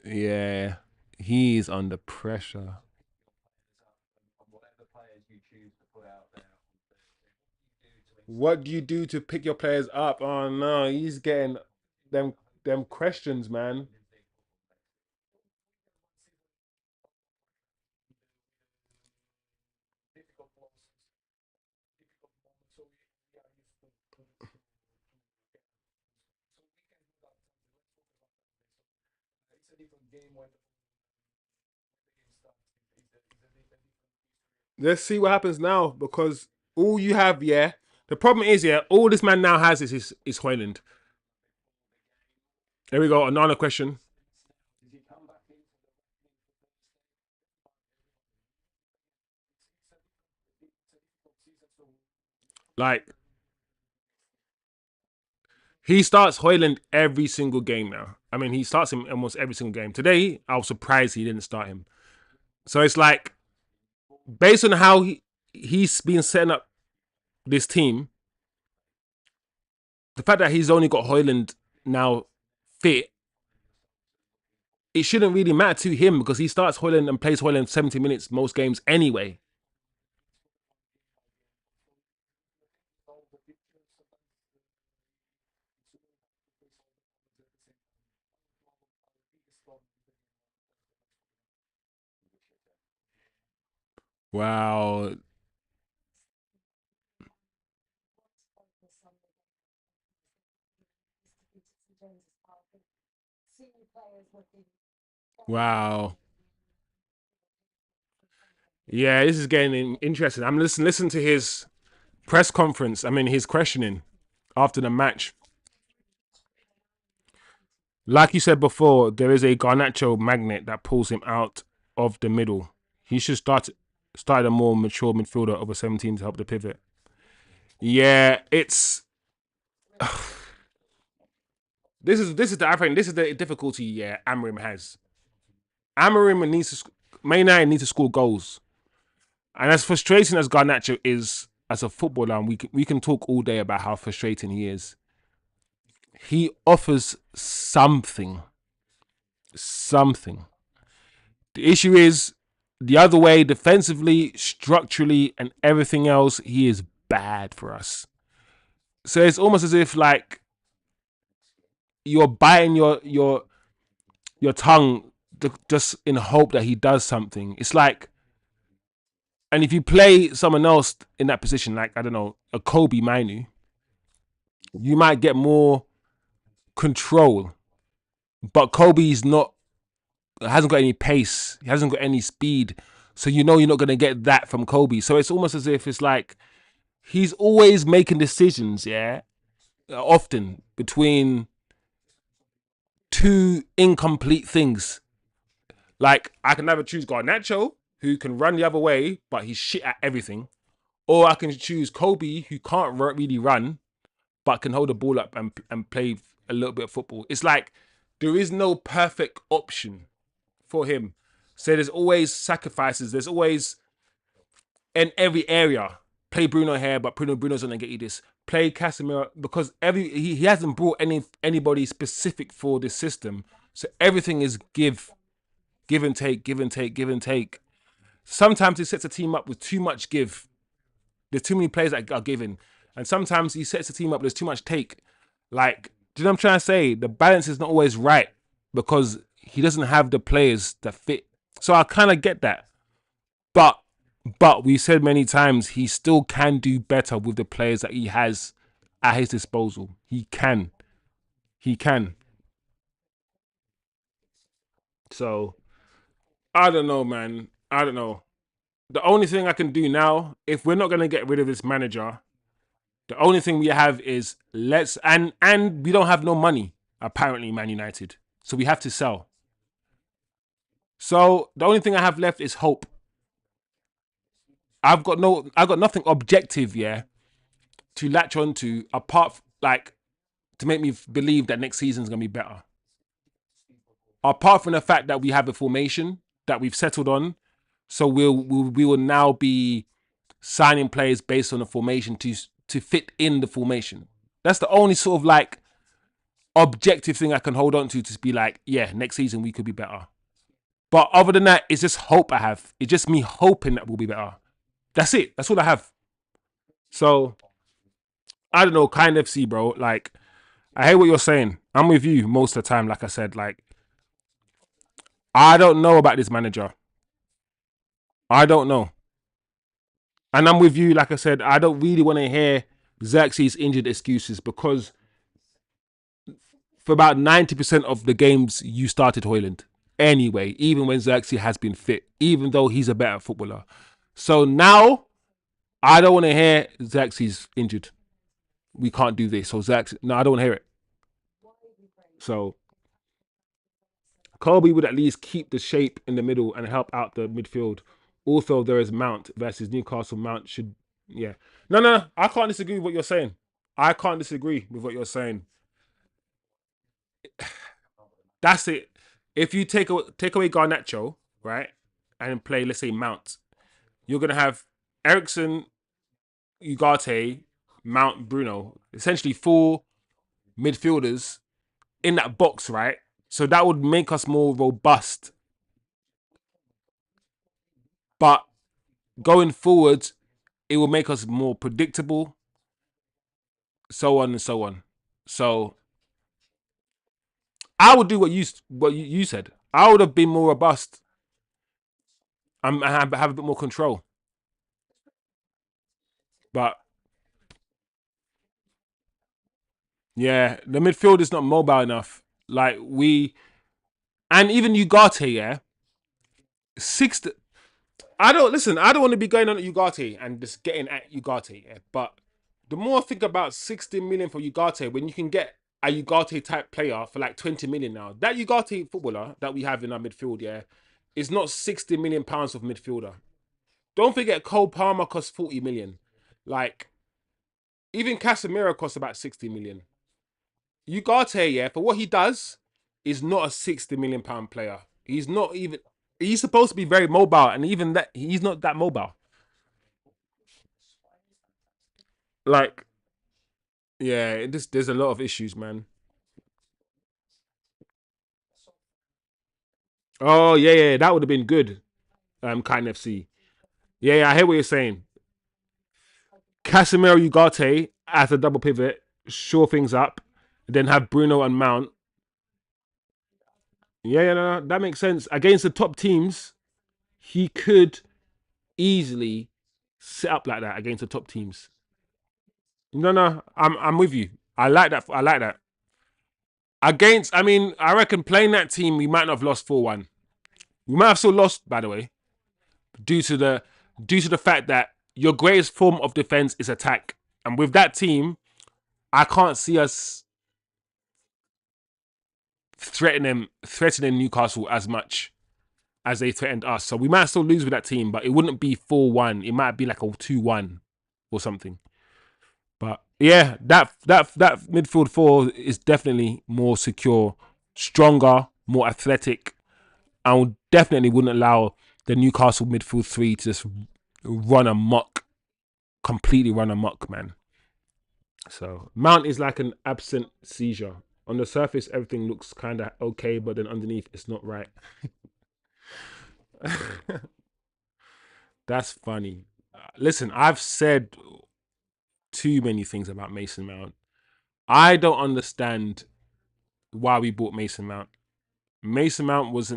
Yeah, he's under pressure. What do you do to pick your players up? Oh no, he's getting them them questions, man. Let's see what happens now because all you have, the problem is, all this man now has is Hoyland. There we go. Another question. Like He starts Hojlund every single game now. I mean, he starts him almost every single game. Today, I was surprised he didn't start him. So it's like, based on how he's been setting up this team, the fact that he's only got Hojlund now fit, it shouldn't really matter to him because he starts Hojlund and plays Hojlund 70 minutes most games anyway. Wow. Wow. Yeah, this is getting interesting. I'm listening to his press conference. I mean, his questioning after the match. Like you said before, there is a garnacho magnet that pulls him out of the middle. He should start a more mature midfielder over 17 to help the pivot. Yeah, it's this is the I think this is the difficulty. Yeah, Amarim has. Amarim needs to Man United need to score goals, and as frustrating as Garnacho is as a footballer, and we can talk all day about how frustrating he is. He offers something, something. The issue is the other way, defensively, structurally, and everything else. He is bad for us. So it's almost as if like you're biting your tongue just in hope that he does something. It's like, and if you play someone else in that position, like I don't know, a Kobe Mainu, you might get more control. But Kobe's not hasn't got any pace. He hasn't got any speed. So you know you're not gonna get that from Kobe. So it's almost as if it's like he's always making decisions, yeah, often between two incomplete things. Like I can either choose Garnacho, who can run the other way, but he's shit at everything, or I can choose Kobe, who can't really run, but can hold the ball up and play a little bit of football. It's like there is no perfect option for him. So there's always sacrifices. There's always in every area. Play Bruno here, but Bruno's gonna get you this. Play Casemiro because he hasn't brought anybody specific for this system. So everything is give and take, give and take, give and take. Sometimes he sets a team up with too much give. There's too many players that are given, and sometimes he sets a team up. There's too much take. Like, do you know what I'm trying to say? The balance is not always right because he doesn't have the players that fit. So I kind of get that, but we said many times he still can do better with the players that he has at his disposal. He can. He can. So I don't know, man. I don't know. The only thing I can do now, if we're not gonna get rid of this manager, the only thing we have is and we don't have no money, apparently, Man United. So we have to sell. So the only thing I have left is hope. I've got nothing objective, yeah, to latch onto apart like to make me believe that next season's gonna be better. Apart from the fact that we have a formation that we've settled on, so we will now be signing players based on the formation to fit in the formation. That's the only sort of like objective thing I can hold on to be like, yeah, next season we could be better. But other than that, it's just hope I have. It's just me hoping that we'll be better. That's it. That's all I have. So I don't know, kind of see, bro. Like, I hear what you're saying. I'm with you most of the time. Like I said, like I don't know about this manager. I don't know. And I'm with you, like I said, I don't really want to hear Zirkzee's injured excuses because for about 90% of the games you started Hojlund. Anyway, even when Zirkzee has been fit, even though he's a better footballer. So now I don't want to hear Zirkzee's injured. We can't do this. So Zirkzee, no, I don't want to hear it. So Kobe would at least keep the shape in the middle and help out the midfield. Also, there is Mount versus Newcastle. Mount yeah. No, I can't disagree with what you're saying. I can't disagree with what you're saying. That's it. If you take away Garnacho, right, and play, let's say, Mount, you're gonna have Ericsson, Ugarte, Mount, Bruno, essentially four midfielders in that box, right? So that would make us more robust. But going forward, it will make us more predictable, so on and so on. So I would do what you said. I would have been more robust and have a bit more control. But yeah, the midfield is not mobile enough. Like we and even Ugarte, yeah, six. I don't listen. I don't want to be going on at Ugarte and just getting at Ugarte, yeah. But the more I think about 60 million for Ugarte, when you can get a Ugarte type player for like 20 million now, that Ugarte footballer that we have in our midfield, yeah, is not 60 million pounds of midfielder. Don't forget, Cole Palmer costs 40 million. Like even Casemiro costs about 60 million. Ugarte, yeah, for what he does, is not a 60 million pound player. He's not even. He's supposed to be very mobile, and even that, he's not that mobile. Like, yeah, there's a lot of issues, man. Oh yeah, yeah, that would have been good. Kind FC. Yeah, yeah, I hear what you're saying. Casemiro Ugarte as a double pivot, shore things up, then have Bruno and Mount. Yeah, yeah, no, that makes sense. Against the top teams, he could easily set up like that against the top teams. No, no, I'm with you. I like that. I like that. Against, I mean, I reckon playing that team, we might not have lost 4-1. We might have still lost, by the way, due to the due to the fact that your greatest form of defense is attack. And with that team, I can't see us threatening Newcastle as much as they threatened us. So we might still lose with that team, but it wouldn't be 4-1. It might be like a 2-1 or something. But yeah, that midfield four is definitely more secure, stronger, more athletic, and definitely wouldn't allow the Newcastle midfield three to just run amok, completely run amok, man. So Mount is like an absent seizure. On the surface, everything looks kind of okay, but then underneath, it's not right. That's funny. Listen, I've said too many things about Mason Mount. I don't understand why we bought Mason Mount. Mason Mount was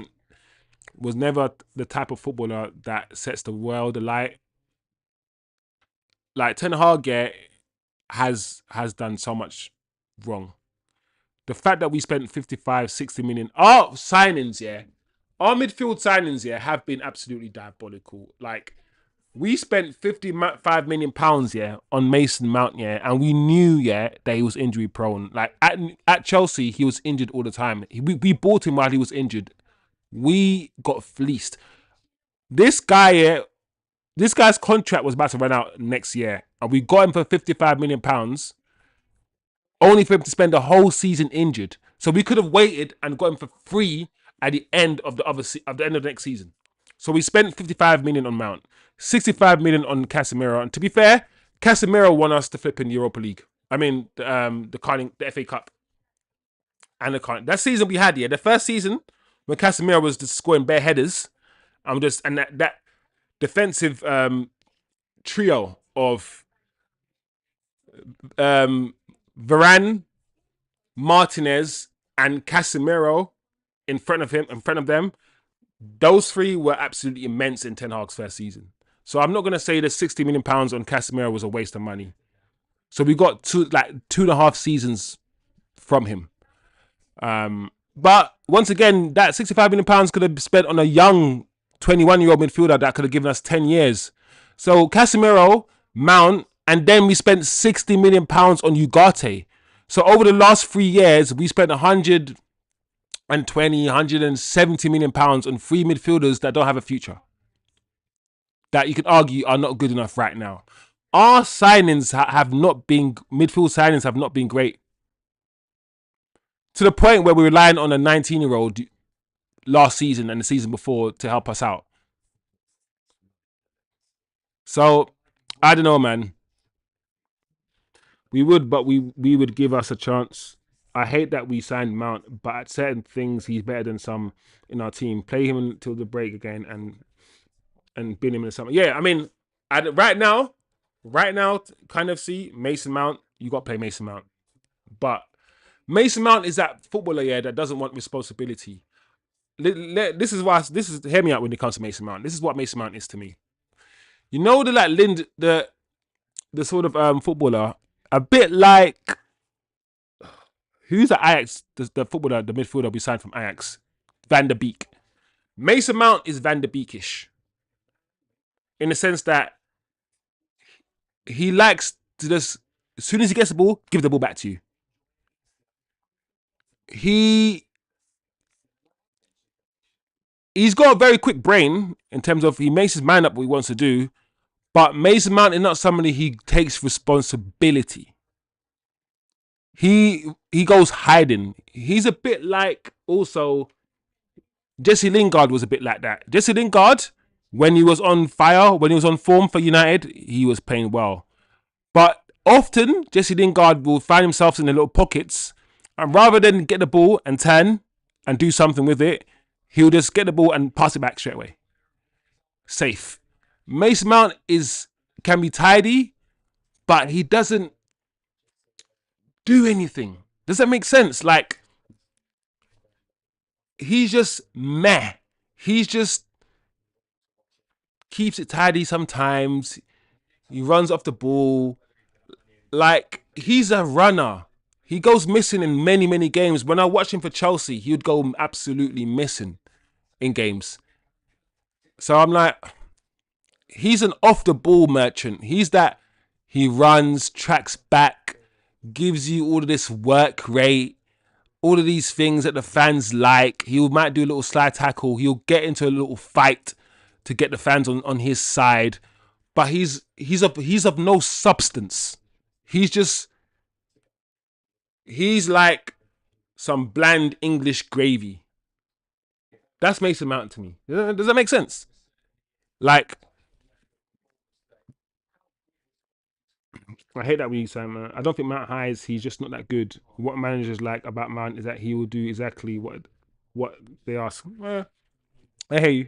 never the type of footballer that sets the world alight. Like Ten Hag, yeah, has done so much wrong. The fact that we spent 55, 60 million, our signings, yeah, our midfield signings, yeah, have been absolutely diabolical. Like we spent 55 million pounds, yeah, on Mason Mount, yeah, and we knew, yeah, that he was injury prone. Like at Chelsea, he was injured all the time. We bought him while he was injured. We got fleeced. This guy, yeah, this guy's contract was about to run out next year, and we got him for 55 million pounds, only for him to spend the whole season injured. So we could have waited and got him for free at the end of the end of the next season. So we spent 55 million on Mount, 65 million on Casemiro, and to be fair, Casemiro won us the flipping Europa League. I mean, the FA Cup and the Carling. That season we had, yeah, the first season when Casemiro was just scoring bare headers, and that defensive trio of Varane, Martinez, and Casemiro in front of them. Those three were absolutely immense in Ten Hag's first season. So I'm not gonna say the 60 million pounds on Casemiro was a waste of money. So we got 2.5 seasons from him. But once again, that 65 million pounds could have been spent on a young 21-year-old midfielder that could have given us 10 years. So Casemiro, Mount, and then we spent 60 million pounds on Ugarte. So over the last 3 years, we spent 120, 170 million pounds on three midfielders that don't have a future. That you could argue are not good enough right now. Our signings have not been midfield signings have not been great. to the point where we're relying on a 19-year-old last season and the season before to help us out. So I don't know, man. We would, but we would give us a chance. I hate that we signed Mount, but at certain things he's better than some in our team. Play him until the break again and bin him in the summer. Yeah, I mean, right now, kind of see Mason Mount. You got to play Mason Mount, but Mason Mount is that footballer, yeah, that doesn't want responsibility. This is hear me out when it comes to Mason Mount. This is what Mason Mount is to me. You know the like the sort of footballer, a bit like who's the Ajax, the footballer, the midfielder we signed from Ajax, Van der Beek. Mason Mount is Van der Beekish in the sense that he likes to just as soon as he gets the ball, give the ball back to you. He's got a very quick brain in terms of he makes his mind up what he wants to do, but Mason Mount is not somebody he takes responsibility. He goes hiding. He's a bit like also Jesse Lingard was a bit like that. Jesse Lingard, when he was on fire, when he was on form for United, he was playing well. But often Jesse Lingard will find himself in the little pockets, and rather than get the ball and turn and do something with it, he'll just get the ball and pass it back straight away. Safe. Mason Mount can be tidy, but he doesn't do anything. Does that make sense? Like, he's just meh. He's just keeps it tidy sometimes. He runs off the ball. Like, he's a runner. He goes missing in many, many games. When I watch him for Chelsea, he would go absolutely missing in games. So I'm like, he's an off-the-ball merchant. He's that he runs, tracks back, gives you all of this work rate, all of these things that the fans like. He might do a little slide tackle. He'll get into a little fight to get the fans on his side. But he's of no substance. He's like some bland English gravy. That's Mason Mount to me. Does that make sense? Like, I hate that when you say Mount. I don't think Mount Highs, he's just not that good. What managers like about Mount is that he will do exactly what they ask. I hear you.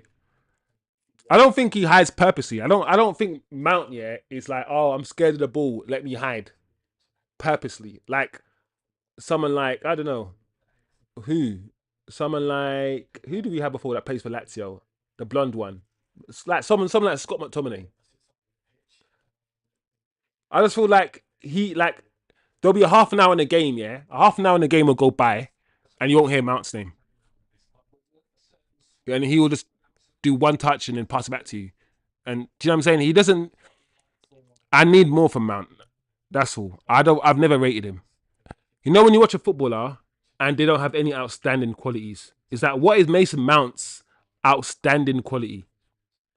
I don't think he hides purposely. I don't think Mount, yeah, is like, oh, I'm scared of the ball, let me hide. Purposely. Like someone like, I don't know, who? Someone like, who do we have before that plays for Lazio? The blonde one. It's like someone like Scott McTominay. I just feel like there'll be a half an hour in the game, yeah? A half an hour in the game will go by and you won't hear Mount's name. And he will just do one touch and then pass it back to you. And do you know what I'm saying? He doesn't. I need more from Mount. That's all. I've never rated him. You know when you watch a footballer and they don't have any outstanding qualities, is that what is Mason Mount's outstanding quality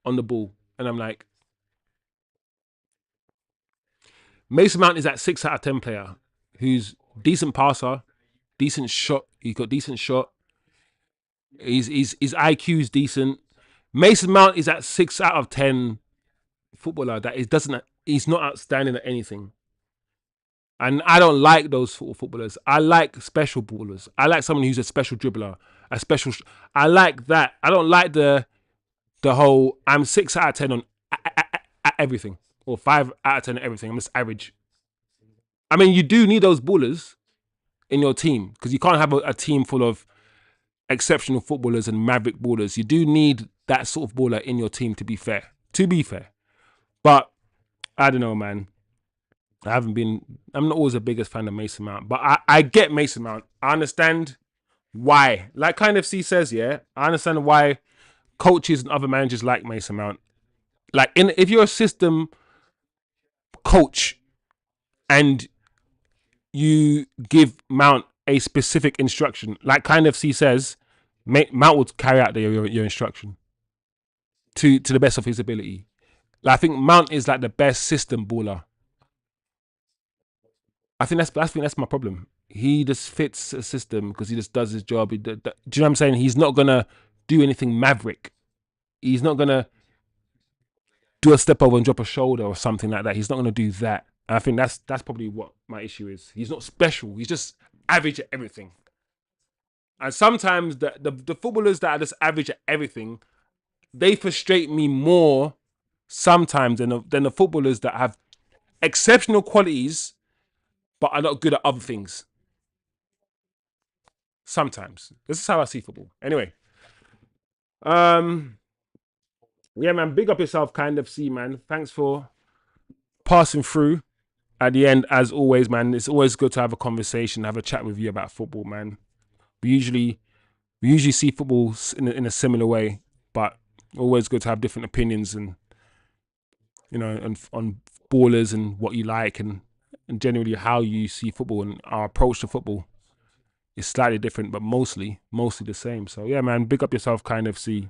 on the ball? And I'm like, Mason Mount is that 6 out of 10 player who's decent passer, decent shot. He's got decent shot. His IQ is decent. Mason Mount is that 6 out of 10 footballer that he's not outstanding at anything. And I don't like those footballers. I like special ballers. I like someone who's a special dribbler, I like that. I don't like the whole I'm 6 out of 10 on everything or 5 out of 10 on everything. I'm just average. I mean, you do need those ballers in your team because you can't have a team full of exceptional footballers and maverick ballers. You do need that sort of baller in your team to be fair. But I don't know, man. I'm not always the biggest fan of Mason Mount, but I get Mason Mount. I understand why. Like Kind of C says, yeah, I understand why coaches and other managers like Mason Mount. Like, if you're a system coach and you give Mount a specific instruction, like Kind of C says, Mount will carry out your instruction to the best of his ability. Like, I think Mount is like the best system baller. I think that's my problem. he just fits a system because he just does his job. Do you know what I'm saying? He's not gonna do anything maverick. He's not gonna do a step over and drop a shoulder or something like that. He's not gonna do that. And I think that's probably what my issue is. He's not special. He's just average at everything. And sometimes the footballers that are just average at everything, they frustrate me more sometimes than the footballers that have exceptional qualities but are not good at other things. Sometimes. This is how I see football. Anyway. Yeah, man, big up yourself, kind of see, man. Thanks for passing through at the end, as always, man. It's always good to have a conversation, have a chat with you about football, man. We usually see football in a similar way, but always good to have different opinions and on ballers and what you like and generally how you see football and our approach to football is slightly different, but mostly the same. So yeah, man, big up yourself, kind of see.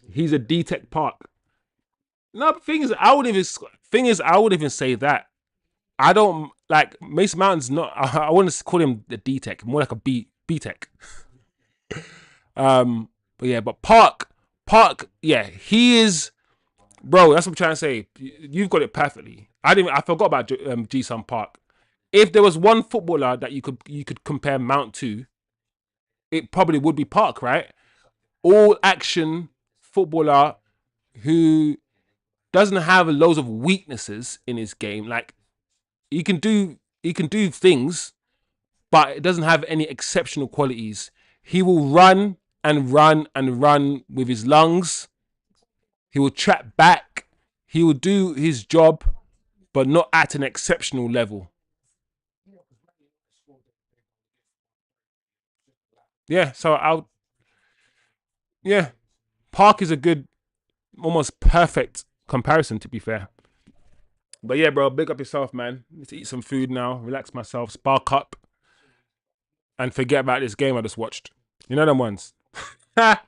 He's a D-Tech Park. No, I wouldn't even say that. I don't like Mason Mountain's not. I wouldn't call him the D-Tech, more like a B-Tech. But yeah, but Park, yeah, he is, bro. That's what I'm trying to say. You've got it perfectly. I forgot about Ji-Sung Park. If there was one footballer that you could compare Mount to, it probably would be Park, right? All action footballer who doesn't have loads of weaknesses in his game. Like he can do things, but it doesn't have any exceptional qualities. He will run and run and run with his lungs. He will trap back. He will do his job, but not at an exceptional level. Yeah, yeah, Park is a good, almost perfect comparison, to be fair. But yeah, bro, big up yourself, man. Need to eat some food now, relax myself, spark up, and forget about this game I just watched. You know them ones. But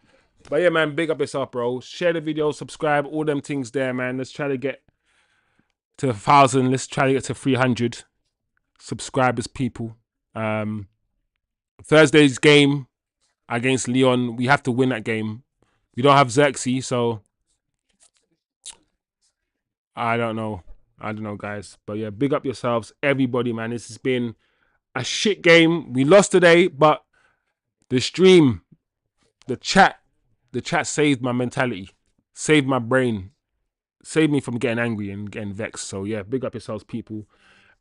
yeah, man, big up yourself, bro. Share the video, subscribe, all them things there, man. Let's try to get to 1,000. Let's try to get to 300 subscribers, people. Thursday's game against Lyon, we have to win that game. We don't have Zirkzee, so I don't know. Guys. But yeah, big up yourselves, everybody, man. This has been a shit game. We lost today, but the stream, the chat saved my mentality, saved my brain, saved me from getting angry and getting vexed. So yeah, big up yourselves, people.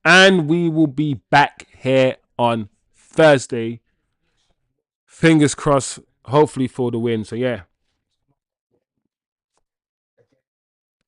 And we will be back here on Thursday. Fingers crossed, hopefully for the win. So yeah,